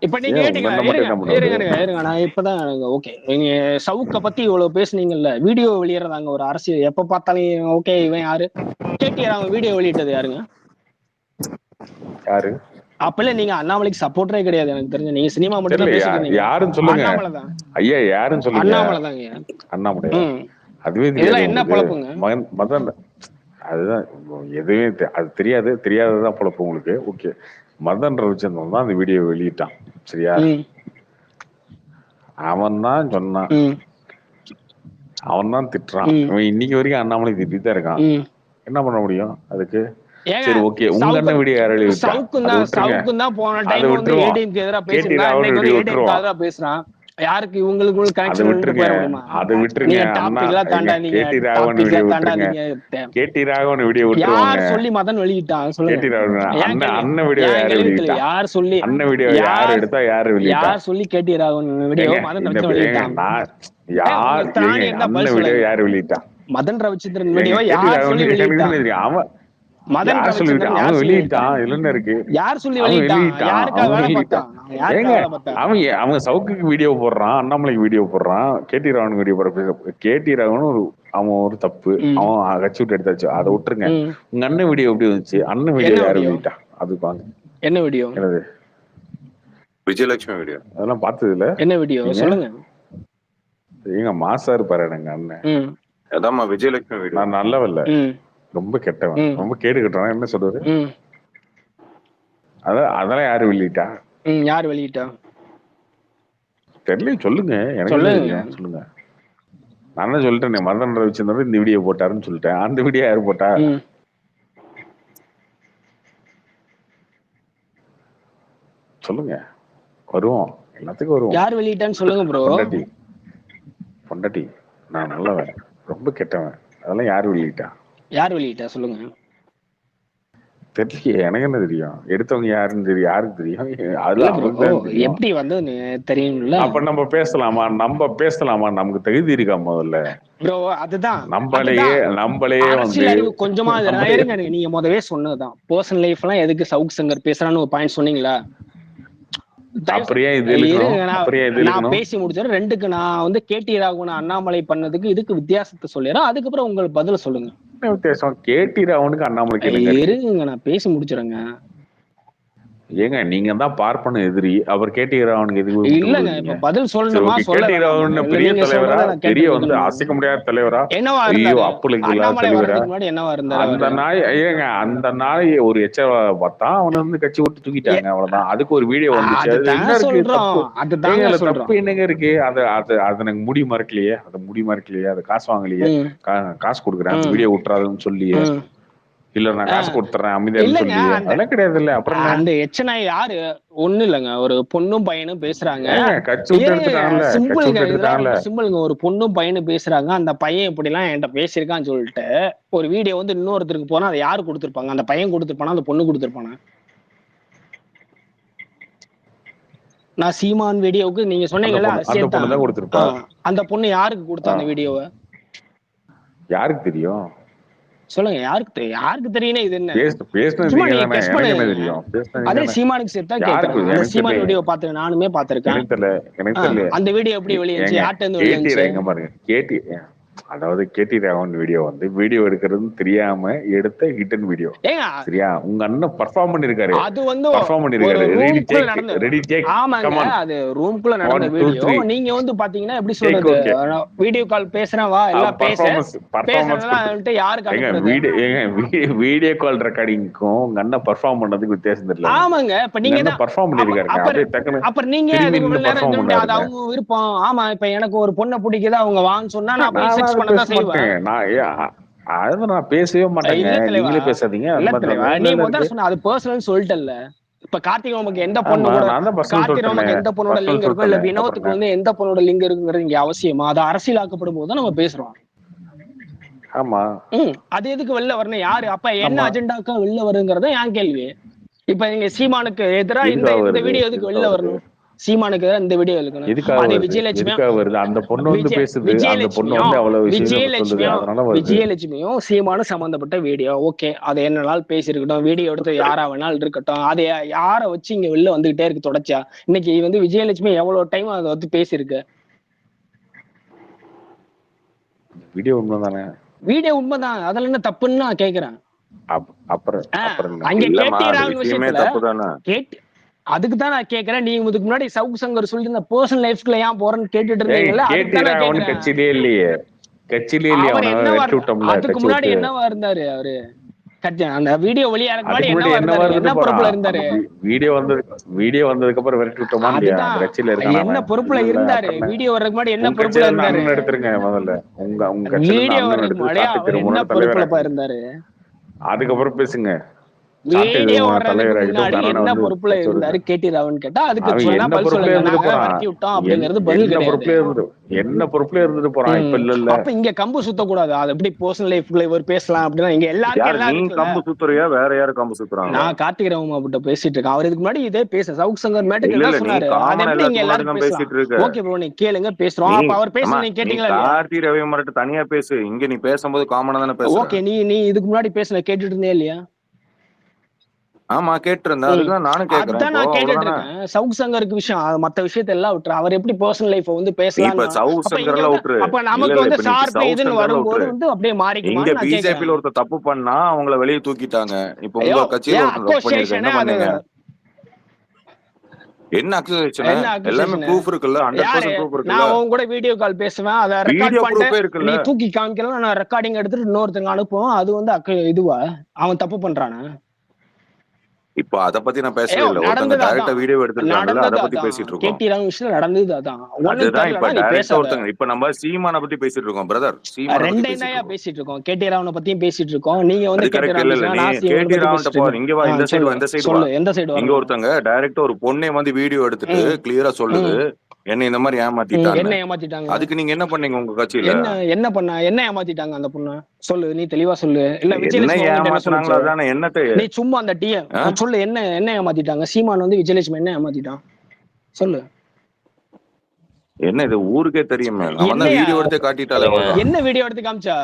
இப்ப நீங்க கேட்டீங்க. இருங்க நான் இப்பதான் ஓகே. நீங்க சவுக்க பத்தி இவ்வளவு பேசுனீங்கல்ல, வீடியோ வெளியிடறாங்க ஒரு அரசியல். எப்ப பார்த்தாலும் ஓகே இவன் யாரு கேட்டியாரு? அவங்க வீடியோ வெளியிட்டது யாருங்க? யாரு? அப்பல நீங்க அண்ணாமலைக்கு சப்போர்ட்டரே கிடையாது எனக்கு தெரிஞ்சு. நீங்க சினிமா மட்டும் தான் பேசுறீங்க. யாருன்னு சொல்லுங்க. அண்ணாமலைதான் ஐயா, யாருன்னு சொல்லுங்க. அண்ணாமலைதாங்க. அண்ணாமலை அதுவே இதெல்லாம் என்ன பொழப்புங்க? மதன் அதுதான் எதுவுமே அது தெரியாததான் பொழப்பு உங்களுக்கு. ஓகே. மதன் ரவிச்சந்திரன் தான் அந்த வீடியோ வெளியிட்டான். சரியா? அவன் தான் சொன்னான், அவன் தான் திட்டுறான். இவன் இன்னைக்கு வரைக்கும் அண்ணாமலை திட்டிட்டு தான் இருக்கான். என்ன பண்ண முடியும் அதுக்கு? சரி ஓகே. உங்க அண்ணன் வீடியோ யாரும் பேசுறான். யாருக்கு உங்களுக்கு அதை கனெக்ஷன் விட்டுருங்க போயிட முடியுமா? அதை விட்டுருங்க. நீங்க அண்ணா டாபிக்லாம் தாண்டாதீங்க, கேடி ராகவன் வீடியோ டாபிக்லாம் விட்டுருங்க. தாண்டாதீங்க. கேடி ராகவன் வீடியோ விட்டுருவாங்க. யார் சொல்லி மதன் வெளியிட்டான் சொல்லுங்க. கேடி ராகவன் ஏன் அண்ணன் கேள்வி அண்ணன் வீடியோ ஏன் யாரு கேள்வி வெளியிட்டா? யார் சொல்லி அண்ணன் வீடியோ யார் யார் எடுத்தா யாரு வெளியிட்டா? யார் சொல்லி கேடி ராகவன் வீடியோ ஏங்க மதன் இந்த ரவிச்சந்திரன் ஏங்க வெளியிட்டான்? நான் யார் உங்களுக்கு திராணி ஏங்க இருந்தா அண்ணன் பதில் வீடியோ சொல்லுங்க. யாரு வெளியிட்டா? மதன் ரவிச்சந்திரன் ஏங்க வீடியோ கேடி யார் ராகவன் சொல்லி எனக்கு வெளியிட்டான்? தெரியும். அவன் மதன் யார் சொல்லி ரவிச்சந்திரன் அவன் யார் சொல்லி வெளியிட்டான். வெளியிட்டான்? இதுல என்ன இருக்கு? யார் சொல்லி அவன் வெளியிட்டான்? வெளியிட்டான். யாருக்காக அவன் வேலை வெளியிட்டான். பார்த்தான்? யாருக்காக ஏங்க வேலை பார்த்தான்? அவன் சவுக்குக்கு வீடியோ போடுறான், அண்ணாமலைக்கு வீடியோ போடுறான், கேடி ராகவன் வீடியோ போடுற. கேடி ராகவன் அவன் ஒரு தப்பு, அவன் கட்சி விட்டு எடுத்தாச்சு, அதை விட்டுருங்க. உங்க அண்ணன் வீடியோ எப்படி வந்துச்சு? அண்ணன் வீடியோ என்ன யாரு வீடியோ? வெளியிட்டா? அது பாங்க. என்ன வீடியோ? என்னது விஜயலட்சுமி வீடியோ அதெல்லாம் பார்த்தது இல்ல என்ன வீடியோ சொல்லுங்க. ஏங்க மாசா இருப்பாரு எனக்கு அண்ணன். அதாம்மா விஜயலட்சுமி வீடியோ. நான் நல்லவல்ல, ரொம்ப கெட்டவன், ரொம்ப கேடு கட்டுறவன். என்ன சொல்றது? அதெல்லாம் யாரு வெளியிட்டா? யார் வெளியிட்டா தெரியல, சொல்லுங்க. எனக்கு சொல்லுங்க. நான் என்ன சொல்லிட்டேன், மதன் ரவிச்சந்திரன் இந்த வீடியோ போட்டாருன்னு சொல்லிட்டேன். அந்த வீடியோ யாரு போட்டா? சொல்லுங்க, வருவோம், எல்லாத்துக்கும் வருவோம். யார் வெளியிட்டான்னு சொல்லுங்க ப்ரோ. பொண்டாட்டி நான் நல்லவன், ரொம்ப கெட்டவன், அதெல்லாம் யாரு வெளியிட்டா? யார் வெளியிட்டா சொல்லுங்க. தெரியலையே, எனக்கு என்ன தெரியும்? எடுத்தவங்க யாருன்னு தெரியும், யாருக்கு தெரியும்? அதெல்லாம் எப்படி வந்து தெரியும்ல. அப்ப நம்ம பேசலாமா? நமக்கு தகுதி இருக்கா முதல்ல? ப்ரோ அதுதான் நம்மளையே வந்து கொஞ்சமா இருங்க. நீங்க முதவே சொன்னதுதான் பர்சனல் லைஃப் எல்லாம் எதுக்கு சவுக் சங்கர் பேசுறான்னு ஒரு பாயிண்ட் சொன்னீங்களா? நான் பேசி முடிச்சேன். ரெண்டுக்கு நான் வந்து கேடி ராகவன் அண்ணாமலை பண்ணதுக்கு இதுக்கு வித்தியாசத்தை சொல்லிடுறேன். அதுக்கப்புறம் உங்களுக்கு பதில சொல்லுங்க. வித்தியாசம் கேடி ராகவனுக்கு அண்ணாமலைக்கு இருங்க, நான் பேசி முடிச்சிருங்க. ஏங்க நீங்க தான் பார்ப்பன எதிரி, அவர் கேடி ராகவனுக்கு எதிரி இல்லங்க. இப்ப பதில் சொல்லணுமா? கேடி ராகவன் பெரிய தலைவரா, பெரிய வந்து அசைக்க முடியாத தலைவரா, என்னவா ஐயோ அப்பளுக்கு தலைவரா என்னவா இருந்தாரு? அந்த நாய் ஏங்க அந்த நாய் ஒரு எச்ச பார்த்தா அவனை வந்து கட்சி விட்டு தூக்கிட்டாங்க, அவ்வளவுதான். அதுக்கு ஒரு வீடியோ வந்துச்சு. அது என்ன இருக்கு தப்பு? என்னங்க இருக்கு? அது எனக்கு முடி மறக்கலையே, அது காசு வாங்கலையே, காசு கொடுக்குறேன் அந்த வீடியோ விட்டுறாதுன்னு சொல்லியே, இல்ல நான் காசு கொடுத்துறேன் அமைதியா சொல்லி, அதெல்லாம் கிடையாது. இல்ல அப்புறம் அந்த எச்சனா யாரு? ஒண்ணு இல்லங்க, ஒரு பொண்ணும் பையனும் பேசுறாங்க. சிம்பிளுங்க, ஒரு பொண்ணும் பையனும் பேசுறாங்க. அந்த பையன் இப்படி எல்லாம் என்கிட்ட பேசியிருக்கான்னு சொல்லிட்டு ஒரு வீடியோ வந்து இன்னொருத்தருக்கு போனா அதை யாரு கொடுத்திருப்பாங்க? அந்த பையன் கொடுத்திருப்பானா, அந்த பொண்ணு கொடுத்திருப்பானா? நான் சீமான் வீடியோவுக்கு நீங்க சொன்னீங்கல்ல, அந்த பொண்ணு யாருக்கு கொடுத்தா அந்த வீடியோவை? யாருக்கு தெரியும்? சொல்லுங்க, யாருக்கு தெரியும்? இது என்ன அதே சீமானுக்கு சேர்த்தா கேக்குறேன். சீமான் வீடியோ பாத்து நானுமே பாத்திருக்கேன். அந்த வீடியோ எப்படி வெளியே யார்ட்ட இருந்து வெளியே? அதாவது கேடி ராகவன் வீடியோ வந்து வீடியோ எடுக்கிறது தெரியாம எடுத்த ஹிட்டன் வீடியோ. சரியா? உங்க அண்ணன் பெர்ஃபார்ம் பண்ணிருக்காரு. அது வந்து ஆமாங்க, அது ரூம்குள்ள நடந்த வீடியோ. நீங்க வந்து பாத்தீங்கன்னா எப்படி சொல்றது, வீடியோ கால் பேசுறேன் வா எல்லாம் பேசுறேன் யாருக்கு வீடியோ கால் ரெக்கார்டிங்க்கும் உங்க அண்ணன் பெர்ஃபார்ம் பண்ணதுக்கு வித்தியாசம் தெரியல. ஆமாங்க, இப்ப நீங்க பெர்ஃபார்ம் பண்ணிருக்காரு. அப்புறம் நீங்க அது அவங்க விருப்பம். ஆமா, இப்ப எனக்கு ஒரு பொண்ணை பிடிக்குது, அவங்க வான்னு சொன்னா நான் போய் செக்ஸ் பண்ண தான் செய்வேன். நான் பேசவே மாட்டேங்க, நீங்களே பேசாதீங்க. நீ முதல்ல சொன்ன அது பர்சனல் சொல்லிட்டல்ல. இப்ப கார்த்திக் நமக்கு எந்த பொண்ணோட லிங்க் இருக்கும், இல்ல வினோத்துக்கு வந்து எந்த பொண்ணோட லிங்க் இருக்குங்கிறது இங்க அவசியமா? அது அரசியலாக்கப்படும் போது நம்ம பேசுறோம். ஆமா, அது எதுக்கு வெளில வரணும்? யாரு அப்ப என்ன அஜெண்டாக்கா வெளில வருங்கிறத என் கேள்வி. இப்ப நீங்க சீமானுக்கு எதிராக இந்த வீடியோ எதுக்கு வெளில வரணும்? சீமானுக்கு இந்த வீடியோ இருக்கணும். விஜயலட்சுமியும் சீமானும் சம்பந்தப்பட்ட வீடியோ. ஓகே, அது என்னனாலும் பேசிருக்கட்டும், வீடியோ எடுத்து யாரா வேணாலும் இருக்கட்டும். அது யார வச்சு இங்க வெளில வந்துகிட்டே இருக்கு தொடர்ச்சியா. இன்னைக்கு வந்து விஜயலட்சுமி எவ்வளவு டைம் அதை வந்து பேசிருக்கு. வீடியோ உண்மைதானே? வீடியோ உண்மைதான், அதுல என்ன தப்புன்னு நான் கேக்குறேன். அதுக்குதான் நான் கேக்குறேன். நீங்க இதுக்கு முன்னாடி சவுக் சங்கர் சொல்லிட்டு இந்த பர்சனல் லைஃப்ல ஏன் போறேன்னு கேட்டுட்டு இருந்தீங்கல்ல, கட்சியிலே இல்லையே. அதுக்கு முன்னாடி என்னவா இருந்தாரு அவரு? அந்த வீடியோ வெளியா என்ன பொறுப்புல இருந்தாரு? வீடியோ வந்ததுக்கு அப்புறம் விரட்டி விட்டோமா? என்ன பொறுப்புல இருந்தாரு? வீடியோ வர்றதுக்கு முன்னாடி என்ன பொறுப்புல இருந்தாரு? எடுத்துருங்க முதல்ல. உங்க வீடியோ வர்றதுக்கு முன்னாடி என்ன பொறுப்புல இருந்தாரு? அதுக்கப்புறம் பேசுங்க. வீடியோ சாட்டை வர்றதுக்கு தலைவராகட்டும் முன்னாடி கரோனா என்ன வந்து பொறுப்புல சொல்லுங்க. இருந்தாரு கேடி ராவன் கேட்டா அதுக்கு அவன் சொன்னா என்ன பதில் பொறுப்புல சொல்லுங்க. இருந்துட்டு நாங்க போறான், விரட்டி விட்டோம் அப்படிங்கிறது பதில் என்ன கிடையாது. பொறுப்புல இருந்துட்டு போறான். இப்ப இல்ல அப்ப இங்க கம்பு சுத்தக்கூடாது. அது எப்படி பர்சனல் லைஃப்ல இவர் பேசலாம் அப்படின்னா இங்க எல்லாருக்கும் யாரு எல்லாம் நீ இருக்குல்ல. கம்பு சுத்துறியா வேற யாரும் கம்பு சுத்துறாங்களா? நான் கார்த்திக் ராம கிட்ட பேசிட்டு இருக்கேன். அவர் இதுக்கு முன்னாடி இதே பேச சவுக் சங்கர் மேட்டுக்கு இல்ல என்ன இல்ல நீ சொன்னாரு, அது காமன் எப்படி இங்க எல்லாத்துக்கு முன்னாடி எல்லாரும் தான் பேசலாம். பேசிட்டு இருக்க. ஓகே ப்ரோ, நீ கேளுங்க பேசுறோம். நீ அப்ப அவர் பேச நீ நீ கேட்டீங்களா இல்லையா? கார்த்தி ரவி மட்டும் தனியா பேசு. இங்க நீ பேசும்போது காமனா தானே பேசுற. ஓகே, நீ இதுக்கு முன்னாடி பேசுன கேட்டுட்டு இருந்தே இல்லையா? ஆமா கேட்டு இருந்தேன். அதுக்குதான் நானும் கேக்குறேன். அதான் இப்போ நான் கேட்டுட்டு அவ்வளவுதானே. இருக்கேன். சவுக் சங்கருக்கு விஷயம் மத்த விஷயத்த எல்லாம் விட்டுரு. அவர் எப்படி பர்சனல் லைஃப் வந்து இப்ப பேசலாம்னா சவுத் அப்ப இங்க சங்கர் எல்லாம் வந்து விட்டுரு. அப்ப இல்ல நமக்கு இல்ல வந்து இப்ப நீ ஷார்ப் சவுத் இதுன்னு சங்கர் எல்லாம் வரும்போது விட்டுரு. வந்து அப்படியே இங்க மாறிக்குமான்னு நான் கேக்குறேன். பிஜேபியில ஒருத்தர் தப்பு பண்ணா அவங்கள வெளியே தூக்கிட்டாங்க. இப்ப ஐயோ, உங்க கட்சியில ஏன் ஒருத்தர் தப்பு பண்ணிருக்க, அக்கோசியேஷனே என்ன அது பண்ணீங்க? என்ன அக்யூசேஷன்? என்ன எல்லாமே அக்யூசேஷன்? ப்ரூஃப் இருக்குல்ல. யாரு 100% ப்ரூஃப் இருக்குல்ல. நான் உன் கூட வீடியோ கால் பேசுவேன், அதை ரெக்கார்ட் வீடியோ பண்ணிட்டு ப்ரூஃபே இருக்குல்ல. நீ தூக்கி காமிக்கலாம், நான் ரெக்கார்டிங் எடுத்துட்டு இன்னொருத்தங்க அனுப்புவோம். அது வந்து இதுவா அவன் தப்பு பண்றானா? இப்ப அத பத்தி நான் பேசவே ஐயோ, இல்ல. ஒருத்தங்க நடந்தது டைரக்டா அதான். வீடியோ எடுத்திருக்காங்கல்ல, நடந்தது அத பத்தி அதான். பேசிட்டு இருக்கோம். கேடி ராம் விஷயம் நடந்தது அதான். ஒண்ணும் அதுதான் இப்ப தெரியலன்னா நீ டைரக்டா பேசாத. ஒருத்தங்க இப்ப நம்ம சீமான பத்தி பேசிட்டு இருக்கோம் பிரதர். சீமான பத்தி ரெண்டையும் பேசிட்டு தான் இருக்கோம். பேசிட்டு இருக்கோம். கேடி ராவனை பத்தியும் பேசிட்டு இருக்கோம். நீங்க வந்து அது கேடி கரெக்ட். ராம் இல்ல இல்ல பேசுனா நீ நான் சீமானை கேடி பத்தி ராவன்ட்ட பேசிட்டு போ. இருக்கேன். இங்க வா, இந்த சைடு சொல்லு வா, இந்த சைடு வா. சொல்லு எந்த சைடு இங்க வரணும்? ஒருத்தங்க டைரக்டா ஒரு பொண்ணை வந்து வீடியோ எடுத்துட்டு கிளியரா சொல்லுது, என்ன இந்த மாதிரி என்ன ஏமாத்திட்டான்னு. ஏமாத்திட்டாங்க? அதுக்கு நீங்க என்ன பண்ணீங்க உங்க கட்சியில? என்ன பண்ண என்ன ஏமாத்திட்டாங்க அந்த பொண்ணு? சொல்லு, நீ தெளிவா சொல்லு. இல்ல என்ன விஜயலட்சுமி உங்ககிட்ட என்ன ஏமாத்துனாங்களோ சொல்லுச்சு? அதானே. என்னத்தை நீ சும்மா அந்த சொல்லு, என்ன ஏமாத்திட்டாங்க? சீமான் வந்து விஜயலட்சுமி என்ன ஏமாத்திட்டான் சொல்லு. என்ன இது ஊருக்கே தெரியுமே. அவன் தான் என்னையா வீடியோ எடுத்து காட்டிட்டாலே அவ்வளவுதான். என்ன வீடியோ எடுத்து காமிச்சா?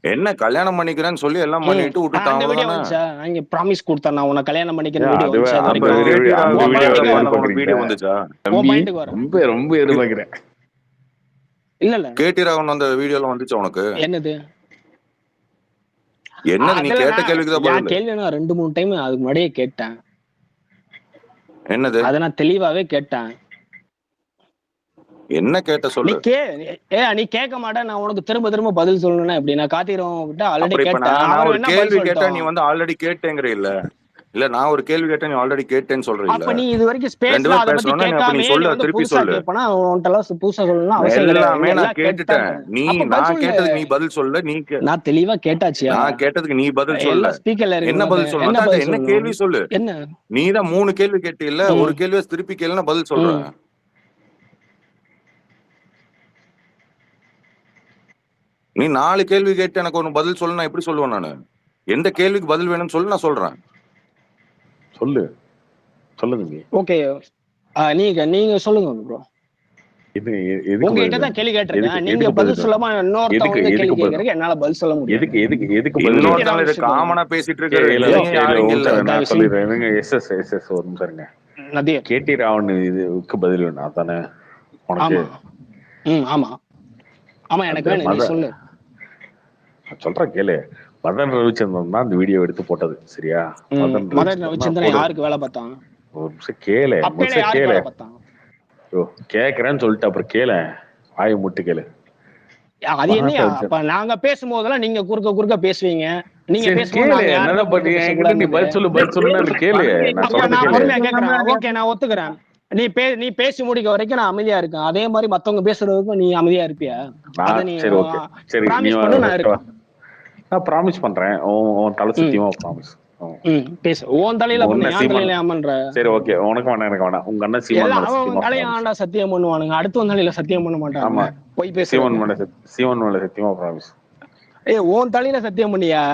என்ன கல்யாணம் பண்ணிக்கிறேன்னு சொல்லி எல்லாம் பண்ணிட்டு விட்டுட்டான், அந்த வீடியோ அவ்வளவுதானே. வந்துச்சா? அங்க ப்ராமிஸ் கொடுத்தா நான் உன்னை கல்யாணம் பண்ணிக்கிற வீடியோ அதுவே வந்துச்சு. அது அப்ப வரைக்கும் கேடி ராவன் உன் வீடியோ பாயிண்ட்டுக்கு எடுத்தா வரும். உனக்கு வீடியோ வந்துச்சா? உன் தம்பி பாயிண்ட்டுக்கு வரும். ரொம்ப எதிர்பார்க்கிறேன். இல்ல கேடி ராவன் அந்த வீடியோல வந்துச்சா உனக்கு? என்னது என்னது நீ அதுல கேட்ட கேள்விக்கு தான் நான் பதில். கேள்வி நான் 2-3 டைம் அதுக்கு முன்னாடியே கேட்டேன். என்னது அதை நான் தெளிவாவே கேட்டேன். என்ன கேட்ட நீ சொல்லு. நீ கேட்க மாட்டேன். நான் உனக்கு திரும்ப திரும்ப பதில் சொல்லணும்னா எப்படி? நான் காத்திரம் விட்டு ஆல்ரெடி அப்புறம் இப்ப கேட்டேன். நான் அவர் ஒரு என்ன பதில் கேள்வி கேட்டா நீ சொல்லிட்டோம்? வந்து ஆல்ரெடி கேட்டேங்கிற இல்ல. இல்ல நான் ஒரு கேள்வி கேட்டா நீ ஆல்ரெடி கேட்டேன்னு சொல்றீங்க. அப்ப நீ இது வரைக்கும் ரெண்டு ஸ்பேஸ்ல பேர் அதை பத்தி பேசணும்னா நீ அப்ப நீ கேட்காமே நீ சொல்லு, வந்து திருப்பி புதுசா சொல்லு. கேட்பனா உன்கிட்ட புதுசா சொல்லணும்னா அவசியம் கிடையாது. எல்லாமே நீ நான் எல்லாம் கேட்டுட்டேன். கேட்டாச்சு. நீ அப்ப பதில் நான் சொல்லு. கேட்டதுக்கு நீ பதில் சொல்ல. நீ நான் தெளிவா கேட்டாச்சியா? நான் கேட்டதுக்கு நீ பதில் சொல்ல. எல்லாம் ஸ்பீக்கர்ல என்ன இருக்கு. பதில் சொல்லணும்? என்ன அதான் பதில் என்ன சொல்லணும்? கேள்வி சொல்லு. என்ன? நீ தான் 3 கேள்வி கேட்டில்ல, ஒரு கேள்வியை திருப்பி கேளுன்னா பதில் சொல்றேன். நீ 4 கேள்வி கேட்டு எனக்கு ஒன்னு பதில் சொல்லு, நான் எப்படி சொல்லுவேன் நானு? எந்த கேள்விக்கு பதில் வேணும்னு சொல்லு, நான் சொல்றேன். சொல்லு சொல்லுங்க. ஓகே, நீங்க சொல்லுங்க ப்ரோ. இது உங்ககிட்ட தான் கேள்வி கேட்டிருக்கேன். நீங்க பதில் சொல்லாம இன்னொருத்தவங்க வந்து கேள்வி கேட்கறதுக்கு என்னால பதில் சொல்ல முடியாது. எதுக்கு இன்னொருத்தவங்க இது காமனா பேசிட்டு இருக்காரு. நான் சொல்லிடுறேன். எஸ் ஒரு நிமிஷம் இருங்க. கேடி ராவன் இதுக்கு பதில் வேணும் அதானே உனக்கு? ஆமா ஆமா எனக்கு வேணும். நீ சொல்லு. சொல்றேன் கேளு. மதன் ரவிச்சந்திரன் தான் அந்த வீடியோ எடுத்து போட்டது, சரியா? மதன் ரவிச்சந்திரன் யாருக்கு வேலை பார்த்தான்? ஒரு நிமிஷம் கேளு. கேக்குறேன்னு சொல்லிட்டு அப்புறம் கேள, வாயை முட்டு கேளு. அது என்னையா? அப்ப நாங்க பேசும்போதெல்லாம் நீங்க குறுக்க பேசுவீங்க. நீங்க பேசும்போது நீ பதில் சொல்லு கேளு. நான் கேக்குறேன். ஓகே, நான் ஒத்துக்கிறேன். நீ பேசி முடிக்க வரைக்கும் நான் அமைதியா இருக்கேன். அதே மாதிரி மத்தவங்க பேசுறதுக்கும் நீ அமைதியா இருப்பியா? நான் ப்ராமிஸ் பண்றேன். தலை சத்தியமா ப்ராமிஸ். பேசு. உன் தலையில பண்ற. சரி ஓகே, உனக்கு வேணாம் எனக்கு வேணாம். உங்க அண்ணன் சீமான் சத்தியம் பண்ணுவானுங்க, அடுத்த தலையில சத்தியம் பண்ண மாட்டாங்க. போய் பேசு. சீமான் மேல சத்தியமா ப்ராமிஸ். உன் தலையில சத்தியம் பண்ணியா?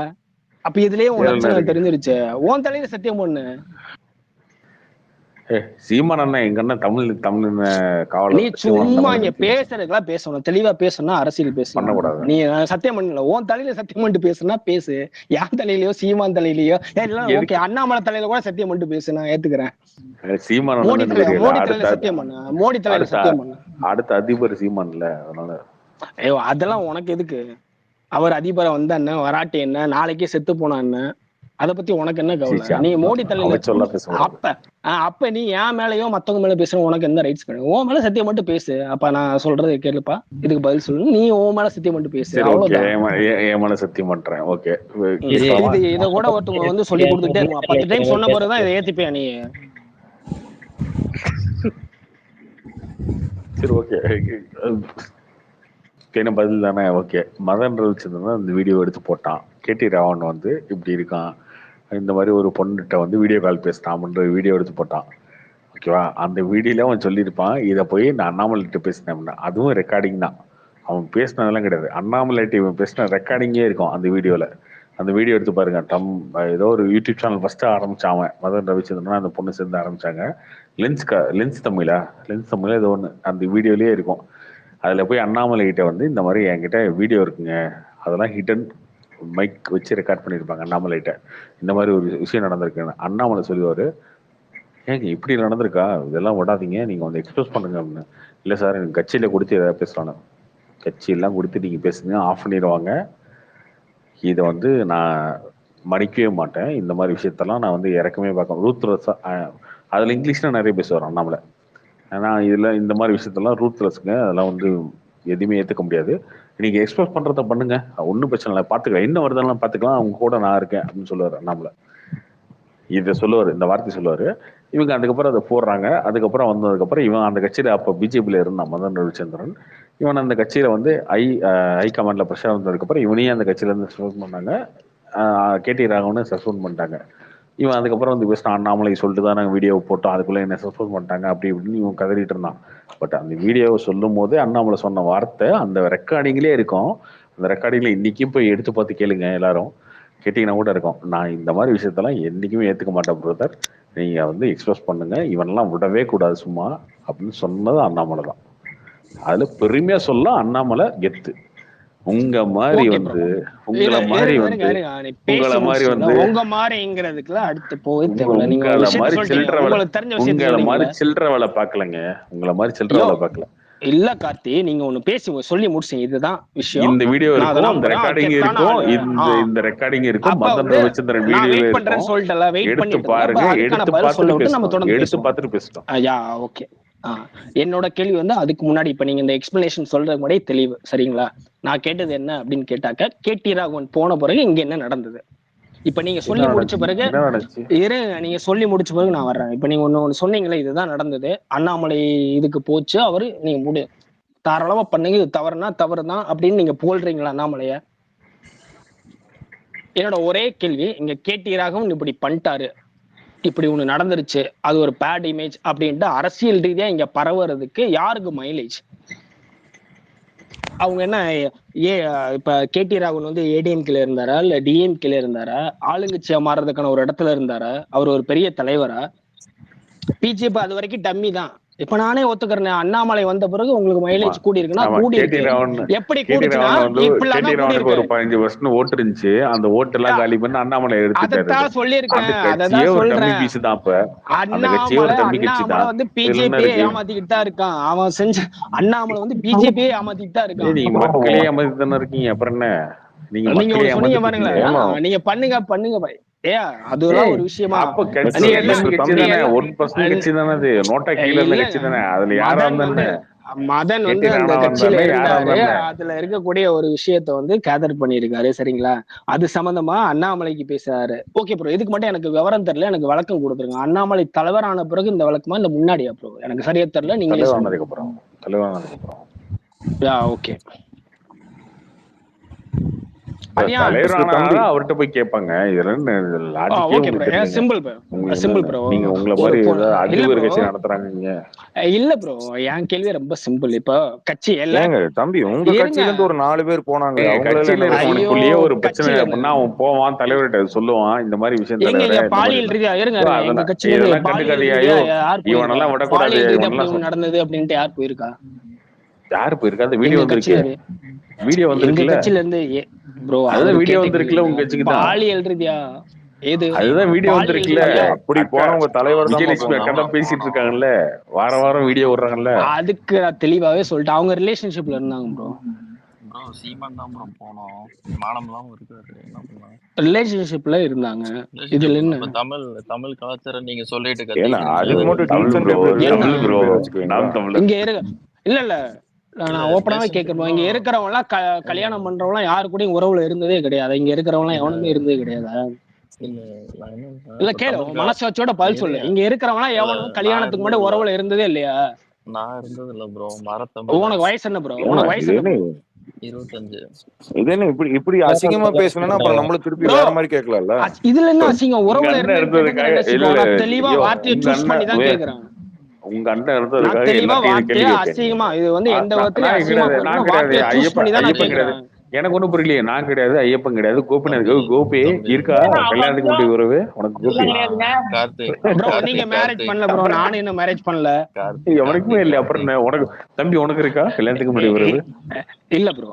அப்ப இதுலயே உன் லட்சணம் தெரிஞ்சிருச்சு. உன் தலையில சத்தியம் பண்ணு. சீமான் அண்ணன் எங்க அண்ணன் தமிழ் காவலர். நீ சும்மா இங்க பேசுறதுக்கெல்லாம் பேசணும். தெளிவா பேசணும்னா அரசியல் பேசணும். நீ சத்தியம் பண்ணல. உன் தலையில சத்தியம் பண்ணிட்டு பேசுனா பேசு. யார் தலையிலயோ சீமான் தலையிலயோ ஓகே, அண்ணாமலை தலையில கூட சத்தியம் பண்ணிட்டு பேசு, நான் ஏத்துக்கிறேன். சீமான் மோடி தலையில சத்தியம் பண்ணு. மோடி தலையில சத்தியம் பண்ணு. அடுத்த அதிபர் சீமான்ல, அதனால அதெல்லாம் உனக்கு எதுக்கு? அவர் அதிபரை வந்தா என்ன, வராட்டி என்ன, நாளைக்கே செத்து போனா என்ன, அத பத்தி உனக்கு என்ன கவலை? நீ மோடி தலையில அப்ப நீ என் மேலயோ மத்தவங்க மேல பேசுற உனக்கு என்ன ரைட்ஸ் கிடையாது? உன் மேல சத்தியம் மட்டும் பேசு. அப்ப நான் சொல்றது கேளுப்பா, இதுக்கு பதில் சொல்லு. நீ உன் மேல சத்தியம் மட்டும் பேசு. என் மேல சத்தியம் பண்றேன். ஓகே, இத கூட ஒருத்தவங்க வந்து சொல்லி கொடுத்துட்டே இருக்கும். 10 டைம் சொன்ன பிறகுதான் இதை ஏத்திப்பியா நீ? சரி ஓகே, என்ன பதில் தானே? ஓகே, மதன் ரவிச்சந்திரன் இந்த வீடியோ எடுத்து போட்டான். கேடி ராவன் வந்து இப்படி இருக்கான், இந்த மாதிரி ஒரு பொண்ணுகிட்ட வந்து வீடியோ கால் பேசினான்ற வீடியோ எடுத்து போட்டான். ஓகேவா? அந்த வீடியோல அவன் சொல்லியிருப்பான், இதை போய் நான் அண்ணாமலைகிட்ட பேசினேன். அதுவும் ரெக்கார்டிங் தான், அவன் பேசினதெல்லாம் கிடையாது. அண்ணாமலைகிட்ட இவன் பேசின ரெக்கார்டிங்கே இருக்கும் அந்த வீடியோல. அந்த வீடியோ எடுத்து பாருங்க. ஏதோ ஒரு யூடியூப் சேனல் ஃபர்ஸ்ட் ஆரம்பிச்சான் அவன், மதன் ரவிச்சந்திரன் அந்த பொண்ணு சேர்ந்து ஆரம்பிச்சாங்க. லென்ஸ் தமிழா ஏதோ ஒன்று அந்த வீடியோலயே இருக்கும். அதுல போய் அண்ணாமலை கிட்ட வந்து இந்த மாதிரி என்கிட்ட வீடியோ இருக்குங்க, அதெல்லாம் ஹிடன் மைக் வச்சு ரெக்கார்ட் பண்ணியிருப்பாங்க அண்ணாமலைகிட்ட, இந்த மாதிரி ஒரு விஷயம் நடந்திருக்கு. அண்ணாமலை சொல்லுவாரு, ஏங்க இப்படி நடந்திருக்கா, இதெல்லாம் விடாதீங்க, நீங்க வந்து எக்ஸ்பிரஸ் பண்ணுங்க அப்படின்னு. இல்லை சார் எனக்கு கட்சியில கொடுத்து ஏதாவது பேசுறாங்க, கட்சியெல்லாம் கொடுத்து நீங்க பேசுங்க, ஆஃப் பண்ணிடுவாங்க, இதை வந்து நான் மன்னிக்கவே மாட்டேன், இந்த மாதிரி விஷயத்தெல்லாம் நான் வந்து இறக்கமே பார்க்க ரூத்லெஸ்ஸா. அதுல இங்கிலீஷ்ல நிறைய பேசுவார் அண்ணாமலை. ஏன்னா இதுல இந்த மாதிரி விஷயத்தெல்லாம் ரூத்லெஸ்ங்க, அதெல்லாம் வந்து எதுவுமே ஏற்றுக்க முடியாது, நீங்க எக்ஸ்பிரஸ் பண்றத பண்ணுங்க, ஒன்றும் பிரச்சனை இல்லை, பார்த்துக்கலாம், என்ன வருதெல்லாம் பார்த்துக்கலாம், அவங்க கூட நான் இருக்கேன் அப்படின்னு சொல்லுவார் அண்ணாமலை. இதை சொல்லுவார், இந்த வார்த்தை சொல்லுவாரு. இவங்க அதுக்கப்புறம் அதை போடுறாங்க. அதுக்கப்புறம் வந்ததுக்கப்புறம் இவன் அந்த கட்சியில அப்போ பிஜேபியில இருந்தான் மதன் ரவிச்சந்திரன். இவன் அந்த கட்சியில வந்து ஹை கமாண்ட்ல பிரஷர் வந்ததுக்கப்புறம் இவனையும் அந்த கட்சியில இருந்து சஸ்பெண்ட் பண்ணாங்க. கேடி ராகவனை சஸ்பெண்ட் பண்ணிட்டாங்க. இவன் அதுக்கப்புறம் வந்து பேசினா, அண்ணாமலை சொல்லிட்டு தான் நாங்கள் வீடியோ போட்டோம், அதுக்குள்ள என்ன சஸ்பெண்ட் பண்ணிட்டாங்க அப்படி இப்படின்னு இவன் கதறிட்டு இருந்தான். பட் அந்த வீடியோவை சொல்லும் போது அண்ணாமலை சொன்ன வார்த்தை அந்த ரெக்கார்டிங்லேயே இருக்கும். அந்த ரெக்கார்டிங்ல இன்னைக்கும் போய் எடுத்து பார்த்து கேளுங்க எல்லாரும், கேட்டீங்கன்னா கூட இருக்கும். நான் இந்த மாதிரி விஷயத்தெல்லாம் என்னைக்குமே ஏத்துக்க மாட்டேன் பிரதர், நீங்க வந்து எக்ஸ்பிரஸ் பண்ணுங்க, இவனெல்லாம் விடவே கூடாது சும்மா அப்படின்னு சொன்னது அண்ணாமலை தான். அதுல பெருமையா சொல்ல அண்ணாமலை கெத்து. உங்க மாதிரி வந்து உங்களை மாதிரி சில்லற வேலை பாக்கலங்க, உங்களை மாதிரி சில்லற வேலை பாக்கல. இல்ல கார்த்தி, நீங்க ஒண்ணு பேசி சொல்லி முடிச்சீங்க, இதுதான் விஷயம். இந்த வீடியோ இருக்கும், இந்த ரெக்கார்டிங் இருக்கும், இந்த ரெக்கார்டிங் இருக்கும், மதன் ரவிச்சந்திரன் வீடியோ இருக்கும், சொல்லிட்டல, வெயிட் பண்ணி பாருங்க, எடுத்து பார்த்துட்டு பேசலாம். Yeah okay. என்னோட கேள்வி வந்து அதுக்கு முன்னாடி, இப்ப நீங்க இந்த எக்ஸ்பிளனேஷன் சொல்றது முன்னாடி தெளிவு, சரிங்களா? நான் கேட்டது என்ன அப்படின்னு கேட்டாக்க, கேடி ராகவன் போன பிறகு இங்க என்ன நடந்தது, இப்ப நீங்க சொல்லி முடிச்ச பிறகு நீங்க சொல்லி முடிச்ச பிறகு நான் வர்றேன். இப்ப நீங்க ஒண்ணு சொன்னீங்களே, இதுதான் நடந்தது, அண்ணாமலை இதுக்கு போச்சு, அவரு நீங்க தாராளமா பண்ணுங்க, இது தவறுனா தவறுதான் அப்படின்னு நீங்க புகழ்றீங்களா அண்ணாமலைய? என்னோட ஒரே கேள்வி, இங்க கேடி ராகவன் இப்படி பண்ணிட்டாரு, இப்படி ஒண்ணு நடந்துருச்சு, அது ஒரு பேட் இமேஜ் அப்படின்ட்டு அரசியல் ரீதியா இங்க பரவுறதுக்கு யாருக்கு மைலேஜ்? அவங்க என்ன இப்ப கேடி ராகுல் வந்து ஏடிஎம்கேல இருந்தாரா இல்ல டிஎம்கேல இருந்தாரா, ஆளுங்கட்சியா மாறுறதுக்கான ஒரு இடத்துல இருந்தாரா, அவர் ஒரு பெரிய தலைவரா? பிஜேபி அது வரைக்கும் டம்மி தான். இப்ப நானே ஒத்துக்கிறேன், அண்ணாமலை வந்த பிறகு உங்களுக்கு மைலேஜ் கூடி இருக்குன்னா கூடி இருக்கு. எப்படி கூடிச்சுன்னா ஒரு 15 வருஷம் ஓட்டு இருந்துச்சு, அந்த ஓட்டு எல்லாம் காலி பண்ணி அண்ணாமலை எடுத்துட்டாரு. அதான் சொல்லியிருக்கேன், அதான் சொல்றேன். அண்ணாமலை வந்து பிஜேபியை ஏமாத்திக்கிட்டு தான் இருக்கான், அவன் செஞ்ச அண்ணாமலை வந்து பிஜேபியை ஏமாத்திட்டு தான் இருக்கான். நீங்க மக்களே ஏமாத்தி தானே இருக்கீங்க, அப்புறம் என்ன நீங்க சொன்னீங்க பாருங்களேன், நீங்க பண்ணுங்க பாய். அதெல்லாம் ஒரு விஷயமா? மதன் வந்து அந்த கட்சியில இருந்தாரு, அதுல இருக்கக்கூடிய ஒரு விஷயத்த வந்து கேதர் பண்ணிருக்காரு, சரிங்களா? அது சம்பந்தமா அண்ணாமலைக்கு பேசுறாரு. ஓகே ப்ரோ, இதுக்கு மட்டும் எனக்கு விவரம் தெரியல, எனக்கு விளக்கம் கொடுத்துருங்க. அண்ணாமலை தலைவரான பிறகு இந்த விளக்கமா இல்ல முன்னாடியா ப்ரோ? எனக்கு சரியா தெரியல, நீங்க ஓகே. அவர்கிட்ட போய் கேட்பாங்க, இல்ல ப்ரோ, என் கேள்வி ரொம்ப சிம்பிள். இப்ப கட்சி தம்பி உங்க கட்சியில இருந்து ஒரு 4 பேர் போனாங்க, ஒரு பிரச்சனை அப்படின்னா அவன் போவான், தலைவர்கிட்ட சொல்லுவான், இந்த மாதிரி விஷயம் பாலியல் ரீதியா இவனெல்லாம் விடக்கூடாது நடந்தது அப்படின்ட்டு யார் போயிருக்கா? அந்த வீடியோ வந்துருக்கு, வீடியோ வந்துருக்குல்ல கட்சியில இருந்து ப்ரோ, அதுதான் வீடியோ வந்துருக்குல்ல உங்க கட்சிக்கு தான். பாலியல் ரீதியா அதுதான் வீடியோ வந்துருக்குல்ல, அப்படி போனவங்க தலைவர் விஜயலட்சுமி அக்கா தான் பேசிட்டு இருக்காங்கல்ல, வாரம் வீடியோ விடுறாங்கல்ல. அதுக்கு நான் தெளிவாவே சொல்லிட்டேன், அவங்க ரிலேஷன்ஷிப்ல இருந்தாங்க ப்ரோ. சீமான் தான் ப்ரோ போனோம், மானம்லாம் இருக்காரு, என்ன பண்ணலாம், ரிலேஷன்ஷிப்ல இருந்தாங்க. இதுல என்ன தமிழ் கலாச்சாரம் நீங்க சொல்லிட்டு இங்க இல்ல நான் ஓப்பனாவே கேட்கிறேன், இங்க இருக்கிறவங்க எல்லாம் கல்யாணம் பண்றவங்க எல்லாம் யாரு கூட உறவுல இருந்ததே கிடையாது, இங்க இருக்கிறவங்க எல்லாம் எவனுமே இருந்ததே கிடையாது. இல்ல கேளு, மனசாட்சியோட பதில் சொல்லு. இங்க இருக்கிறவங்க எல்லாம் எவனும் கல்யாணத்துக்கு முன்னாடி உறவுல இருந்ததே இல்லையா? நான் இருந்தது இல்ல ப்ரோ. உனக்கு வயசு என்ன ப்ரோ? உனக்கு வயசு என்ன? 25. இது என்ன இப்படி அசிங்கமா பேசணும்னா அப்புறம் நம்மள திருப்பி ப்ரோ வேற மாதிரி கேட்கலாம்ல. இதுல என்ன அசிங்கம்? உங்க உறவுல அண்ணன் இருந்தேன்னு கேட்டதுல இருந்ததுக்காக என்ன இல்ல அசிங்கம்? நான் தெளிவா ஐயோ வார்த்தையை உங்க சூஸ் அண்ணன் பண்ணி தான் கேக்குறேன். உங்க அண்ணன் நான் இருந்ததுக்காக தெளிவா எல்லாத்தையும் வார்த்தையை கேள்வி கேட்க நீங்க. அசிங்கமா இது வந்து எந்த விதத்துலயும் நான் அசிங்கமா கிடையாது, நான் போகணும், கிடையாது, வார்த்தையை சூஸ் பண்ணி தான் நான் ஐயப்பன் கிடையாது. கேக்குறேன். எனக்கு ஒண்ணும் புரியலையே. நான் கிடையாது, ஐயப்பன் கிடையாது, கோபிநாத். கோபி இருக்கா கல்யாணத்துக்கு முன்னாடி உறவு உனக்கு? கோபி கார்த்திக் ப்ரோ நீங்க மேரேஜ் பண்ணல ப்ரோ, நானும் இன்னும் மேரேஜ் பண்ணல. எவனுக்குமே இல்லை. அப்புறம் என்ன உனக்கு தம்பி உனக்கு இருக்கா கல்யாணத்துக்கு முன்னாடி உறவு? இல்ல ப்ரோ.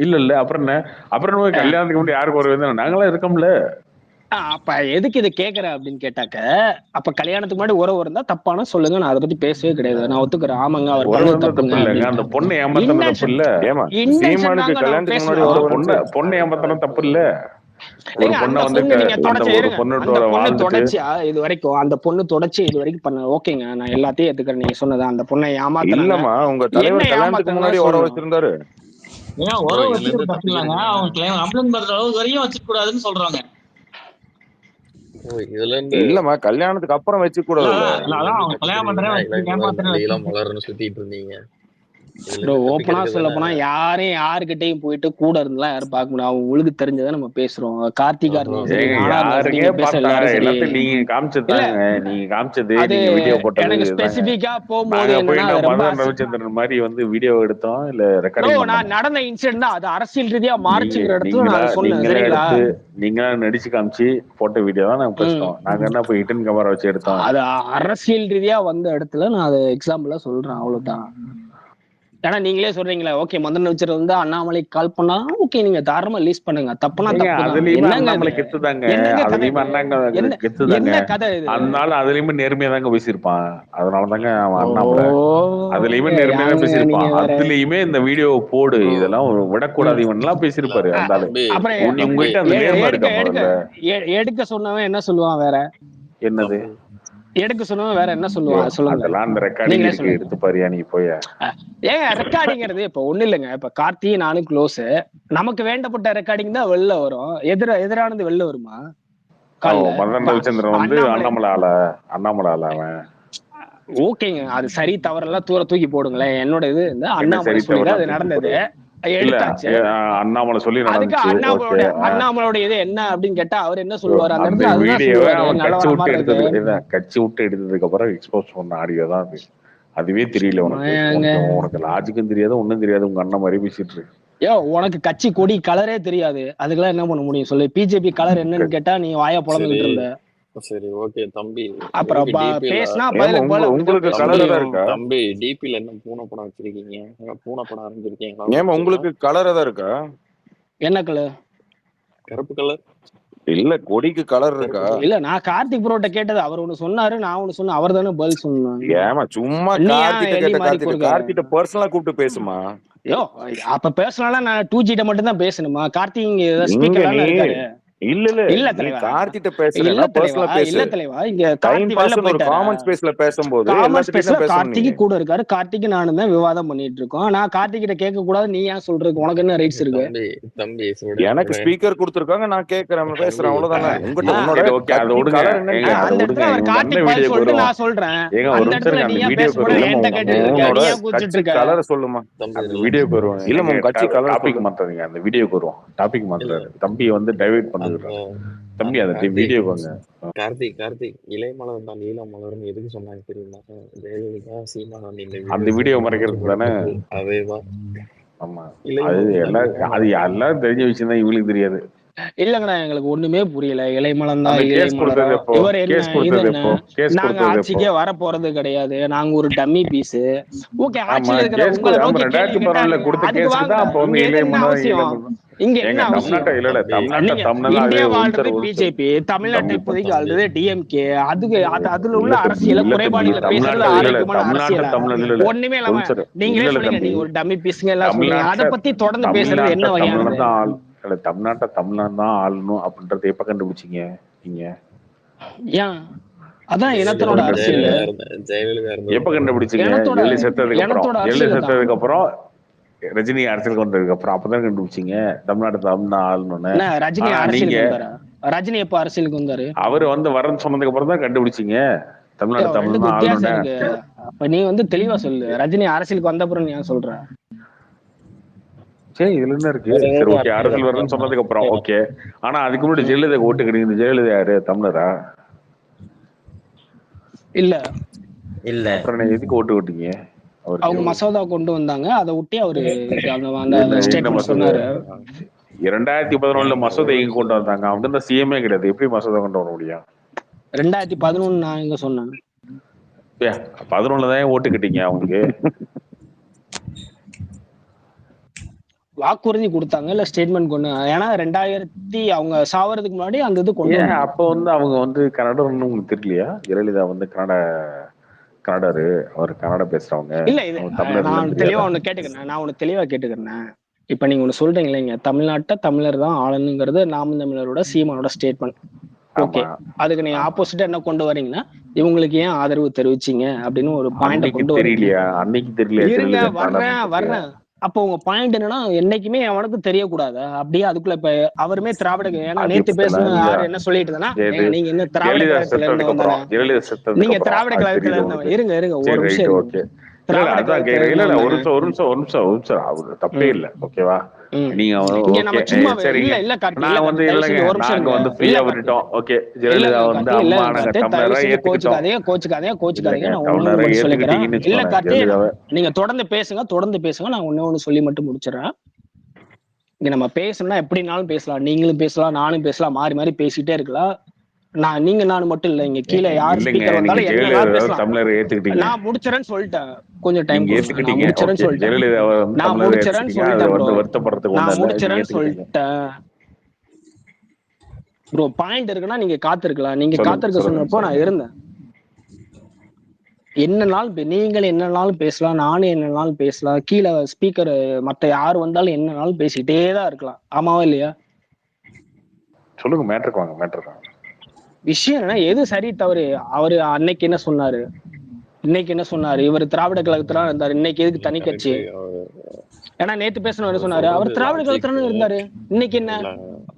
இல்ல அப்புறம் என்ன? அப்புறம் என்ன கல்யாணத்துக்கு முன்னாடி யாருக்கு உறவு? நாங்களாம் இருக்கோம்ல. அப்ப எதுக்கு இதை கேக்குற அப்படின்னு கேட்டாக்க, அப்ப கல்யாணத்துக்கு முன்னாடி உறவு இருந்தா தப்பான சொல்லுங்க, நான் அதை பத்தி பேசவே கிடையாது, நான் ஒத்துக்கிறேன். ஆமாங்க அவர் பண்ணது தப்புங்க. அந்த பொண்ணை ஏமாத்தன தப்பு இல்ல. சீமானுக்கு கல்யாணத்துக்கு முன்னாடி பொண்ணை ஏமாத்தன தப்பு இல்ல. ஒரு அந்த பொண்ணை வந்து பொண்ணு நீங்க பொண்ணோட வாழ்ந்துட்டு தொடர்ச்சியா இது வரைக்கும் அந்த பொண்ணு தொடர்ச்சி இது வரைக்கும் பண்ண ஓகேங்க, நான் எல்லாத்தையும் ஏத்துக்கிறேன். நீங்க சொன்னது அந்த பொண்ணை ஏமாத்தல. இல்லம்மா உங்க தலைவர் கல்யாணத்துக்கு முன்னாடி உறவு வச்சிருந்தாரு. ஏன் உறவு வச்சிருக்க தப்பு இல்லைங்க, அவங்க கம்ப்ளைண்ட் பண்ற அளவுக்கு வரையும் வச்சுக்க கூடாதுன்னு சொல்றாங்க. இல்லம்மா கல்யாணத்துக்கு அப்புறம் வச்சு கூடாது. அவங்க கல்யாணம் பண்றேன் மலர்னு சுத்திட்டு இருந்தீங்க. ஓப்பனா சொல்ல போனா யாரையும் யாருக்கிட்டையும் போயிட்டு கூட இருந்தெல்லாம் யாரும் பார்க்க முடியும். அவங்க உங்களுக்கு தெரிஞ்சதை நம்ம பேசுறோம். கார்த்திகா நீங்க காமிச்சது வீடியோ போட்டது ஸ்பெசிபிக்கா போகும்போது ரவிச்சந்திரன் மாதிரி வந்து வீடியோ எடுத்தோம் இல்ல ரெக்கார்டிங். நான் நடந்த இன்சிடென்ட் தான் அது, அரசியல் ரீதியா மார்ச்சுங்கிற இடத்துல நான் சொன்னேன். சரிங்களா? நீங்க நடிச்சு காமிச்சு போட்ட வீடியோ தான் நாங்க பேசுறோம். நாங்க என்ன போய் ஹிடன் கேமரா வச்சு எடுத்தோம். அது அரசியல் ரீதியா வந்த இடத்துல நான் அது எக்ஸாம்பிளா சொல்றேன், அவ்வளவுதான். ஏன்னா நீங்களே சொல்றீங்களா, ஓகே முதல்ல வச்சுட்டு வந்து அண்ணாமலை கால் பண்ணா ஓகே நீங்க தாராளமா ரிலீஸ் பண்ணுங்க, தப்புனா அண்ணாமலை கெத்துதாங்க, கெத்துதாங்க. அதனால அதுலயுமே நேர்மையா தாங்க பேசியிருப்பான். அதனாலதாங்க அவன் அண்ணாமலை அதுலயுமே நேர்மையா தான் பேசியிருப்பான். அதுலயுமே இந்த வீடியோ போடு இதெல்லாம் விடக்கூடாது இவன் எல்லாம் பேசியிருப்பாரு. உங்ககிட்ட அந்த நேர்மை இருக்க எடுக்க சொன்னவன் என்ன சொல்லுவான் வேற? என்னது எடுக்க சொன்னவன் வேற என்ன சொல்லுவான் சொல்லுங்க. அதெல்லாம் அந்த ரெக்கார்டிங் எடுத்து பாரியா நீ போய். ஏங்க ரெக்கார்டிங்கிறது இப்ப ஒண்ணு இல்லைங்க. இப்ப கார்த்தி நானும் க்ளோஸ், நமக்கு வேண்டப்பட்ட ரெக்கார்டிங் தான் வெளில வரும், எதிரானது வெளில வருமா? மதன் ரவிச்சந்திரன் வந்து அண்ணாமலை ஆள அவன். ஓகேங்க, அது சரி தவறெல்லாம் தூக்கி போடுங்களேன். என்னோட இது இந்த அண்ணாமலை சொல்லி அது நடந்தது, அண்ணாமலை சொல்லி அண்ணாமலோட இது என்ன அப்படின்னு கேட்டா அவர் என்ன சொல்லுவாரு? அந்த கட்சி விட்டு எடுத்ததுக்கு அப்புறம் எக்ஸ்போஸ் பண்ண ஆடியோ தான் அது. அதுவே தெரியல உனக்கு லாஜிக்கும் தெரியாது ஒண்ணும் தெரியாது. உங்க அண்ணன் மாதிரி பேசிட்டு இருக்கு. உனக்கு கட்சி கொடி கலரே தெரியாது, அதுக்கெல்லாம் என்ன பண்ண முடியும் சொல்லு? பிஜேபி கலர் என்னன்னு கேட்டா நீ வாயா புலம்பிட்டு இருந்த. சரி ஓகே தம்பி, அப்புறம் பேசினா உங்களுக்கு கலரா இருக்கா தம்பி? டிபில என்ன பூனை படம் வச்சிருக்கீங்க? பூனை படம் ஆரம்பிச்சிருக்கீங்களா? ஏமா உங்களுக்கு கலரா தான் இருக்கா? என்ன கலர்? கருப்பு கலர் இல்ல, கொடிக்கு கலர் இருக்கா? இல்ல நான் கார்த்திக் ப்ரோட்ட கேட்டது, அவர் ஒண்ணு சொன்னாரு, நான் ஒண்ணு சொன்னேன், அவர் தானே பதில் சொன்னாரு. ஏமா சும்மா கார்த்திகிட்ட பர்சனலா கூப்பிட்டு பேசுமா? அப்ப பேசலாம், நான் 2G மட்டும் தான் பேசணுமா? கார்த்திக் இல்ல கார்த்திட்ட பேசல, பர்சனலா பேசு. இல்ல தலைவா, இங்க டைம் பாஸ் ஒரு காமன் ஸ்பேஸ்ல பேசும்போது கார்த்திக் கூட இருக்காரு, கார்த்திக் நானும் தான் விவாதம் பண்ணிட்டு இருக்கோம். நான் கார்த்திக் கிட்ட கேட்க கூடாது, நீ ஏன் சொல்றதுக்கு உனக்கு என்ன ரைட்ஸ் இருக்கு? தம்பி எனக்கு ஸ்பீக்கர் கொடுத்திருக்காங்க, நான் கேக்குறேன், பேசுறேன், அவ்வளவுதானே. நான் சொல்றேன் கலர் சொல்லுமா? வீடியோக்கு வருவோம். இல்ல உங்க கட்சி கலர் டாபிக் மாத்தாதீங்க, அந்த வீடியோக்கு வருவோம். டாபிக் மாத்துறாரு தம்பி வந்து டைவர்ட் பண்ணுறாரு தம்பி. அந்த வீடியோ வாங்க. கார்த்திக் இளைமலர் தான் நீலமலர்னு எதுக்கு சொன்னாங்க தெரியுமா? ஜெயலலிதா சீமான் அந்த வீடியோ மறைக்கிறது தானே. அதேதான். ஆமா, அது எல்லாரும் தெரிஞ்ச விஷயம் தான், இவங்களுக்கு தெரியாது. இல்லங்கண்ணா எங்களுக்கு ஒண்ணுமே புரியல. இளைமலம் தான் இவர் என்ன, நாங்க ஆட்சிக்கே வர போறது கிடையாது, நாங்க ஒரு டம்மி பீஸ். ஓகே, ஆட்சியில இருக்கிற இங்க என்ன இந்தியா வாழ்றது பிஜேபி, தமிழ்நாட்டை இப்போதைக்கு வாழ்றது டிஎம்கே. அதுல உள்ள அரசியல குறைபாடுகளை பேசுறது ஆரோக்கியமான அரசியல் ஒண்ணுமே இல்லாம நீங்களே சொல்லுங்க, நீங்க ஒரு டம்மி பீஸுங்க எல்லாம் சொல்லுங்க. அதை பத்தி தொடர்ந்து பேசுறது என்ன வகையானது? தமிழ்நாட்டை தமிழ்நாடு தான் ஆளணும் அப்படின்றத எப்ப கண்டுபிடிச்சீங்க நீங்க? ஏன் அதான் இனத்தோட அரசியல் எப்ப கண்டுபிடிச்சீங்க? எள்ளு செத்ததுக்கு அப்புறம் ரஜினி அரசியல் கொண்டதுக்கு அப்புறம் அப்பதான் கண்டுபிடிச்சீங்க தமிழ்நாடு தமிழ்நாடு ஆளணும்னு. ரஜினி எப்ப அரசியலுக்கு வந்தாரு? அவரு வந்து வரன்னு சொன்னதுக்கு அப்புறம் தான் கண்டுபிடிச்சீங்க தமிழ்நாடு தமிழ்நாடு ஆளணும்னு. அப்ப நீ வந்து தெளிவா சொல்லு, ரஜினி அரசியலுக்கு வந்த அப்புறம் நீ ஏன் சொல்ற? சரி இதுல என்ன இருக்கு? சரி ஓகே, அரசியல் வருதுன்னு சொன்னதுக்கு அப்புறம் ஓகே. ஆனா அதுக்கு முன்னாடி ஜெயலலிதா ஓட்டு கிடையாது. ஜெயலலிதா யாரு? தமிழரா? இல்ல இல்ல அப்புறம் எதுக்கு ஓட்டு ஓட்டீங்க அவங்க அவருக்கு? மசோதா கொண்டு வந்தாங்க, அதை ஒட்டி அவரு அந்த என்ன ஸ்டேட்மெண்ட் மசோதா? சொன்னாரு. 2011 மசோதா எங்க கொண்டு வந்தாங்க? அவங்க தான் சிஎம்ஏ கிடையாது, எப்படி மசோதா கொண்டு வர முடியும்? 2011 நான் எங்க சொன்னேன்? 11 தான் ஓட்டு கிட்டீங்க அவங்களுக்கு. வாக்குறுதி கொடுத்தாங்க இல்ல ஸ்டேட்மெண்ட் கொண்டு, ஏன்னா 2000 அவங்க சாவறதுக்கு முன்னாடி அந்த இது கொண்டு வந்தாங்க. அப்ப அவங்க கன்னடன்னு உங்களுக்கு தெரியலையா? ஜெயலலிதா கன்னடரு, அவர் கன்னடா பேசுறவங்க. இல்ல இது நான் தெளிவா ஒண்ணு கேட்டுக்கிறேன், நான் ஒண்ணு தெளிவா கேட்டுக்கிறேன். இப்ப நீங்க ஒண்ணு சொல்றீங்களா, இங்க தமிழ்நாட்டை தமிழர் தான் ஆளணுங்கிறது நாம் தமிழரோட சீமானோட ஸ்டேட்மெண்ட். ஓகே, அதுக்கு நீங்க ஆப்போசிட்டா என்ன கொண்டு வரீங்கன்னா, இவங்களுக்கு ஏன் ஆதரவு தெரிவிச்சீங்க அப்படின்னு ஒரு பாயிண்ட் கொண்டு வரீங்க. அன்னைக்கு தெரியலையா? இருங்க, வர்றேன். அப்போ உங்க பாயிண்ட் என்னன்னா, என்னைக்குமே அவனுக்கு தெரியக்கூடாது அப்படியே அதுக்குள்ள. இப்ப அவருமே திராவிட, ஏன்னா நேத்து பேசுன யாரு என்ன சொல்லிட்டு இருந்தா, நீங்க என்ன திராவிட கழகத்துல இருந்து வந்தானே, நீங்க திராவிட கழகத்துல இருந்தவங்க. இருங்க ஒரு நிமிஷம், தப்பே இல்ல ஓகேவா? நீங்க நீங்க தொடர்ந்து பேசுங்க. நான் ஒண்ணு சொல்லி மட்டும் முடிச்சிடறேன். இங்க நம்ம பேசணும்னா எப்படினாலும் பேசலாம், நீங்களும் பேசலாம், நானும் பேசலாம், மாறி மாறி பேசிட்டே இருக்கலாம். நானும் மட்டும் இல்ல, இங்க கீழே யார் ஸ்பீக்கர் வந்தாலும் எல்லாரும் பேசலாம். நான் முடிச்சறேன்னு சொல்லிட்டேன், கொஞ்சம் டைம் முடிச்சறேன்னு சொல்லிட்டேன். ப்ரோ பாயிண்ட் இருக்குன்னா நீங்க காத்திருக்கலாம், நீங்க காத்திருக்க சொன்னப்போ நான் இருந்தேன். நீங்கள் என்னனாலும் பேசலாம், நானும் என்னனாலும் பேசலாம், கீழே ஸ்பீக்கர் மத்த யாரு வந்தாலும் என்னனாலும் பேசிட்டே தான் இருக்கலாம். ஆமாவா இல்லையா? சொல்லுங்க, மேட்டருக்கு வாங்க. விஷயம் என்ன, எது சரி தவறு? அவரு அன்னைக்கு என்ன சொன்னாரு, இன்னைக்கு என்ன சொன்னாரு? இவர் திராவிட கழகத்துல இருந்தாரு, இன்னைக்கு எதுக்கு தனி கட்சி? ஏன்னா நேத்து பேசணும் சொன்னாரு, அவர் திராவிட கழகத்துல இருந்தாரு, இன்னைக்கு என்ன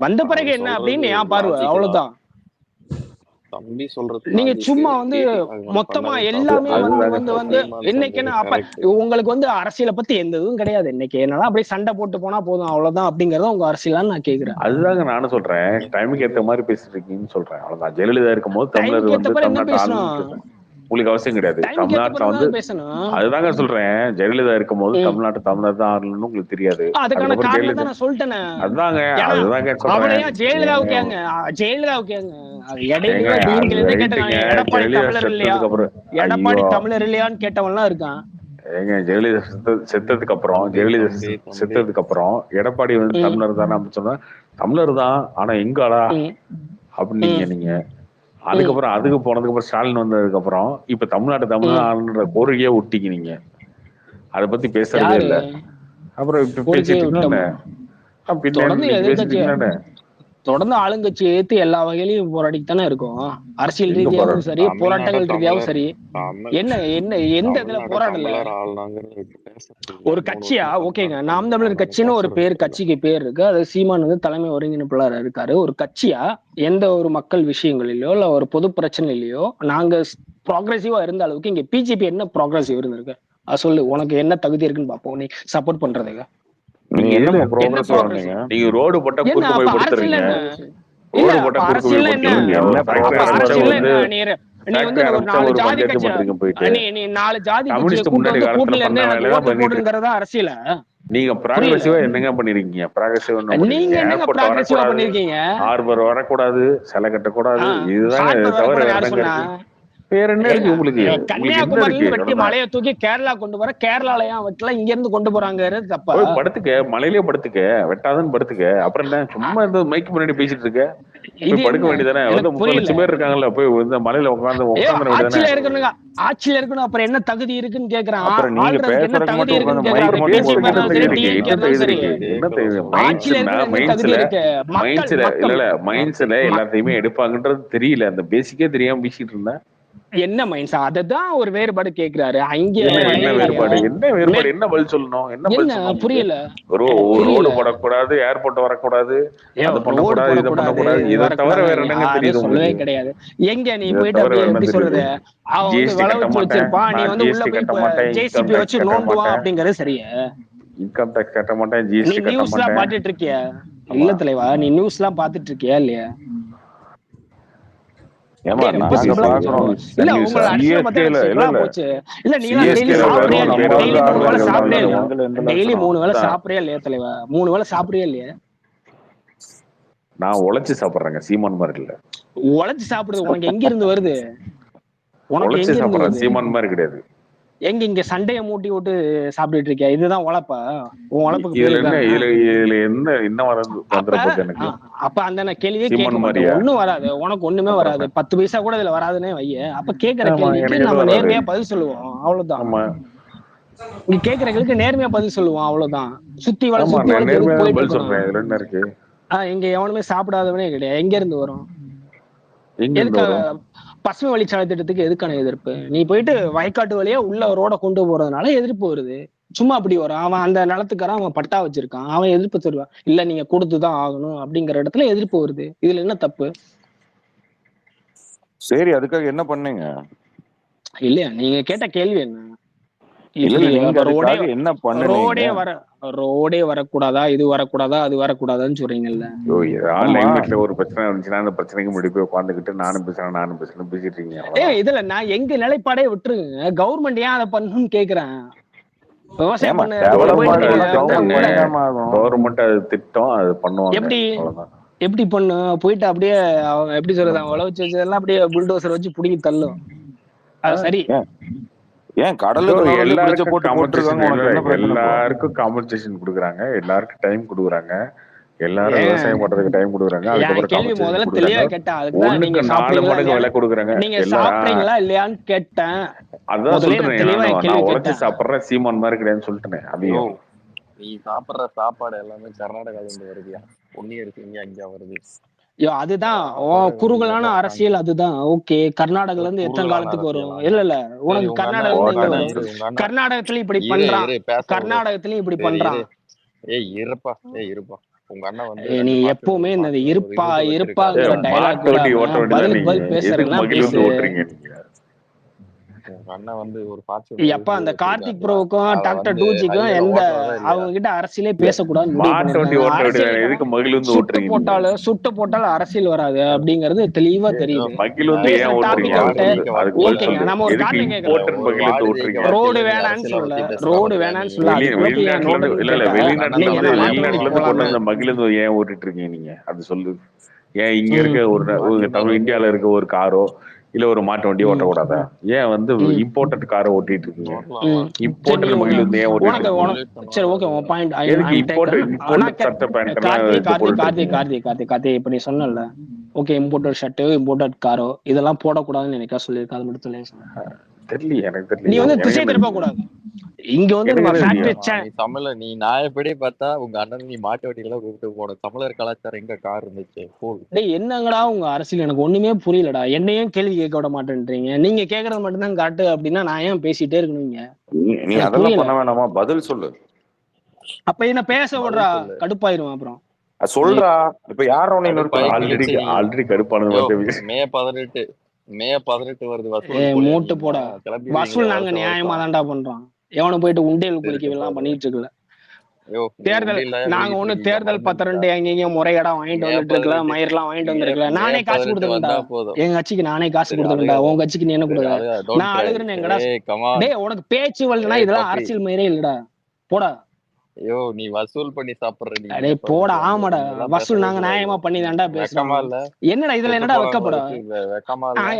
வந்த பிறகு என்ன அப்படின்னு என் பார்வை, அவ்வளவுதான். தம்பி சொல்றது நீங்க சும்மா மொத்தமா எல்லாமே வந்து இன்னைக்கு என்ன, அப்ப உங்களுக்கு அரசியலை பத்தி எந்த இதுவும் கிடையாது. இன்னைக்கு என்னன்னா அப்படியே சண்டை போட்டு போனா போதும், அவ்வளவுதான் அப்படிங்கறத உங்க அரசியலான்னு நான் கேக்குறேன். அதுதாங்க நானும் சொல்றேன், டைமுக்கு ஏத்த மாதிரி பேசிட்டு இருக்கீங்கன்னு சொல்றேன், அவ்வளவுதான். ஜெயலலிதா இருக்கும் போது தமிழர் உங்களுக்கு அவசியம் கிடையாது. தமிழ்நாட்டுல அதுதாங்க சொல்றேன், ஜெயலலிதா இருக்கும் போது தமிழ்நாட்டு தமிழர் தான் ஆளணும்னு உங்களுக்கு தெரியாது. அதுக்கான காரணம் தான் நான் சொல்லிட்டேன். அதுதாங்க எடப்பாடி தமிழர் இல்லையான்னு கேட்டவன்லாம் இருக்கான். ஏங்க ஜெயலலிதா செத்ததுக்கு அப்புறம் எடப்பாடி தமிழர் தானே அப்படின்னு சொன்னா, தமிழர் தான் ஆனா எங்காளா அப்படின்னு நீங்க அதுக்கப்புறம் அதுக்கு போனதுக்கு அப்புறம் ஸ்டாலின் வந்ததுக்கு அப்புறம் இப்ப தமிழ்நாடு ஆளுன்ற கோரிக்கையா விட்டீங்க. நீங்க அதை பத்தி பேசுறதே இல்ல. அப்புறம் இப்ப பேசிட்டு தொடர்ந்து ஆளுங்கட்சி ஏத்து எல்லா வகையிலையும் போராடிட்டு தானே இருக்கும். அரசியல் ரீதியாகவும் சரி, போராட்டங்கள் ரீதியாகவும் சரி. என்ன எந்த இதுல போராடல ஒரு கட்சியா? ஓகேங்க, நாம் தமிழர் கட்சின்னு ஒரு கட்சிக்கு பேர் இருக்கு, அது சீமான் தலைமை ஒருங்கிணைப்பாளர் இருக்காரு. ஒரு கட்சியா எந்த ஒரு மக்கள் விஷயங்களிலோ இல்ல ஒரு பொது பிரச்சனையிலயோ நாங்க ப்ராக்ரெசிவா இருந்த அளவுக்கு இங்க பிஜேபி என்ன ப்ராக்ரெசிவ் இருந்திருக்கு? அது சொல்லு, உனக்கு என்ன தகுதி இருக்குன்னு பாப்போம் நீ சப்போர்ட் பண்றதுக்கு. நீங்க ரோடு போட்டா குறுக்கு போய் படுத்துறீங்க. அரசியல நீங்க ப்ராக்ரெசிவா என்னங்க பண்ணிருக்கீங்க? ஹார்பர் வரக்கூடாது, சிலை கட்டக்கூடாது, இதுதான் தவிர வேற என்ன இருக்கு உங்களுக்கு? கன்னியாகுமரியில வெட்டி மலையை தூக்கி கேரளா கொண்டு வர, கேரளாலயா வெட்டல இங்க இருந்து கொண்டு போறாங்க. தப்பா? படுத்துக்க, மலையிலேயே படுத்துக்க, வெட்டாதுன்னு படுத்துக்க. அப்புறம் என்ன சும்மா இந்த மைக்கு முன்னாடி பேசிட்டு இருக்க? படுக்க வேண்டியதானே? 30 பேர் இருக்காங்கல்ல, போய் இந்த மலையில உட்கார்ந்து ஆட்சியில இருக்கணும். அப்புறம் என்ன தகுதி இருக்குன்னு கேக்குறான். மைண்ட்ஸ்ல எல்லாத்தையுமே எடுப்பாங்கன்றது தெரியல, அந்த பேசிக்கே தெரியாம பேசிட்டு இருந்தேன். என்ன மைண்ட்ஸ்? அததான் ஒரு வேறுபாடு கேக்குறாரு. அங்கே என்ன வேறுபாடு? என்ன பதில் சொல்லணும்? என்ன புரியல? ரோடு போடக்கூடாது, ஏர்போர்ட் வரக்கூடாது, அது பண்ணக்கூடாது, இதை பண்ணக்கூடாது, இதை தவிர வேற என்னங்க தெரியுது? சொல்லவே கிடையாது. எங்க நீ போயிட்டு எப்படி சொல்றது, அவன் வளவச்சு வச்சிருப்பான், நீ உள்ள போய் ஜேசிபி வச்சு நோண்டுவான் அப்படிங்கறது சரியா? இன்கம் டேக்ஸ் கட்ட மாட்டேன், நீ ஜிஎஸ்டி கட்ட நியூஸ் எல்லாம் மாட்டேன். பாத்துட்டு இருக்கியா? ஆமா. இல்ல தலைவா, நீ நியூஸ் எல்லாம் பாத்துட்டு இருக்கியா இல்லையா? ஏமா டேய், ரொம்ப நாங்க சிம்பிளா பாக்குறோம். இல்ல உங்களோட அரசியல் பத்தி எனக்கு சிஎஸ்கேல இல்ல சிம்பிளா இல்ல போச்சு. இல்ல நீ எல்லாம் டெய்லி சிஎஸ்கேல சாப்பிடுறியா வரும் இல்லையா? பேர் டெய்லி வந்து 3 வேளை ஆளுநர்கள் சாப்பிடுறியா இல்லையா? எங்களுக்கு எந்த டெய்லி லட்சணம் 3 வேளை அதான். சாப்பிடுறியா இல்லையா தலைவா? 3 வேளை சாப்பிடுறியா இல்லையா? நான் உழைச்சு சாப்பிடுறேங்க, சீமான் மாதிரி இல்ல. உழைச்சு சாப்பிடுறது உனக்கு எங்க இருந்து வருது? உனக்கு உழைச்சு எங்க இருந்து சாப்பிடுறேன், வருது? சீமான் மாதிரி கிடையாது. எங்க இங்க சண்டைய மூட்டி விட்டு சாப்பிட்டுட்டு இருக்கியா? இதுதான் உழைப்பா? உன் உழைப்புக்கு பேர் இதுல என்ன இதானா? இதுல என்ன என்ன வந்துட போகுது எனக்கு? அப்ப அந்த நான் கேள்வியே கேட்க சீமான் மாட்டேன். மாதிரியா? ஒண்ணும் வராது, உனக்கு ஒண்ணுமே அப்புறம் வராது. 10 பைசா கூட இதுல வராதுன்னே வைய. அப்ப கேட்கிற ஆமா, கேள்விக்கு எனக்கு எது நம்ம வராது. நேர்மையா பதில் சொல்லுவோம், அவ்வளவுதான். ஆமா நீ கேட்கறவங்களுக்கு நேர்மையா பதில் சொல்லுவோம், அவ்வளவுதான். சுத்தி ஆமா, சுத்தி நான் வளைச்சு நேர்மையா எதுக்கு தான் போயிட்டு பதில் இருக்கணும்? சொல்றேன். இதுல என்ன இருக்கு? இங்க எவனுமே சாப்பிடாதவனே கிடையாது. எங்க இருந்து வரும்? எங்க இருந்து எதுக்கு வரும்? பசுமை வழிச்சாலை திட்டத்துக்கு எதுக்கான எதிர்ப்பு? நீ போயிட்டு வயக்காட்டு வழியா உள்ள ரோட கொண்டு போறதுனால எதிர்ப்பு வருது. சும்மா அப்படி வரும். அவன் அந்த நிலத்துக்காரன், அவன் பட்டா வச்சிருக்கான், அவன் எதிர்ப்பு தருவான். இல்ல நீங்க கொடுத்துதான் ஆகணும் அப்படிங்கிற இடத்துல எதிர்ப்பு வருது. இதுல என்ன தப்பு? சரி, அதுக்காக என்ன பண்ணீங்க? இல்லையா, நீங்க கேட்ட கேள்வி என்ன? இல்ல இப்படி இல்ல, நீங்க ரோடே அதுக்காக என்ன பண்ணுனீங்க? ரோடே வரக்கூடாதா, இது வரக்கூடாதா, அது வரக்கூடாதான்னு சொல்றீங்கல்ல? ஐயோ, ஏதாவது ஆமா. லைன்மெட்ல ஒரு பிரச்சனை இருந்துச்சுன்னா அந்த பிரச்சனைக்கு முன்னாடி போய் உட்காந்துக்கிட்டு நானும் பேசுறேன் பேசிட்டு இருக்கீங்க. அவ்வளவுதான். இதுல நான் எங்க நிலைப்பாடே விட்டுருங்க. கவர்மெண்ட் ஏன் அதை பண்ணணும்னு கேக்குறேன். விவசாயம் ஏமா பண்ண இடத்துக்கு டெவலப் போயிட்டு ஆகுதுன்னா உள்ள கவர்மெண்ட் தானே ஆகும். கவர்மெண்ட் அது திட்டம், அது பண்ணுவாங்க. எப்படி அவ்வளவுதான். எப்படி பண்ணு போயிட்டு அப்படியே அவங்க எப்படி சொல்றது, அவங்க உழவு வச்சதெல்லாம் அப்படியே புல்டோசர் வச்சு புடுங்கி தள்ளும். அது சரி. ஏன் கடலுக்கு நடுவுல பிரிட்ஜ எல்லாருக்கும் போட்டு போட்டுருக்காங்க, உனக்கு என்ன பிரச்சனை? எல்லாருக்கும் காம்பன்சேஷன் கொடுக்குறாங்க, எல்லாருக்கும் டைம் கொடுக்குறாங்க, எல்லாரும் விவசாயம் பண்றதுக்கு டைம் கொடுக்குறாங்க. அதுக்கப்புறம் கேள்வி முதல்ல தெளிவா கேட்டேன். அதுக்குதான் நீங்க 4 சாப்பிடுறீங்களா மடங்கு விலை கொடுக்குறாங்க. நீங்க சாப்பிடுறீங்களா இல்லையான்னு கேட்டேன். அதான் சொல்றேன், தெளிவா நான் கேள்வி உழைச்சு கேட்டேன். சாப்பிடுறேன், சீமான் மாதிரி கிடையாதுன்னு சொல்லிட்டேன். அதையும் நீ சாப்பிடுற சாப்பாடு எல்லாமே கர்நாடகால இருந்து வருதுயா. பொன்னியர் இங்க அங்க வருது. அதுதான் குறுகலான அரசியல். அதுதான் ஓகே. கர்நாடகால இருந்து எத்தனை காலத்துக்கு வரும்? இல்ல உனக்கு கர்நாடகா கர்நாடகத்துல இப்படி பண்றான், கர்நாடகத்திலயும் இப்படி பண்றான். இருப்பா உங்க அண்ணன் வந்து நீ எப்பவுமே இந்த இருப்பாங்கிற டயலாக் பதில் பேசுறேன்னா பேசு. அண்ணன் வந்து ஒரு எப்ப அந்த கார்த்திக் ப்ரோவுக்கும் டாக்டர் டூஜிக்கும் எந்த அவங்க கிட்ட அரசியலே பேசக்கூடாதுன்னு சுட்டு போட்டாலும் அரசியல் வராது அப்படிங்கறது தெளிவா தெரியுது. நம்ம ஒரு டாபிக் கேட்கறோம். ரோடு வேணான்னு சொல்லல, ரோடு வேணான்னு சொல்லல. மகிழ்ந்து ஏன் ஓட்டிட்டு இருக்கீங்க நீங்க? அது சொல்லு. ஏன் இங்க இருக்க ஒரு இந்தியால இருக்க ஒரு காரோ இல்ல ஒரு மாட்டு வண்டியை ஓட்டக்கூடாதா? ஏன் வந்து இம்போர்ட்டட் காரை ஓட்டிட்டு இருக்கீங்க? இம்போர்ட்டட் மகிழ் வந்து ஏன் ஓட்டிட்டு இருக்கீங்க? சரி ஓகே, உன் பாயிண்ட். கார்த்திக் இப்ப நீ சொன்னல, ஓகே இம்போர்ட்டட் ஷர்ட் இம்போர்ட்டட் காரோ இதெல்லாம் போடக்கூடாதுன்னு எனக்கா சொல்லியிருக்கா? அது மட்டும் சொல்ல தெரியல, எனக்கு தெரியல. நீ வந்து திசை திருப்ப கூடாது. இங்க வந்து தமிழ நீ நாயப்படி பார்த்தா உங்க அண்ணன் நீ மாட்டு வண்டியெல்லாம் கூப்பிட்டு போன தமிழர் கலாச்சாரம் எங்க கார் இருந்துச்சு? என்னங்கடா உங்க அரசியல்? எனக்கு ஒண்ணுமே புரியலடா. என்னையும் கேள்வி கேட்க விட மாட்டேன்றீங்க. நீங்க கேக்குறது மட்டும் தான் காட்டு அப்படின்னா நான் ஏன் பேசிட்டே இருக்கணுங்க? நீ அதெல்லாம் பண்ண வேணாமா? பதில் சொல்லு. அப்ப என்ன பேச விடுறா, கடுப்பாயிருவேன் அப்புறம். சொல்றா. இப்ப யாரோ ஆல்ரெடி கடுப்பானது. மே 18 வருது. மூட்டு போட வசூல் நாங்க நியாயமா தான்டா பண்றோம். எவனை போயிட்டு உண்டியல் குளிக்க எல்லாம் பண்ணிட்டு இருக்கல. தேர்தல் நாங்க ஒண்ணு தேர்தல் பத்திரம் எங்க முறைகேடா வாங்கிட்டு வந்துட்டு இருக்கல, மயிரெல்லாம் வாங்கிட்டு வந்திருக்கல. நானே காசு கொடுத்துருந்தா எங்க கட்சிக்கு, நானே காசு கொடுத்துருந்தா. உங்க கட்சிக்கு நீ என்ன கொடுத்த? நான் அழுகுறேன்னு எங்கடா? டேய் உனக்கு பேச்சு வரலன்னா இதெல்லாம் அரசியல் மயிரே இல்லடா, போடா. ஐயோ நீ வசூல் பண்ணி சாப்பிடுற நீ. அடே போடா. ஆமாடா, வசூல் நாங்க நியாயமா பண்ணி தான்டா பேசுறோம். என்னடா இதுல என்னடா வெக்கப்பட?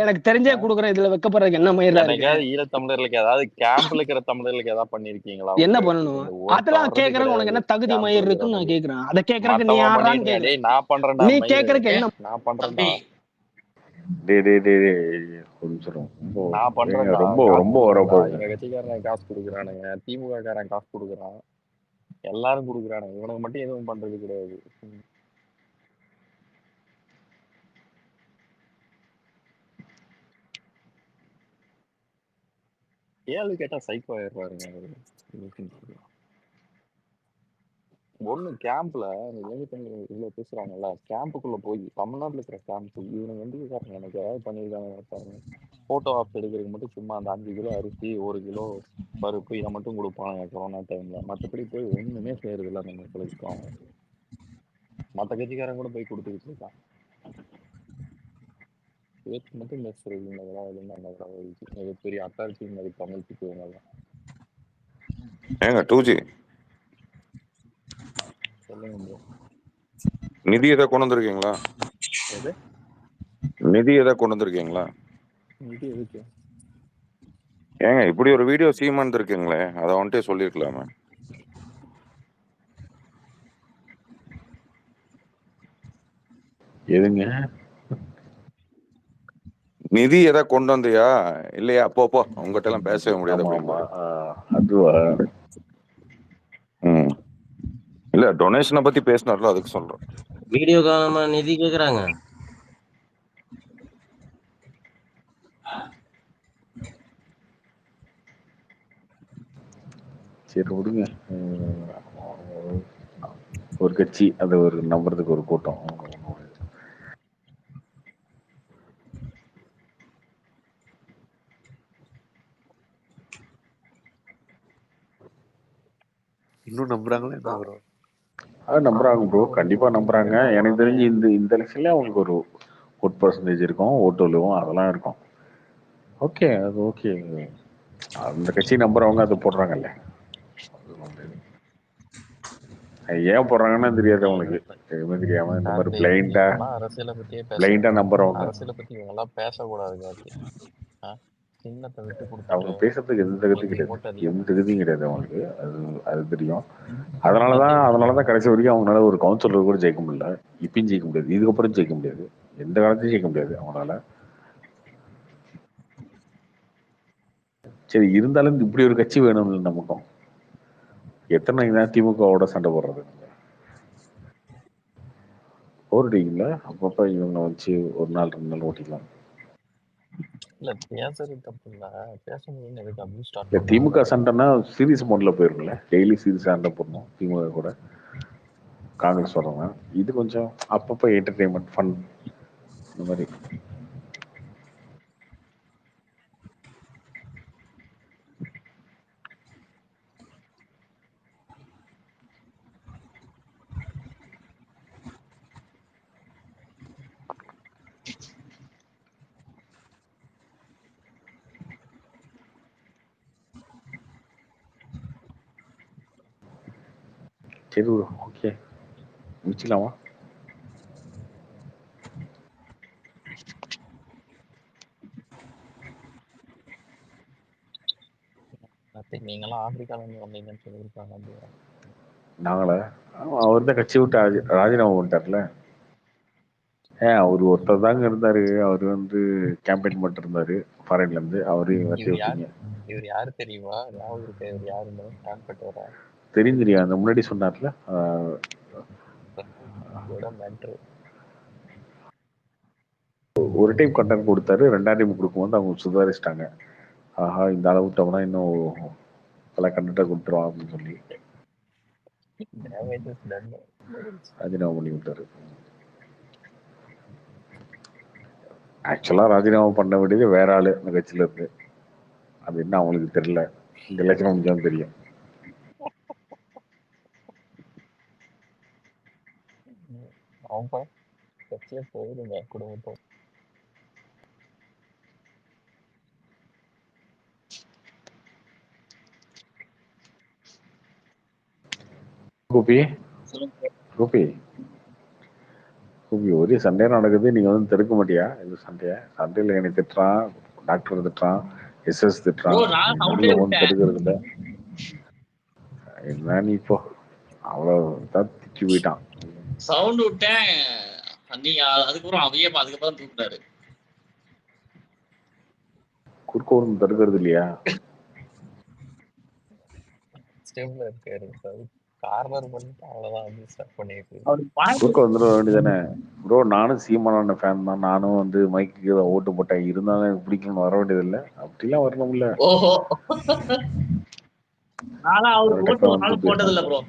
எனக்கு தெரிஞ்சே குடுக்குறேன். இதுல வெக்கப்படுறதுக்கு என்ன மயிரா இருக்கு? ஈழ தமிழர்களுக்கு ஏதாவது கேம்ப்ல இருக்கிற தமிழர்களுக்கு ஏதாவது பண்ணிருக்கீங்களா? என்ன பண்ணணும்? அதெல்லாம் கேக்குறேன். உனக்கு என்ன தகுதி மயிர் இருக்குன்னு நான் கேக்குறேன். அதை கேக்குறதுக்கு நீ யாரான்னு கேக்குறேன். நான் பண்றேன்டா. நீ கேக்குறதுக்கு என்ன? நான் பண்றேன்டா. எங்க கட்சிக்காரன் காசு கொடுக்குறானுங்க, திமுக காரன் காசு கொடுக்குறான், எல்லாரும் கொடுக்குறானுங்க. இவனுக்கு மட்டும் எதுவும் பண்றது கிடையாது. கேள்வி கேட்டா சைக்கோ ஆயிடுறாருங்க. ஒண்ணு கேம்ப்ல இவ்வளவு பேசுறாங்கல்ல, கேம்புக்குள்ள போய் தமிழ்நாட்டுல இருக்கிற கேம்ப் இவனுங்க எந்திரிக்காரங்க எனக்கு ஏதாவது பண்ணிருக்காங்க பாருங்க. போட்டோ ஆப் எடுக்கிறதுக்கு மட்டும் சும்மா அந்த 5 கிலோ அரிசி 1 கிலோ பருப்பு இதை மட்டும் கொடுப்பாங்க கொரோனா டைம்ல. மற்றபடி போய் ஒண்ணுமே செய்யறது இல்லை அந்த மக்களுக்கு. அவன் மற்ற கட்சிக்காரன் கூட போய் கொடுத்துக்கிட்டு இருக்கான். பேச்சு மட்டும் பேசுறது மிகப்பெரிய அத்தாரிட்டி மாதிரி தமிழ்த்துக்கு இவங்க ஏங்க 2G சொல்லுங்க bro. நிதி எதை கொண்டு வந்திருக்கீங்களா? எது நிதி எதை கொண்டு வந்திருக்கீங்களா? இது எதுக்கு? ஏங்க இப்படி ஒரு வீடியோ சீமான் இருக்குங்களே, அதை வந்துட்டே சொல்லிருக்கலாமே. எதுங்க நிதி எதை கொண்டு வந்தியா இல்லையா? போ உங்ககிட்ட எல்லாம் பேசவே முடியாது ஆமா ஆமா அப்படின்னு. அதுவா இல்ல டொனேஷனை பத்தி பேசினார்ல, அதுக்கு சொல்றேன். வீடியோக்காக நம்ம நிதி கேக்குறாங்க. சரி விடுங்க. ஒரு கட்சி அதை ஒரு நம்புறதுக்கு ஒரு கூட்டம். இன்னும் நம்புறாங்களா என்ன ப்ரோ? நம்புறாங்க ப்ரோ, கண்டிப்பா நம்புறாங்க. எனக்கு தெரிஞ்சு இந்த எலெக்ஷன்ல அவங்களுக்கு ஒரு ஓட் பர்சன்டேஜ் இருக்கும், ஓட்டு விழுவும், அதெல்லாம் இருக்கும். ஓகே, அது ஓகே. அந்த கட்சி நம்புறவங்க அதை போடுறாங்கல்ல. ஏன் போடுறாங்கன்னு தெரியாது அவங்களுக்கு. எதுவுமே தெரியாம இந்த மாதிரி அரசியலை பத்தியே பிளைண்டா நம்புறவங்க. அரசியலை பத்தி இவங்க எல்லாம் பேசக்கூடாது கார்த்தி. சின்னத்தை விட்டு அவங்க கொடுத்துட்டு பேசுறதுக்கு எந்த தகுதியும் கிடையாது, எந்த தகுதியும் கிடையாது அவங்களுக்கு. அது தெரியும். அதனாலதான் கடைசி வரைக்கும் அவங்களால ஒரு கவுன்சிலர் கூட ஜெயிக்க முடியல. இப்பயும் ஜெயிக்க முடியாது, இதுக்கப்புறம் ஜெயிக்க முடியாது, எந்த காலத்தையும் ஜெயிக்க முடியாது அவங்களால. சரி, இருந்தாலும் இப்படி ஒரு கட்சி வேணும்னு நமக்கும். எத்தனை தான் திமுகவோட சண்டை போடுறது ஓடிங்களா? அப்பப்ப இவங்க வச்சு ஒரு நாள் 2 நாள் ஓட்டிக்கலாம். இல்ல பேசுறது தப்பு இல்ல, பேசணும்னு எதுக்கு அப்படி ஸ்டார்ட் இல்ல, திமுக சண்டைன்னா சீரியஸ் மோட்ல போயிருங்களே, டெய்லி சீரியஸ் சண்டை போடணும் திமுக கூட. காங்கிரஸ் சொல்றாங்க, இது கொஞ்சம் அப்பப்ப என்டர்டைன்மெண்ட் ஃபன் இந்த மாதிரி. சரி ஓகே, முடிச்சுக்கலாமா? நீங்களாம் ஆப்பிரிக்கால இருந்து வந்தீங்கன்னு சொல்லியிருக்காங்க. நாங்களா? அவர் தான் கட்சி விட்டு ராஜினாமா பண்ணிட்டார்ல. அவர் ஒருத்தர் தாங்க இருந்தாரு. அவரு வந்து கேம்பெயின் பண்ணிட்டு இருந்தாரு ஃபாரின்ல இருந்து. அவரையும் வச்சு விட்டீங்க. இவர் யாரு தெரியுமா? ஞாபகம் இருக்கு இவர் யாருன்னு? கேம்பெயின் வர தெரியும், அந்த முன்னாடி சொன்னார்ல. ஒரு டைம் கண்டென்ட் கொடுத்தாரு, 2ஆம் டைம் கொடுக்கும்போது அவங்க சுதாரிச்சிட்டாங்க. ஆஹா, இந்த அளவு விட்டோம்னா இன்னும் பல கண்டென்ட்டை கொடுத்துருவான் அப்படின்னு சொல்லி ராஜினாமா பண்ணி விட்டாரு. ஆக்சுவலா ராஜினாமா பண்ண வேண்டியது வேற ஆளு அந்த கட்சியில இருந்து. அது என்ன அவங்களுக்கு தெரியல, இந்த எலெக்ஷன் முடிஞ்சாலும் தெரியும். அவங்க கட்சியே போயிடுங்க குடும்பத்தோட. கோபி ஒரே சண்டே நடக்குது, நீங்க வந்து தடுக்க மாட்டியா? இது சண்டையில என்னை திட்டுறான், டாக்டர் திட்டுறான், எஸ்எஸ் திட்டுறான், தடுக்கிறது இல்ல. என்ன நீ இப்போ அவ்வளவுதான் திச்சு போயிட்டான். சவுண்ட் விட்டேன், நீங்க அதுக்கப்புறம் அதுக்கப்புறம் தூக்குறாரு. குறுக்க ஒன்றும் தடுக்கிறது இல்லையா? ஸ்டெப்ல இருக்காரு, கார்னர் பண்ணிட்டு அவ்வளவுதான் ஸ்டார்ட் பண்ணிட்டு குறுக்க வந்துட வேண்டியதானே ப்ரோ. நானும் சீமானான ஃபேன் தான், நானும் வந்து மைக்கு ஓட்டு போட்டேன், இருந்தாலும் எனக்கு பிடிக்கணும்னு வர வேண்டியது இல்லை. அப்படிலாம் வரணும்ல. ஓஹோ, நானும் அவருக்கு ஓட்டு ஒரு நாள் போட்டது இல்ல ப்ரோ.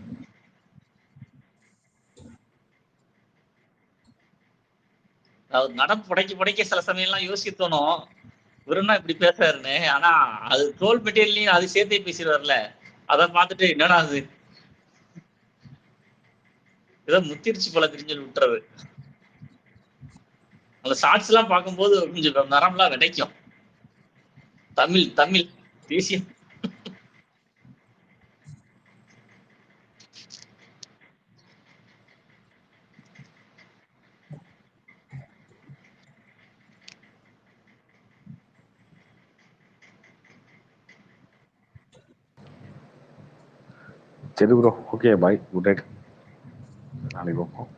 அவர் நடம் புடைக்க புடைக்க சில சமயம் எல்லாம் யோசிக்க தோணும், இவருன்னா இப்படி பேசுறாருன்னு. ஆனா அது ட்ரோல் மெட்டீரியல்லையும் அது சேர்த்தே பேசிடுவார்ல, அதை பார்த்துட்டு என்னடா அது ஏதோ முத்திருச்சு போல தெரிஞ்சு விட்டுறது. அந்த ஷார்ட்ஸ் எல்லாம் பார்க்கும்போது கொஞ்சம் நரம்லாம் விடைக்கும். தமிழ் தமிழ் தேசியம். சரி bro, okay bye, good night, நாளைக்கு பார்ப்போம்.